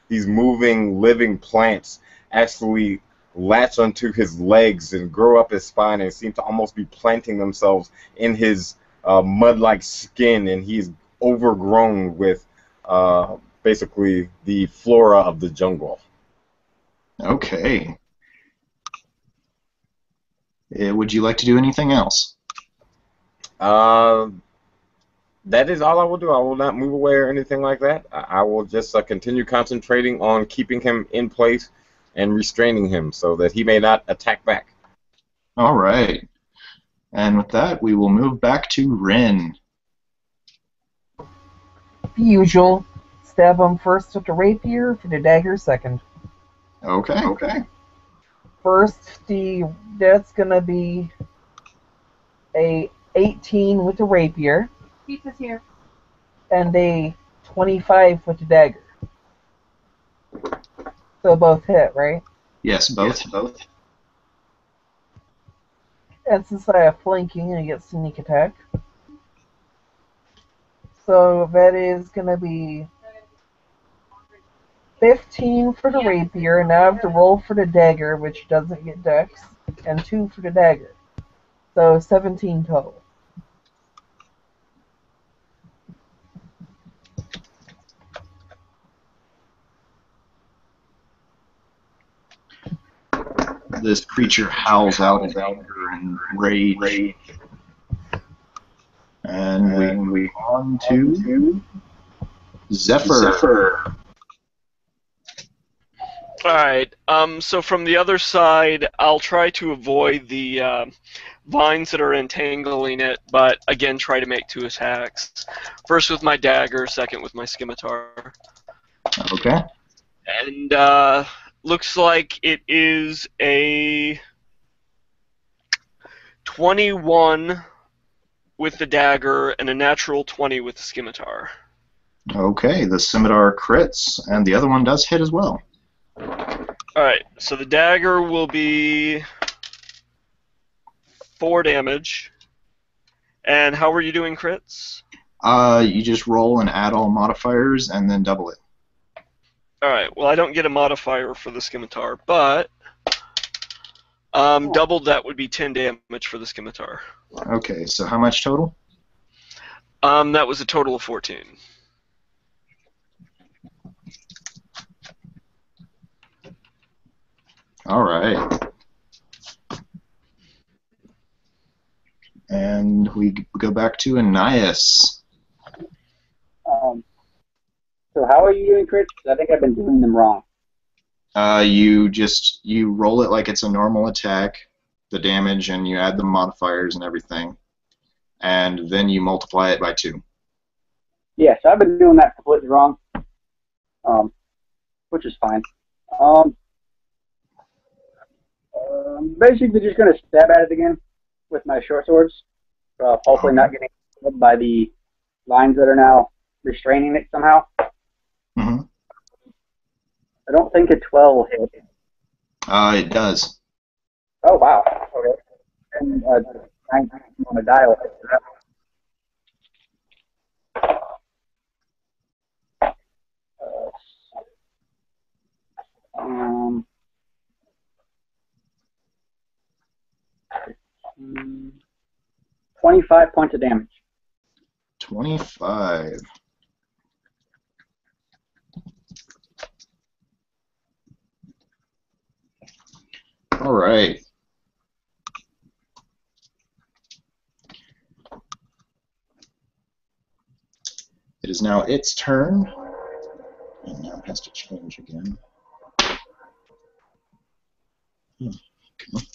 these moving, living plants actually latch onto his legs and grow up his spine and seem to almost be planting themselves in his mud-like skin, and he's overgrown with basically the flora of the jungle.
Okay. Would you like to do anything else?
That is all I will do. I will not move away or anything like that. I will just continue concentrating on keeping him in place and restraining him so that he may not attack back.
All right. And with that, we will move back to Rin.
The usual. Stab him first with the rapier, for the dagger second.
Okay. Okay.
First, that's gonna be a 18 with the rapier.
Pizza's here.
And a 25 with the dagger. So both hit, right?
Yes, both.
And since I have flanking, I get sneak attack. So that is going to be 15 for the rapier, and now I have to roll for the dagger, which doesn't get dex, and 2 for the dagger. So 17 total.
This creature howls out in anger and rage. And we move on to Zephyr.
Alright, so from the other side, I'll try to avoid the vines that are entangling it, but again, try to make 2 attacks. First with my dagger, second with my scimitar.
Okay.
And looks like it is a 21 with the dagger and a natural 20 with the scimitar.
Okay, the scimitar crits, and the other one does hit as well.
Alright, so the dagger will be 4 damage. And how are you doing crits?
You just roll and add all modifiers, and then double it.
Alright, well I don't get a modifier for the scimitar, but doubled that would be 10 damage for the scimitar.
Okay, so how much total?
That was a total of 14.
All right. And we go back to Anais.
So how are you doing crits? 'Cause I think I've been doing them wrong.
You roll it like it's a normal attack, the damage, and you add the modifiers and everything, and then you multiply it by 2.
Yes, I've been doing that completely wrong, which is fine. Basically just going to stab at it again with my short swords, hopefully not getting killed by the lines that are now restraining it somehow.
Mm-hmm.
I don't think a 12 will hit.
It does.
Oh, wow. Okay. And 19 on the dial. 25 points of damage.
25. All right. It is now its turn. And now it has to change again. Okay.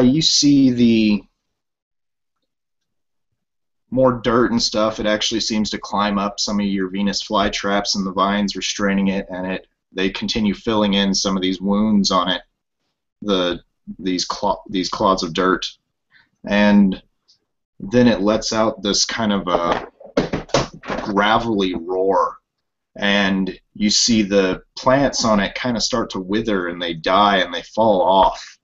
You see the more dirt and stuff. It actually seems to climb up some of your Venus flytraps and the vines restraining it, and they continue filling in some of these wounds on it, these clods of dirt, and then it lets out this kind of a gravelly roar, and you see the plants on it kind of start to wither and they die and they fall off.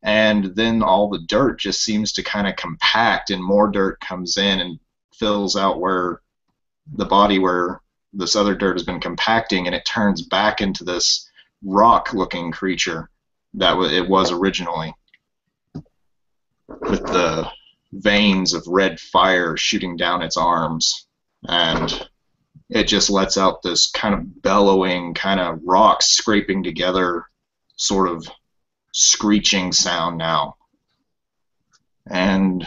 And then all the dirt just seems to kind of compact, and more dirt comes in and fills out where the body where this other dirt has been compacting, and it turns back into this rock-looking creature that it was originally, with the veins of red fire shooting down its arms, and it just lets out this kind of bellowing, kind of rocks scraping together sort of screeching sound now. And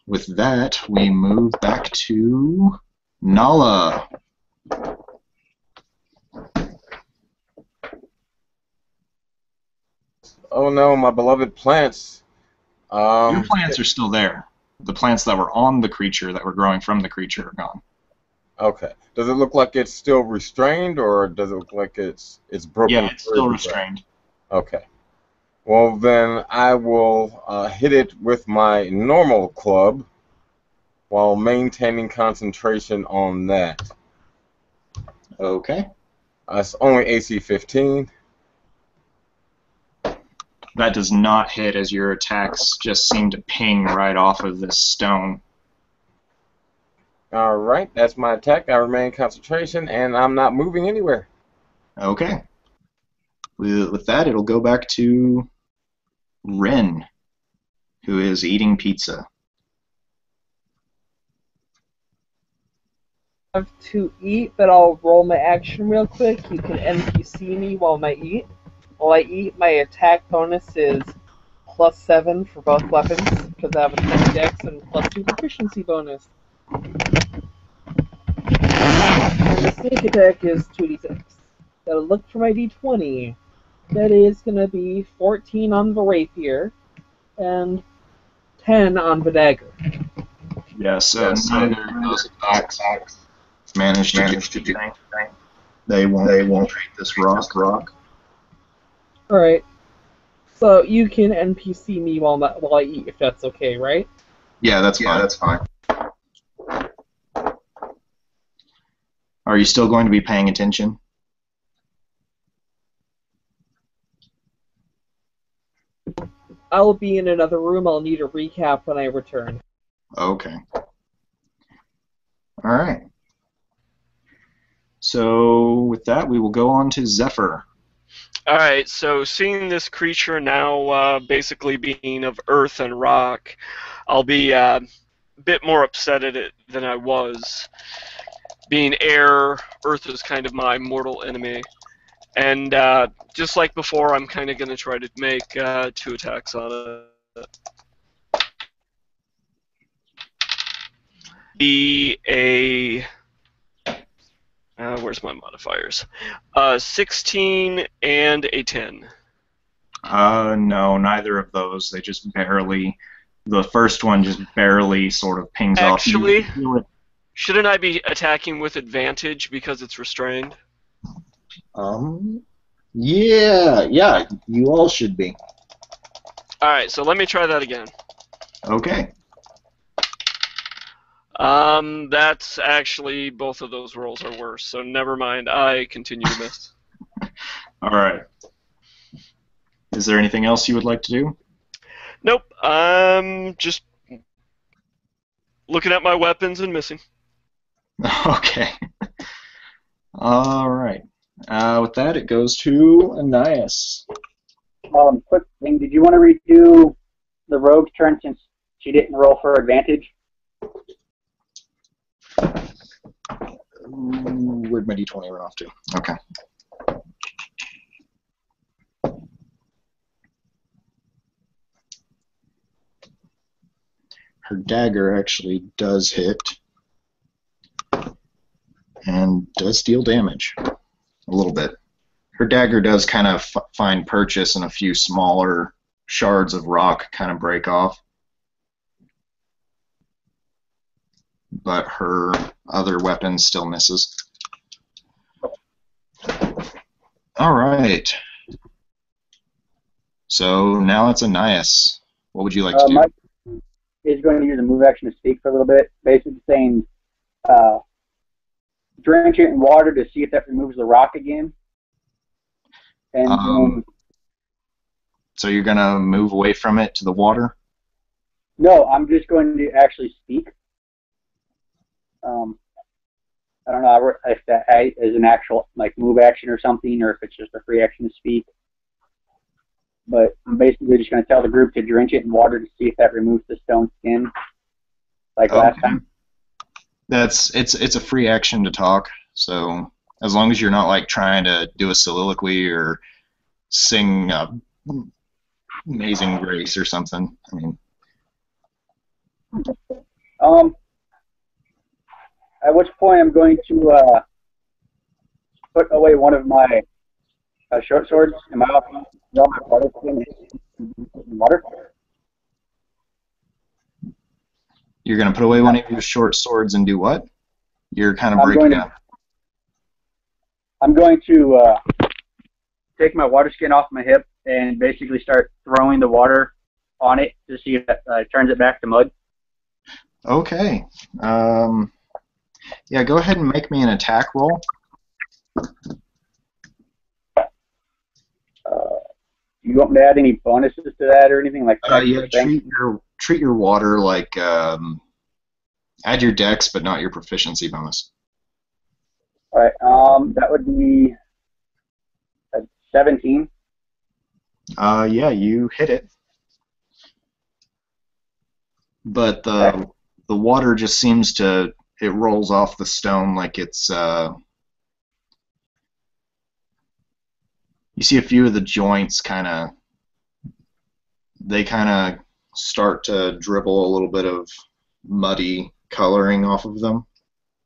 with that, we move back to Nala.
Oh no, my beloved plants.
Your plants are still there. The plants that were on the creature, that were growing from the creature, are gone.
Okay. Does it look like it's still restrained, or does it look like it's broken?
Yeah, it's still restrained.
Okay. Well, then I will hit it with my normal club while maintaining concentration on that.
Okay.
It's only AC 15.
That does not hit, as your attacks just seem to ping right off of this stone.
Alright, that's my attack. I remain concentration, and I'm not moving anywhere.
Okay. With that, it'll go back to Ren, who is eating pizza.
have to eat, but I'll roll my action real quick. You can NPC me while I eat. While I eat, my attack bonus is +7 for both weapons, because I have a 20 dex and +2 proficiency bonus. And the sneak attack is 2d6. Gotta look for my d20. That is gonna be 14 on the rapier, and 10 on the dagger.
Yeah, so neither of those attacks managed to get you. They won't treat this rock.
Alright. So you can NPC me while I eat, if that's okay, right?
Yeah, that's fine. Are you still going to be paying attention?
I'll be in another room. I'll need a recap when I return.
Okay. All right. So with that, we will go on to Zephyr.
Alright, so seeing this creature now basically being of earth and rock, I'll be a bit more upset at it than I was. Being air, earth is kind of my mortal enemy. And just like before, I'm kind of going to try to make 2 attacks on it. Be a... where's my modifiers? 16 and a 10.
No, neither of those. They just barely. The first one just barely sort of pings off.
Actually, shouldn't I be attacking with advantage because it's restrained?
Yeah, you all should be.
Alright, so let me try that again.
Okay.
That's actually, both of those rolls are worse, so never mind. I continue to miss.
All right. Is there anything else you would like to do?
Nope, just looking at my weapons and missing.
Okay. All right. With that, it goes to Anais.
Quick thing, did you want to redo the rogue's turn since she didn't roll for advantage?
Where'd my d20 run off to? Okay. Her dagger actually does hit and does deal damage a little bit. Her dagger does kind of find purchase, and a few smaller shards of rock kind of break off. But her other weapon still misses. All right. So now it's Anais. What would you like to do?
Mike is going to use a move action to speak for a little bit, basically saying, drench it in water to see if that removes the rock again. And
so you're going to move away from it to the water?
No, I'm just going to actually speak. I don't know if that is an actual move action or something, or if it's just a free action to speak. But I'm basically just going to tell the group to drench it in water to see if that removes the stone skin, last time.
It's a free action to talk, so as long as you're not trying to do a soliloquy or sing Amazing Grace or something. I mean.
At which point I'm going to put away one of my short swords in my office, draw my water skin in water.
You're going to put away one of your short swords and do what? You're kind of breaking up.
I'm going to take my water skin off my hip and basically start throwing the water on it to see if that turns it back to mud.
Okay. Yeah, go ahead and make me an attack roll.
You want me to add any bonuses to that or anything like that?
Yeah, treat your water like add your dex, but not your proficiency bonus.
All right. That would be 17.
Yeah, you hit it. But the water just seems to it rolls off the stone like it's you see a few of the joints kind of start to dribble a little bit of muddy coloring off of them,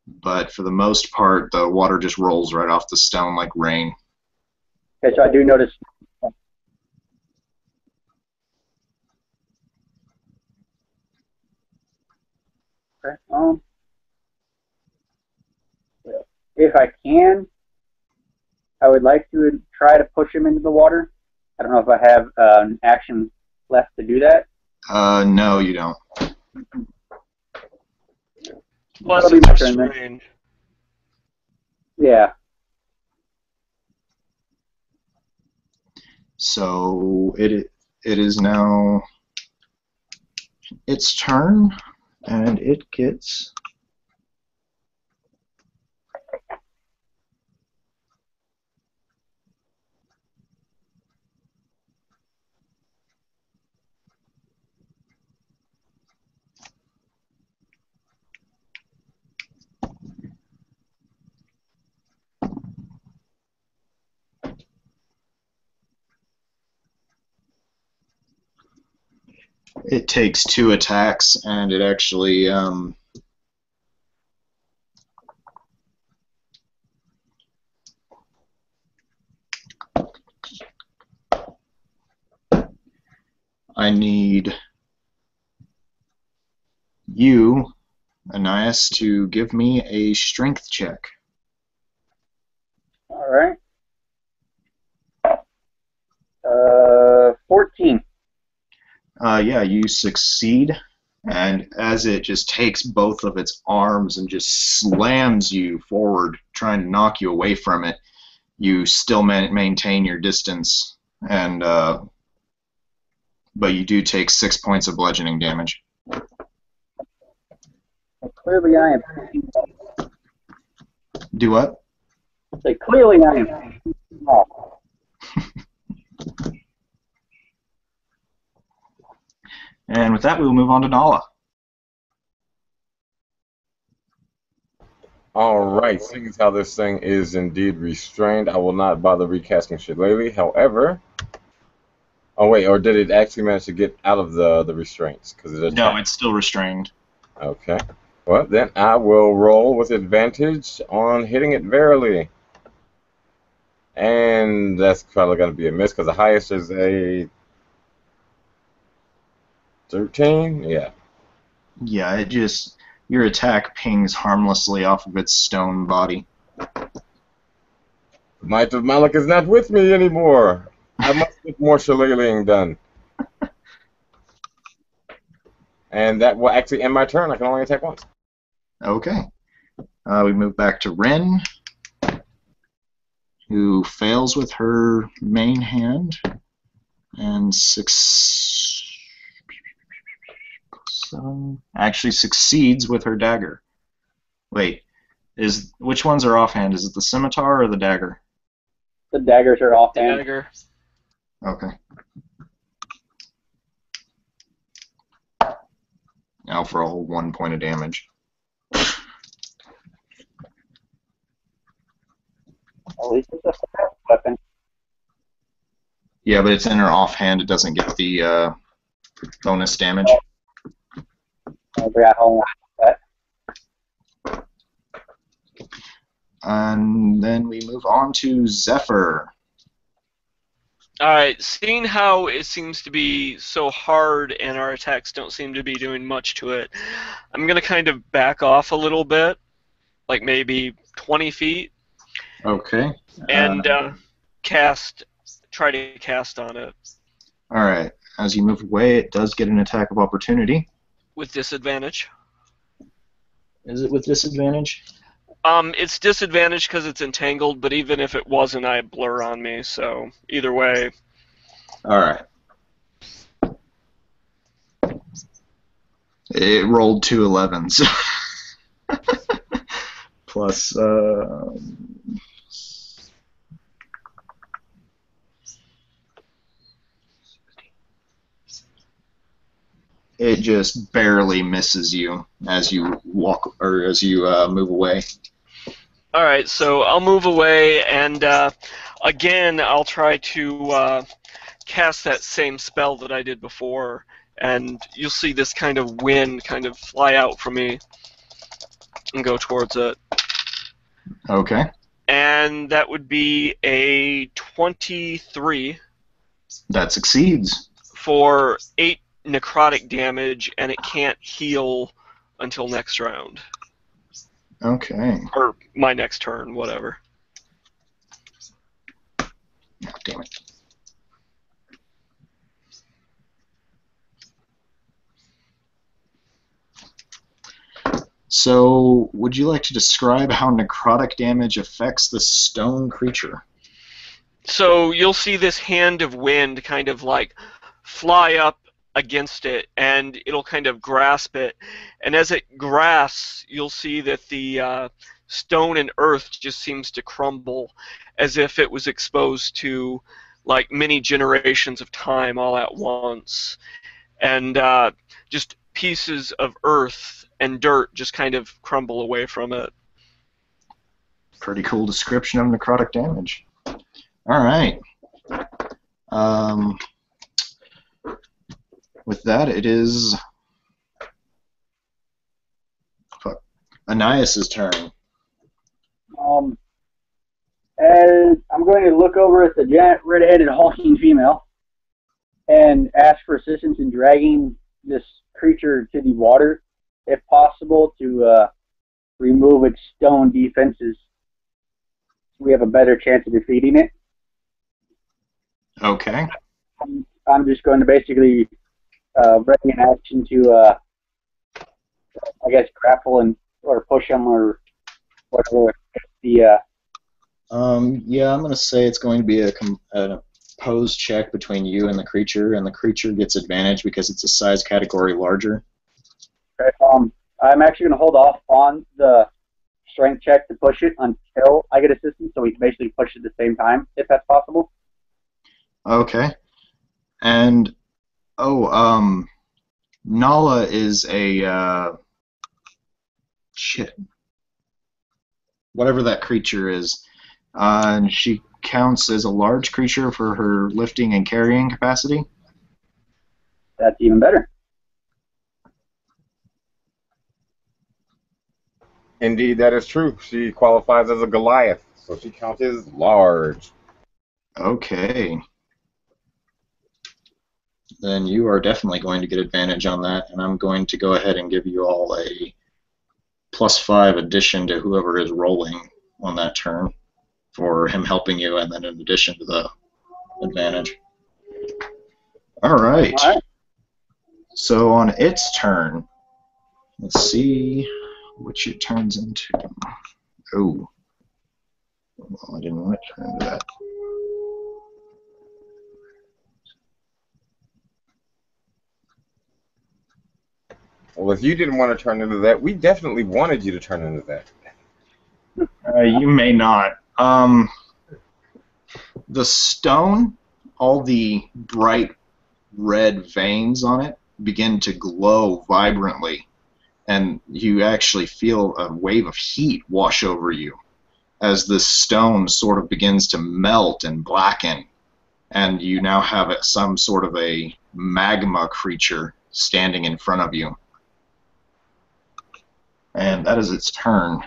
but for the most part the water just rolls right off the stone like rain.
Okay, so I do notice. Okay. If I can, I would like to try to push him into the water. I don't know if I have an action left to do that.
No, you don't.
Plus,
That'll be
it's
my turn then.
restrained.
Yeah.
So it is now its turn, and it gets it takes 2 attacks, and it actually I need you, Anais, to give me a strength check.
All right. 14.
Yeah, you succeed, and as it just takes both of its arms and just slams you forward, trying to knock you away from it, you still maintain your distance, and but you do take 6 points of bludgeoning damage.
Well, clearly I am.
Do what?
So clearly I am. Oh.
And with that, we will move on to Nala.
Alright, seeing as how this thing is indeed restrained, I will not bother recasting Shillelagh. However, oh wait, or did it actually manage to get out of the restraints?
No, it's still restrained.
Okay. Well, then I will roll with advantage on hitting it verily. And that's probably going to be a miss because the highest is a 13? Yeah.
Yeah, it just, your attack pings harmlessly off of its stone body.
The Might of Malak is not with me anymore. I must get more shillelaghing done. And that will actually end my turn. I can only attack once.
Okay. We move back to Ren, who fails with her main hand and actually succeeds with her dagger. Wait, which ones are offhand? Is it the scimitar or the dagger?
The daggers are offhand.
Dagger.
Okay. Now for a whole 1 point of damage.
At least it's a fast weapon.
Yeah, but it's in her offhand. It doesn't get the bonus damage.
I forgot how long that.
And then we move on to Zephyr.
Alright, seeing how it seems to be so hard and our attacks don't seem to be doing much to it, I'm going to kind of back off a little bit, like maybe 20 feet,
Okay.
and try to cast on it.
Alright. As you move away, it does get an attack of opportunity.
With disadvantage.
Is it with disadvantage?
It's disadvantage because it's entangled, but even if it wasn't, I have blur on me, so either way.
Alright. It rolled 2 11s. Plus, it just barely misses you as you walk or as you move away.
All right, so I'll move away, and again, I'll try to cast that same spell that I did before, and you'll see this kind of wind kind of fly out from me and go towards it.
Okay.
And that would be a 23
That succeeds.
for 8 necrotic damage, and it can't heal until next round.
Okay.
Or my next turn, whatever.
Oh, damn it. So, would you like to describe how necrotic damage affects the stone creature?
So you'll see this hand of wind kind of like fly up against it, and it'll kind of grasp it. And as it grasps, you'll see that the stone and earth just seems to crumble as if it was exposed to like many generations of time all at once. And just pieces of earth and dirt just kind of crumble away from it.
Pretty cool description of necrotic damage. All right. With that, it is Ananias's turn.
As I'm going to look over at the giant red-headed hulking female and ask for assistance in dragging this creature to the water, if possible, to remove its stone defenses. We have a better chance of defeating it.
Okay.
I'm just going to basically bring an action to, I guess, grapple and or push him or whatever. Yeah,
I'm going to say it's going to be an opposed check between you and the creature gets advantage because it's a size category larger.
Okay, I'm actually going to hold off on the strength check to push it until I get assistance, so we can basically push it at the same time, if that's possible.
Okay. And, Nala is a, shit. Whatever that creature is. And she counts as a large creature for her lifting and carrying capacity.
That's even better.
Indeed, that is true. She qualifies as a Goliath, so she counts as large.
Okay. Then you are definitely going to get advantage on that, and I'm going to go ahead and give you all a +5 addition to whoever is rolling on that turn for him helping you, and then in addition to the advantage. All right. So on its turn, let's see which it turns into. Oh. Well, I didn't want it to turn into that.
Well, if you didn't want to turn into that, we definitely wanted you to turn into that.
You may not. The stone, all the bright red veins on it begin to glow vibrantly, and you actually feel a wave of heat wash over you as the stone sort of begins to melt and blacken, and you now have some sort of a magma creature standing in front of you. And that is its turn.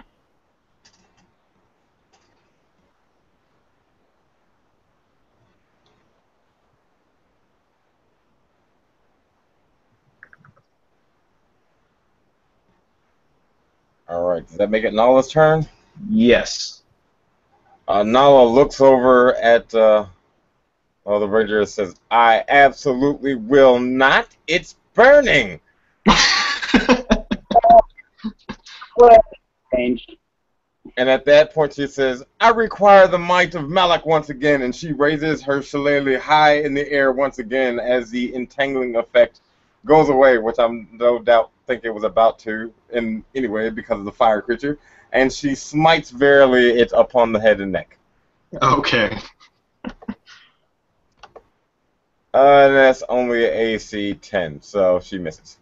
All right, does that make it Nala's turn?
Yes.
Nala looks over at the ranger and says, "I absolutely will not. It's burning."
What changed?
And at that point she says, "I require the might of Malak once again," and she raises her shillelagh high in the air once again as the entangling effect goes away, which I'm no doubt think it was about to in anyway because of the fire creature, and she smites verily it upon the head and neck.
Okay.
And that's only AC 10, so she misses.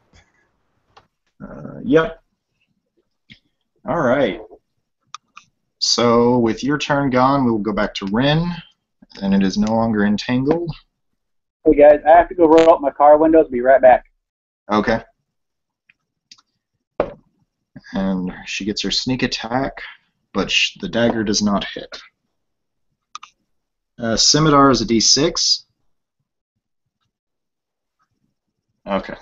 Yep. All right. So with your turn gone, we will go back to Rin, and it is no longer entangled.
Hey guys, I have to go roll up my car windows. Be right back.
Okay. And she gets her sneak attack, but the dagger does not hit. Scimitar is a D6. Okay.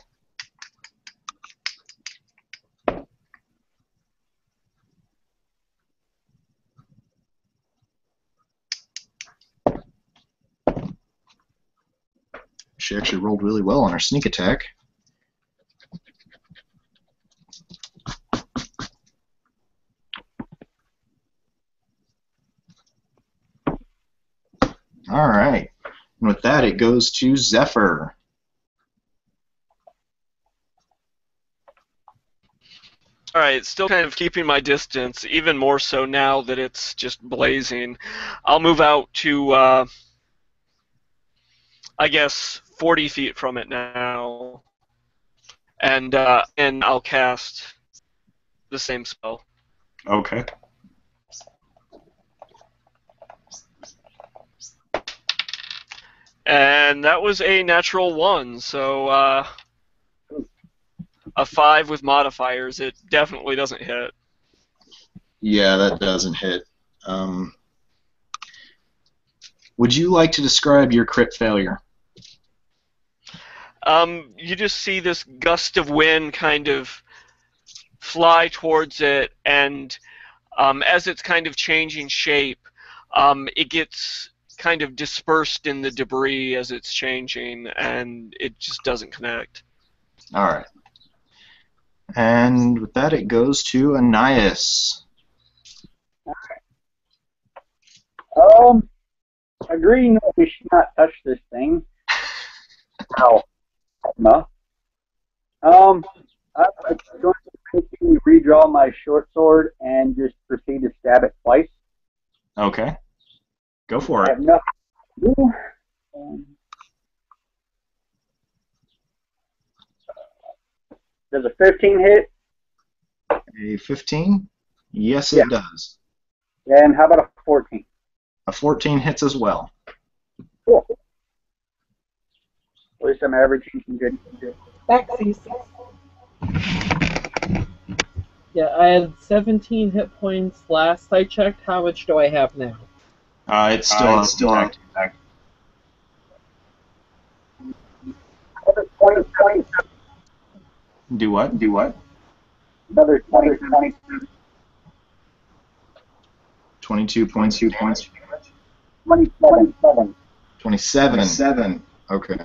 She actually rolled really well on her sneak attack. All right. And with that, it goes to Zephyr.
All right, still kind of keeping my distance, even more so now that it's just blazing. I'll move out to, I guess, 40 feet from it now, and I'll cast the same spell.
Okay.
And that was a natural 1, so a 5 with modifiers. It definitely doesn't hit.
Yeah, that doesn't hit. Would you like to describe your crit failure?
You just see this gust of wind kind of fly towards it, and as it's kind of changing shape, it gets kind of dispersed in the debris as it's changing, and it just doesn't connect.
All right. And with that, it goes to Anais.
Agreeing that we should not touch this thing. Ow. No. I'm going to redraw my short sword and just proceed to stab it twice.
Okay. Go for
I
it.
have nothing to do. Does a 15 hit?
A 15? Yes, it does.
And how about a 14?
A 14 hits as well.
Cool. At least I'm averaging some good.
Backseas.
Yeah, I had 17 hit points last I checked. How much do I have now?
It's still intact.
Another 20.
Do what?
Another 20.
22 points.
27.
27. Okay.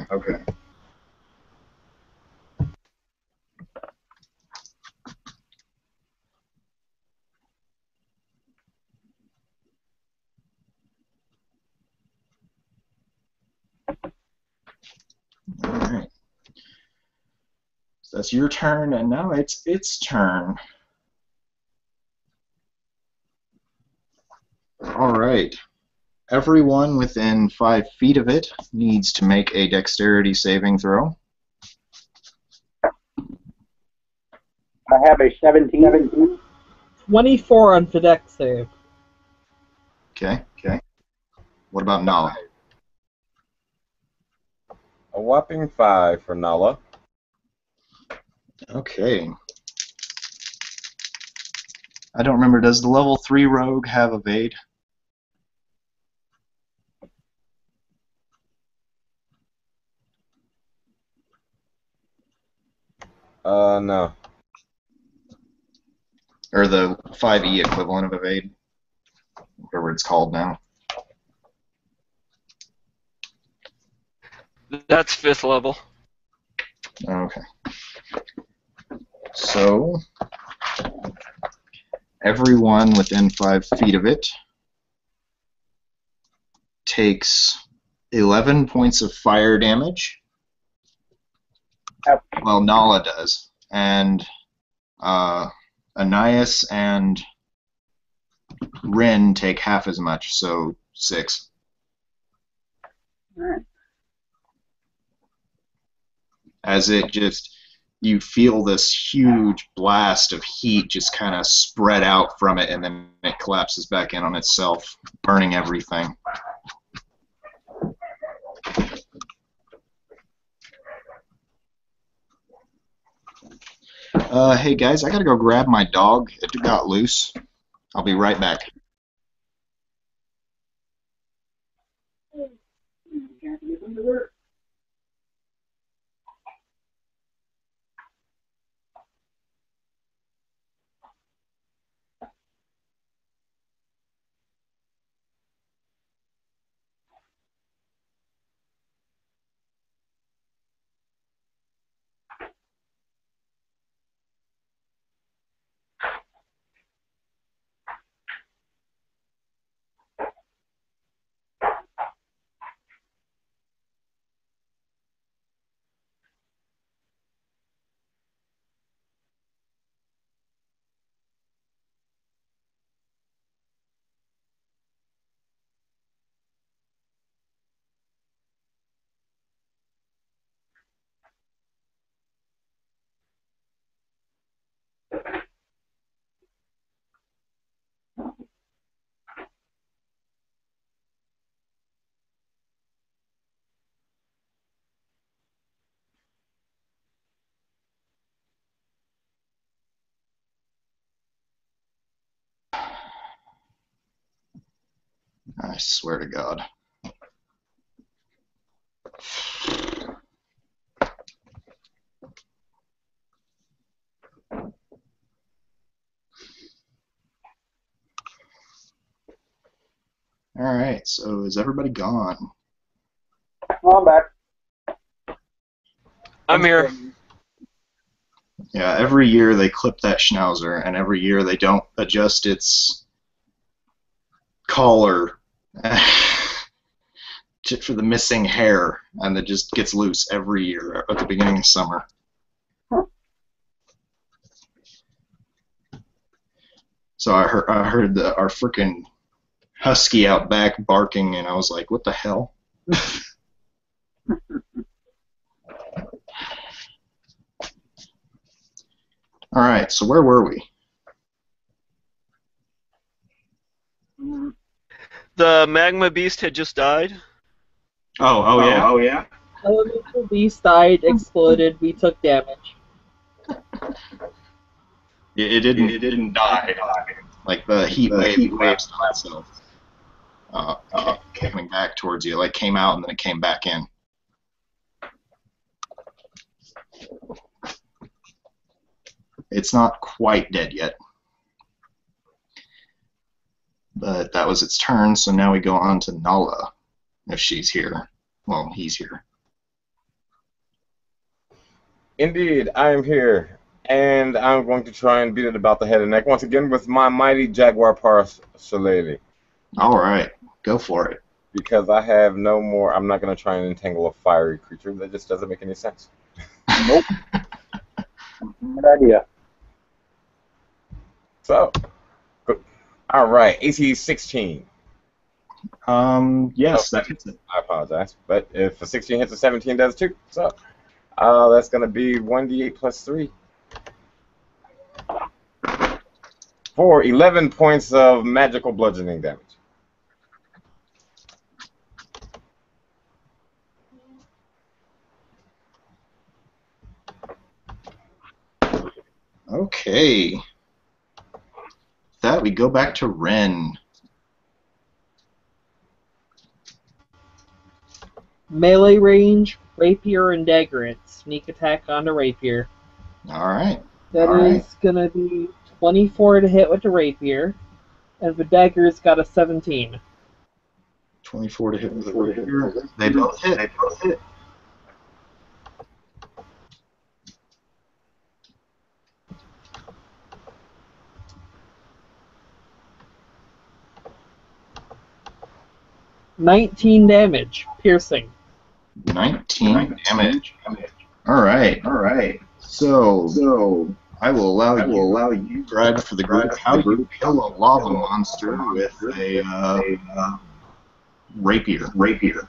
All right. So that's your turn, and now it's its turn. All right. Everyone within 5 feet of it needs to make a dexterity saving throw.
I have a 17.
24 on the dex save.
Okay. What about Nala?
A whopping 5 for Nala.
Okay. I don't remember, does the level 3 rogue have evade?
No.
Or the 5e equivalent of evade? Whatever it's called now.
That's 5th level.
Okay. So, everyone within 5 feet of it takes 11 points of fire damage. Well, Nala does. And Anais and Rin take half as much, so 6.
Alright.
As it just you feel this huge blast of heat just kind of spread out from it, and then it collapses back in on itself, burning everything. Hey guys, I gotta go grab my dog. It got loose. I'll be right back. I swear to God. Alright, so is everybody gone?
Oh, I'm back.
I'm here.
Yeah, every year they clip that schnauzer, and every year they don't adjust its collar for the missing hair, and it just gets loose every year at the beginning of summer. So I heard our frickin' husky out back barking, and I was like, what the hell? Alright, so where were we?
The magma beast had just died.
Oh yeah?
Oh, yeah?
Elemental beast died, exploded, we took damage.
It didn't die. Like the heat wave collapsed on itself. Coming back towards you. It like came out and then it came back in. It's not quite dead yet. But that was its turn, so now we go on to Nala, if she's here. Well, he's here.
Indeed, I am here, and I'm going to try and beat it about the head and neck once again with my mighty Jaguar Shillelagh.
Alright, go for it.
Because I have no more, I'm not going to try and entangle a fiery creature. That just doesn't make any sense.
Nope. Good idea.
So, alright, AC 16.
Yes, that hits it.
I apologize, but if a 16 hits, a 17 does too. So, that's going to be 1d8 plus 3. For 11 points of magical bludgeoning damage.
Okay. With that, we go back to Ren.
Melee range, rapier and dagger. Sneak attack onto rapier.
Alright.
That is gonna be 24 to hit with the rapier, and the dagger's got a 17.
24 to hit with the rapier. They both hit.
$19 damage, piercing.
19 damage. Alright. So I will allow you, Brad, for the group, how you kill a lava monster with a rapier.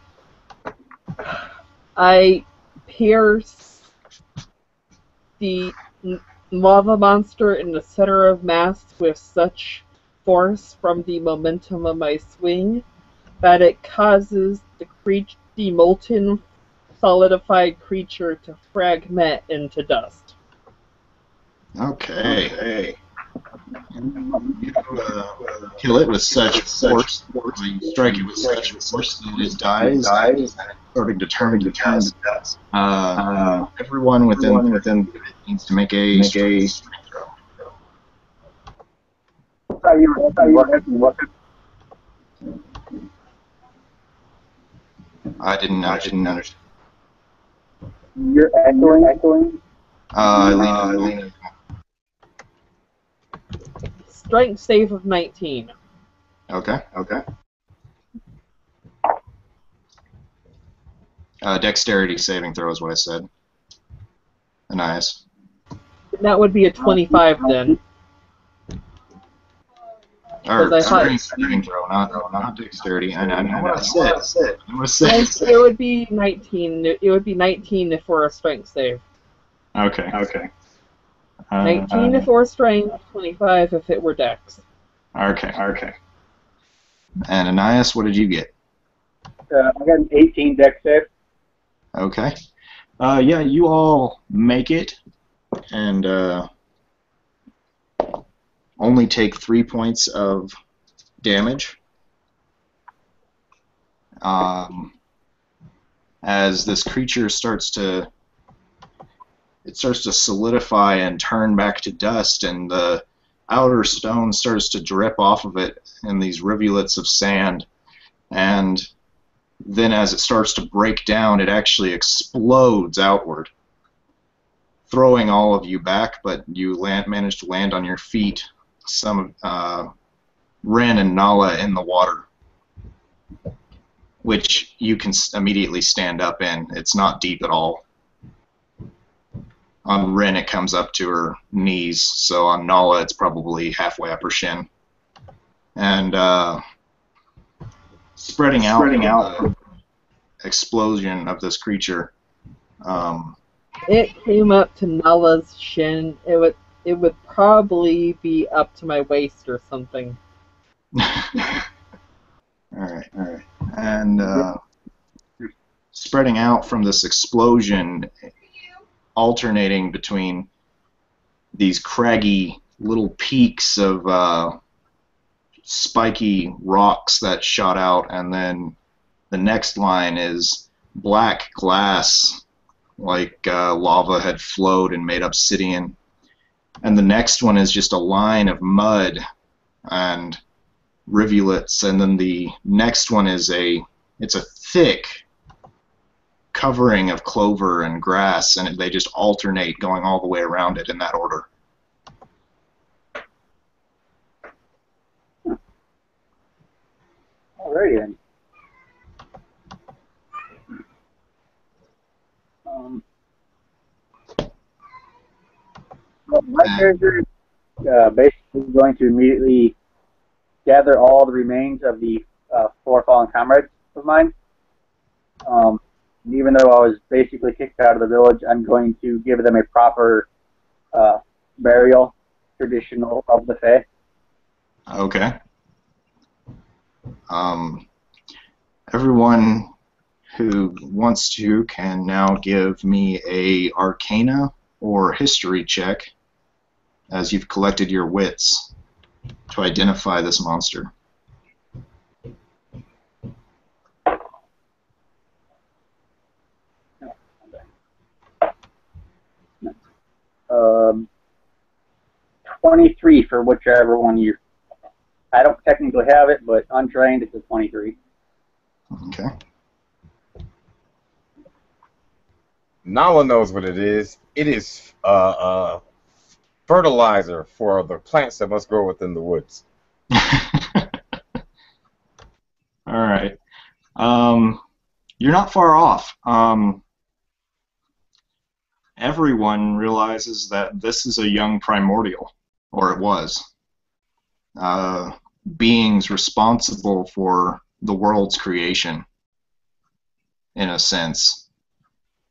I pierce the lava monster in the center of mass with such force from the momentum of my swing that it causes the molten, solidified creature to fragment into dust.
Okay. You kill it with such force, you strike it with such force that it dies, starting to turn to dust. Everyone within it needs to make a strength throw. I didn't understand.
You're echoing.
Lena.
Strength save of 19.
Okay. Dexterity saving throw is what I said. Nice.
That would be a 25 then.
Or
I thought-
strength saving throw, not dexterity. I know what I said.
It would be 19. It would be 19 for a strength save.
Okay.
19 for strength, 25 if it were dex.
Okay. And Ananias, what did you get?
I got an 18 dex save.
Okay. Yeah, you all make it, and only take 3 points of damage. As this creature starts to solidify and turn back to dust, and the outer stone starts to drip off of it in these rivulets of sand, and then as it starts to break down, it actually explodes outward, throwing all of you back, but you manage to land on your feet, some Ren and Nala in the water, which you can immediately stand up in. It's not deep at all. On Ren, it comes up to her knees, so on Nala, it's probably halfway up her shin. And spreading out the explosion of this creature.
It came up to Nala's shin. It would probably be up to my waist or something.
Alright. And spreading out from this explosion, alternating between these craggy little peaks of spiky rocks that shot out, and then the next line is black glass, like lava had flowed and made obsidian, and the next one is just a line of mud and rivulets, and then the next one is it's a thick covering of clover and grass, and they just alternate going all the way around it in that order.
Alrighty then. My character is basically going to immediately gather all the remains of the 4 fallen comrades of mine. Even though I was basically kicked out of the village, I'm going to give them a proper burial, traditional of the Fae.
Okay. Everyone who wants to can now give me a Arcana or History check as you've collected your wits to identify this monster.
Um, 23 for whichever one you. I don't technically have it, but untrained, it's a 23.
Okay.
Nala knows what it is. It is fertilizer for the plants that must grow within the woods.
All right. You're not far off. Everyone realizes that this is a young primordial, or it was. Beings responsible for the world's creation, in a sense.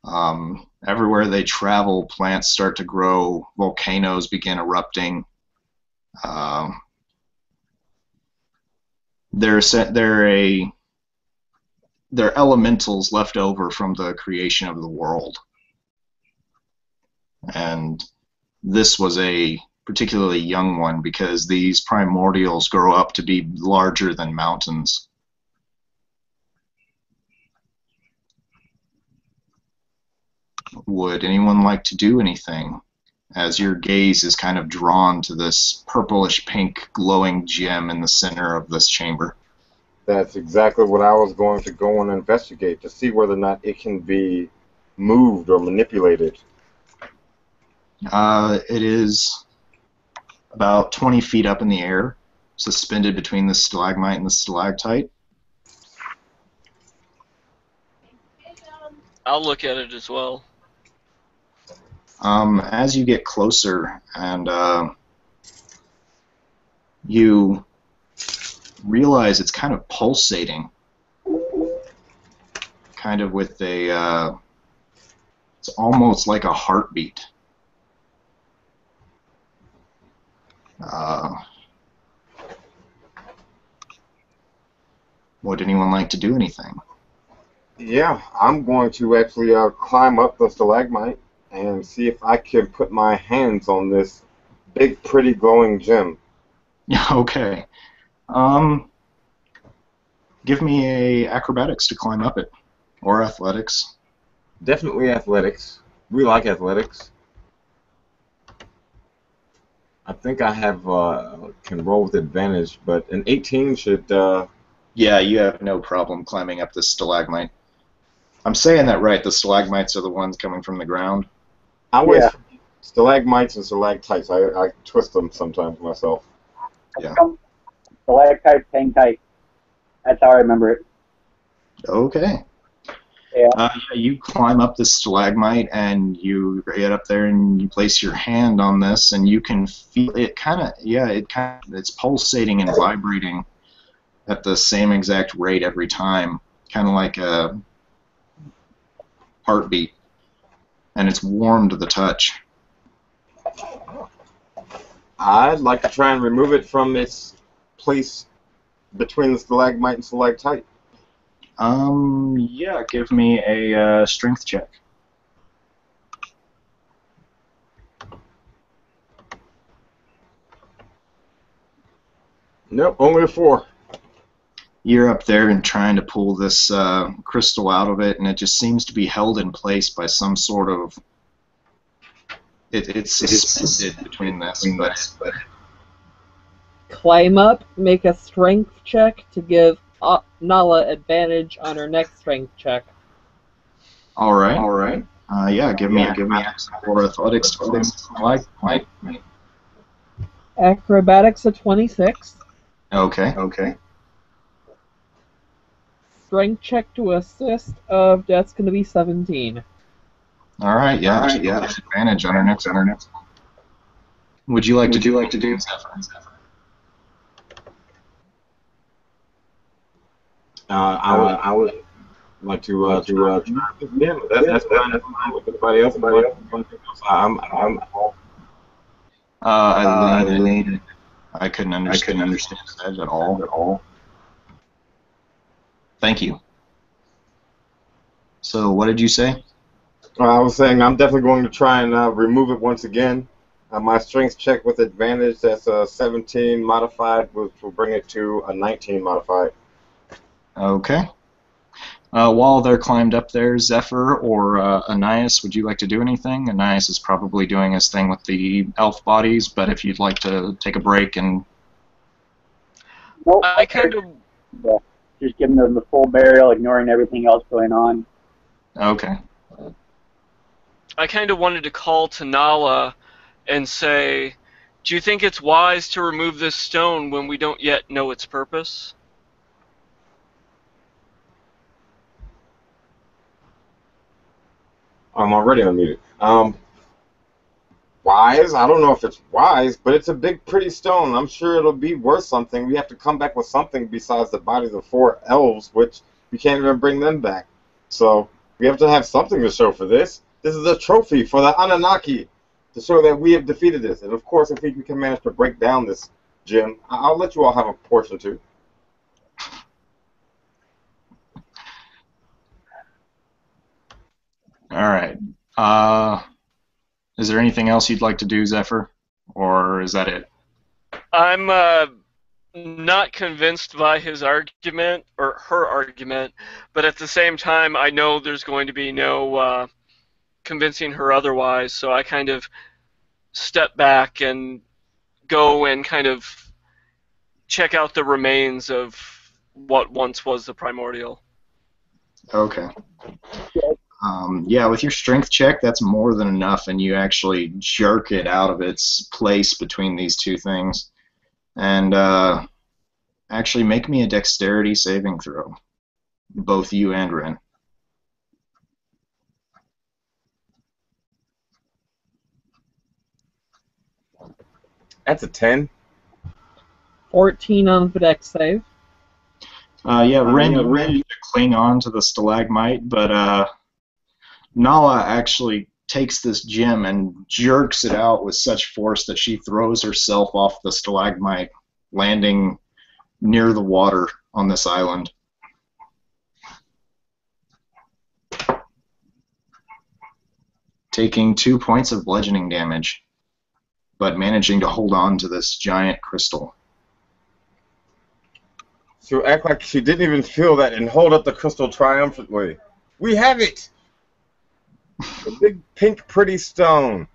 Everywhere they travel, plants start to grow, volcanoes begin erupting. They're elementals left over from the creation of the world. And this was a particularly young one because these primordials grow up to be larger than mountains. Would anyone like to do anything as your gaze is kind of drawn to this purplish pink glowing gem in the center of this chamber?
That's exactly what I was going to go and investigate to see whether or not it can be moved or manipulated.
It is about 20 feet up in the air, suspended between the stalagmite and the stalactite.
I'll look at it as well.
As you get closer and you realize it's kind of pulsating, kind of with a, it's almost like a heartbeat. Would anyone like to do anything?
Yeah, I'm going to actually climb up the stalagmite and see if I can put my hands on this big, pretty, glowing gem.
Okay. Give me a acrobatics to climb up it, or athletics.
Definitely athletics. We like athletics. I think I have can roll with advantage, but an 18 should.
Yeah, you have no problem climbing up the stalagmite. I'm saying that right. The stalagmites are the ones coming from the ground.
I always stalagmites and stalactites. I twist them sometimes myself.
Yeah.
Stalactite, hangtite. That's how I remember it.
Okay.
Yeah.
You climb up the stalagmite and you get up there and you place your hand on this and you can feel it it's pulsating and vibrating at the same exact rate every time, kind of like a heartbeat, and it's warm to the touch.
I'd like to try and remove it from its place between the stalagmite and stalactite.
Yeah, give me a strength check.
Nope, only a 4.
You're up there and trying to pull this crystal out of it, and it just seems to be held in place by some sort of... It's suspended between this, but...
Climb up, make a strength check to give Nala advantage on her next strength check.
All right. Yeah, give me or athletics to climb. Like.
Acrobatics of 26.
Okay.
Strength check to assist of that's going to be 17.
All right. Yeah. Advantage on our next. Would you like to do Zephyr?
I would like to yeah, that's fine. Everybody else.
I couldn't understand that at all. Thank you. So, what did you say?
I was saying I'm definitely going to try and remove it once again. My strength check with advantage, that's a 17 modified, which will bring it to a 19 modified.
Okay. While they're climbed up there, Zephyr or Anais, would you like to do anything? Anais is probably doing his thing with the elf bodies, but if you'd like to take a break and...
Nope.
I kind of...
Yeah. Just giving them the full burial, ignoring everything else going on.
Okay.
I kind of wanted to call to Nala and say, do you think it's wise to remove this stone when we don't yet know its purpose?
I'm already unmuted. Wise? I don't know if it's wise, but it's a big, pretty stone. I'm sure it'll be worth something. We have to come back with something besides the bodies of 4 elves, which we can't even bring them back. So We have to have something to show for this. This is a trophy for the Anunnaki to show that we have defeated this. And of course, if we can manage to break down this gem, I'll let you all have a portion too.
All right. Is there anything else you'd like to do, Zephyr? Or is that it?
I'm not convinced by his argument, or her argument, but at the same time, I know there's going to be no convincing her otherwise, so I kind of step back and go and kind of check out the remains of what once was the Primordial.
Okay. Yeah, with your strength check, that's more than enough, and you actually jerk it out of its place between these two things. And actually make me a dexterity saving throw. Both you and Ren.
That's a 10.
14 on the dex save.
Yeah, Ren, you managed to cling on to the stalagmite, but Nala actually takes this gem and jerks it out with such force that she throws herself off the stalagmite, landing near the water on this island. Taking 2 points of bludgeoning damage, but managing to hold on to this giant crystal.
She'll act like she didn't even feel that and hold up the crystal triumphantly. We have it! The big pink pretty stone.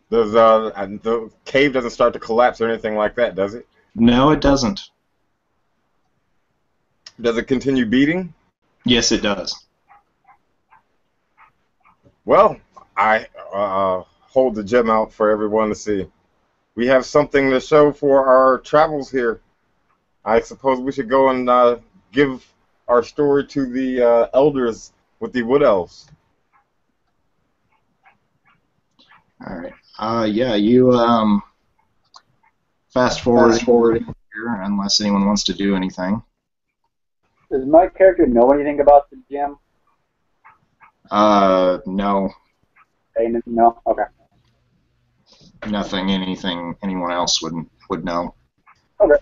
The cave doesn't start to collapse or anything like that, does it?
No, it doesn't.
Does it continue beating?
Yes, it does.
Well, I hold the gem out for everyone to see. We have something to show for our travels here. I suppose we should go and give our story to the elders with the wood elves.
All right. Yeah, you fast forward here, unless anyone wants to do anything.
Does my character know anything about the gem?
No.
No? Okay.
Nothing, anything anyone else would know.
Okay.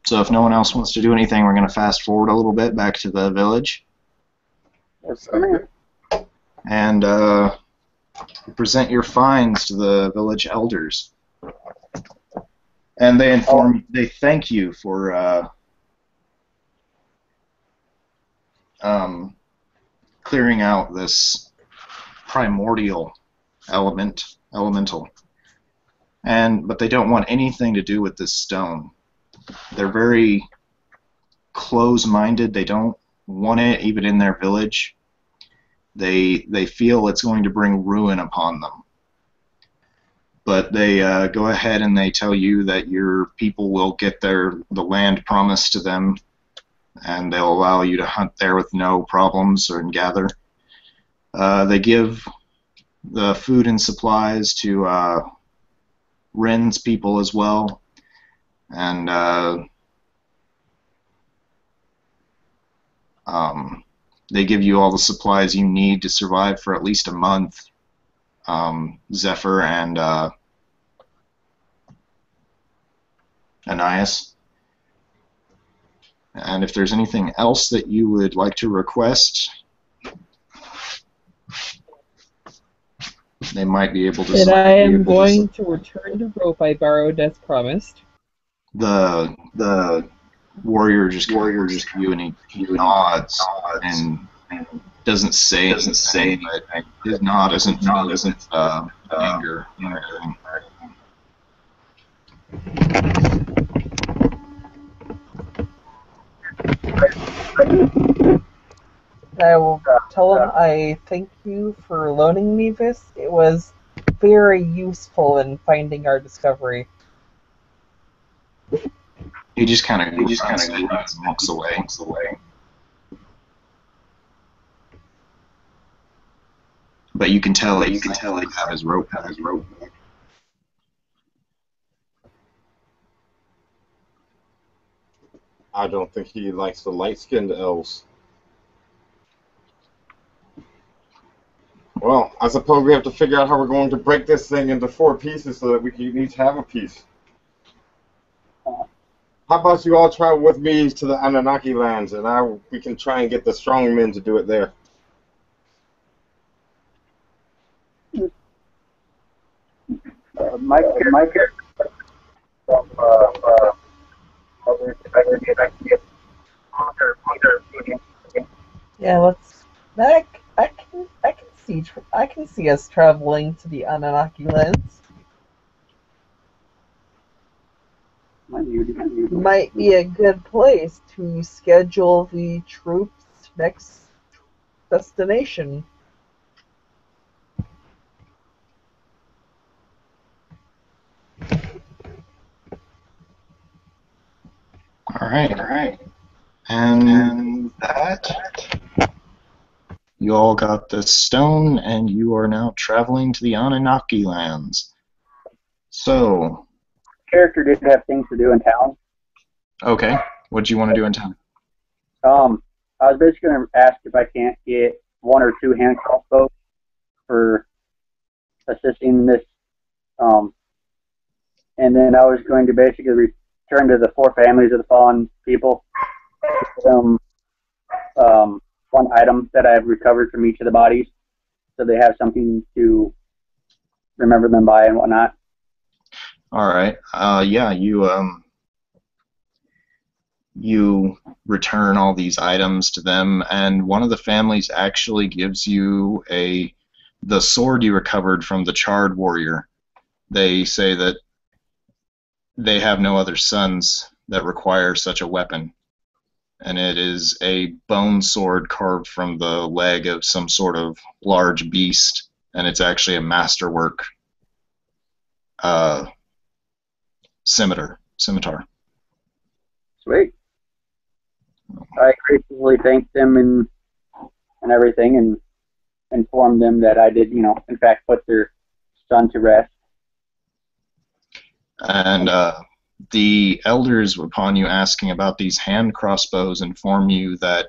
So if no one else wants to do anything, we're going to fast forward a little bit back to the village. And present your finds to the village elders. And they thank you for clearing out this primordial elemental. But they don't want anything to do with this stone. They're very close-minded. They don't want it even in their village. They feel it's going to bring ruin upon them. But they go ahead and they tell you that your people will get the land promised to them, and they'll allow you to hunt there with no problems and gather. They give the food and supplies to Ren's people as well, and they give you all the supplies you need to survive for at least a month. Zephyr and Anais. And if there's anything else that you would like to request, they might be able to.
And I am going to return the rope I borrowed as promised.
The warrior just you and he nods and doesn't say anything, but his nod isn't anger or anything.
I will tell him I thank you for loaning me this. It was very useful in finding our discovery.
He just kind of walks away. But you can tell he have his rope.
I don't think he likes the light-skinned elves. Well, I suppose we have to figure out how we're going to break this thing into 4 pieces so that we can each have a piece. How about you all travel with me to the Anunnaki lands, and we can try and get the strong men to do it there.
Mike, from
Yeah, let's. I can see us traveling to the Anunnaki lands. Might be a good place to schedule the troops' next destination.
All right. And that, you all got the stone, and you are now traveling to the Anunnaki lands. So,
character did have things to do in town.
okay, what do you want to do in town?
I was basically going to ask if I can't get 1 or 2 hand crossbows for assisting this. And then I was going to basically return to the 4 families of the fallen people. One item that I've recovered from each of the bodies, so they have something to remember them by and whatnot.
All right. Yeah, you return all these items to them, and one of the families actually gives you the sword you recovered from the charred warrior. They say that they have no other sons that require such a weapon, and it is a bone sword carved from the leg of some sort of large beast, and it's actually a masterwork scimitar.
Sweet. I graciously thanked them and everything, and informed them that I did, in fact, put their son to rest.
And the elders, upon you asking about these hand crossbows, inform you that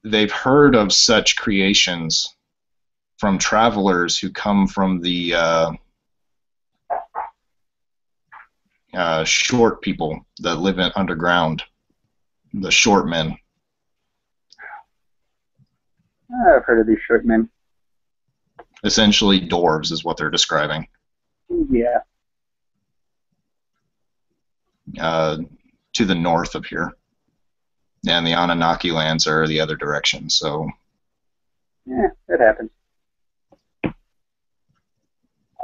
they've heard of such creations from travelers who come from the short people that live underground, the short men.
I've heard of these short men.
Essentially dwarves is what they're describing.
Yeah.
To the north of here. And the Anunnaki lands are the other direction, so...
Yeah, it happens.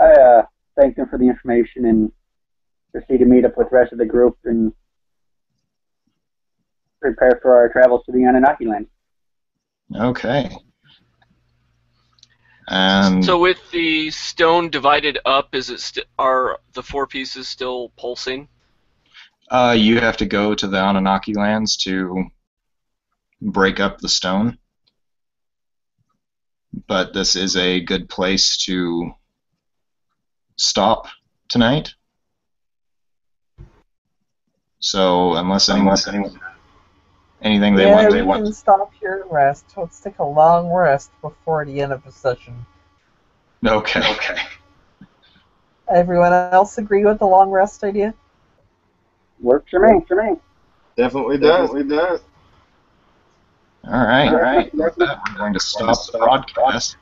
I thanked them for the information and proceed to meet up with the rest of the group and prepare for our travels to the Anunnaki land.
Okay. And
so with the stone divided up, are the 4 pieces still pulsing?
You have to go to the Anunnaki lands to break up the stone. But this is a good place to stop tonight. So unless anything they want,
we can stop here and rest. Let's take a long rest before the end of the session.
Okay.
Everyone else agree with the long rest idea?
Works for me.
Definitely does.
All right. With that, we're going to stop the broadcast.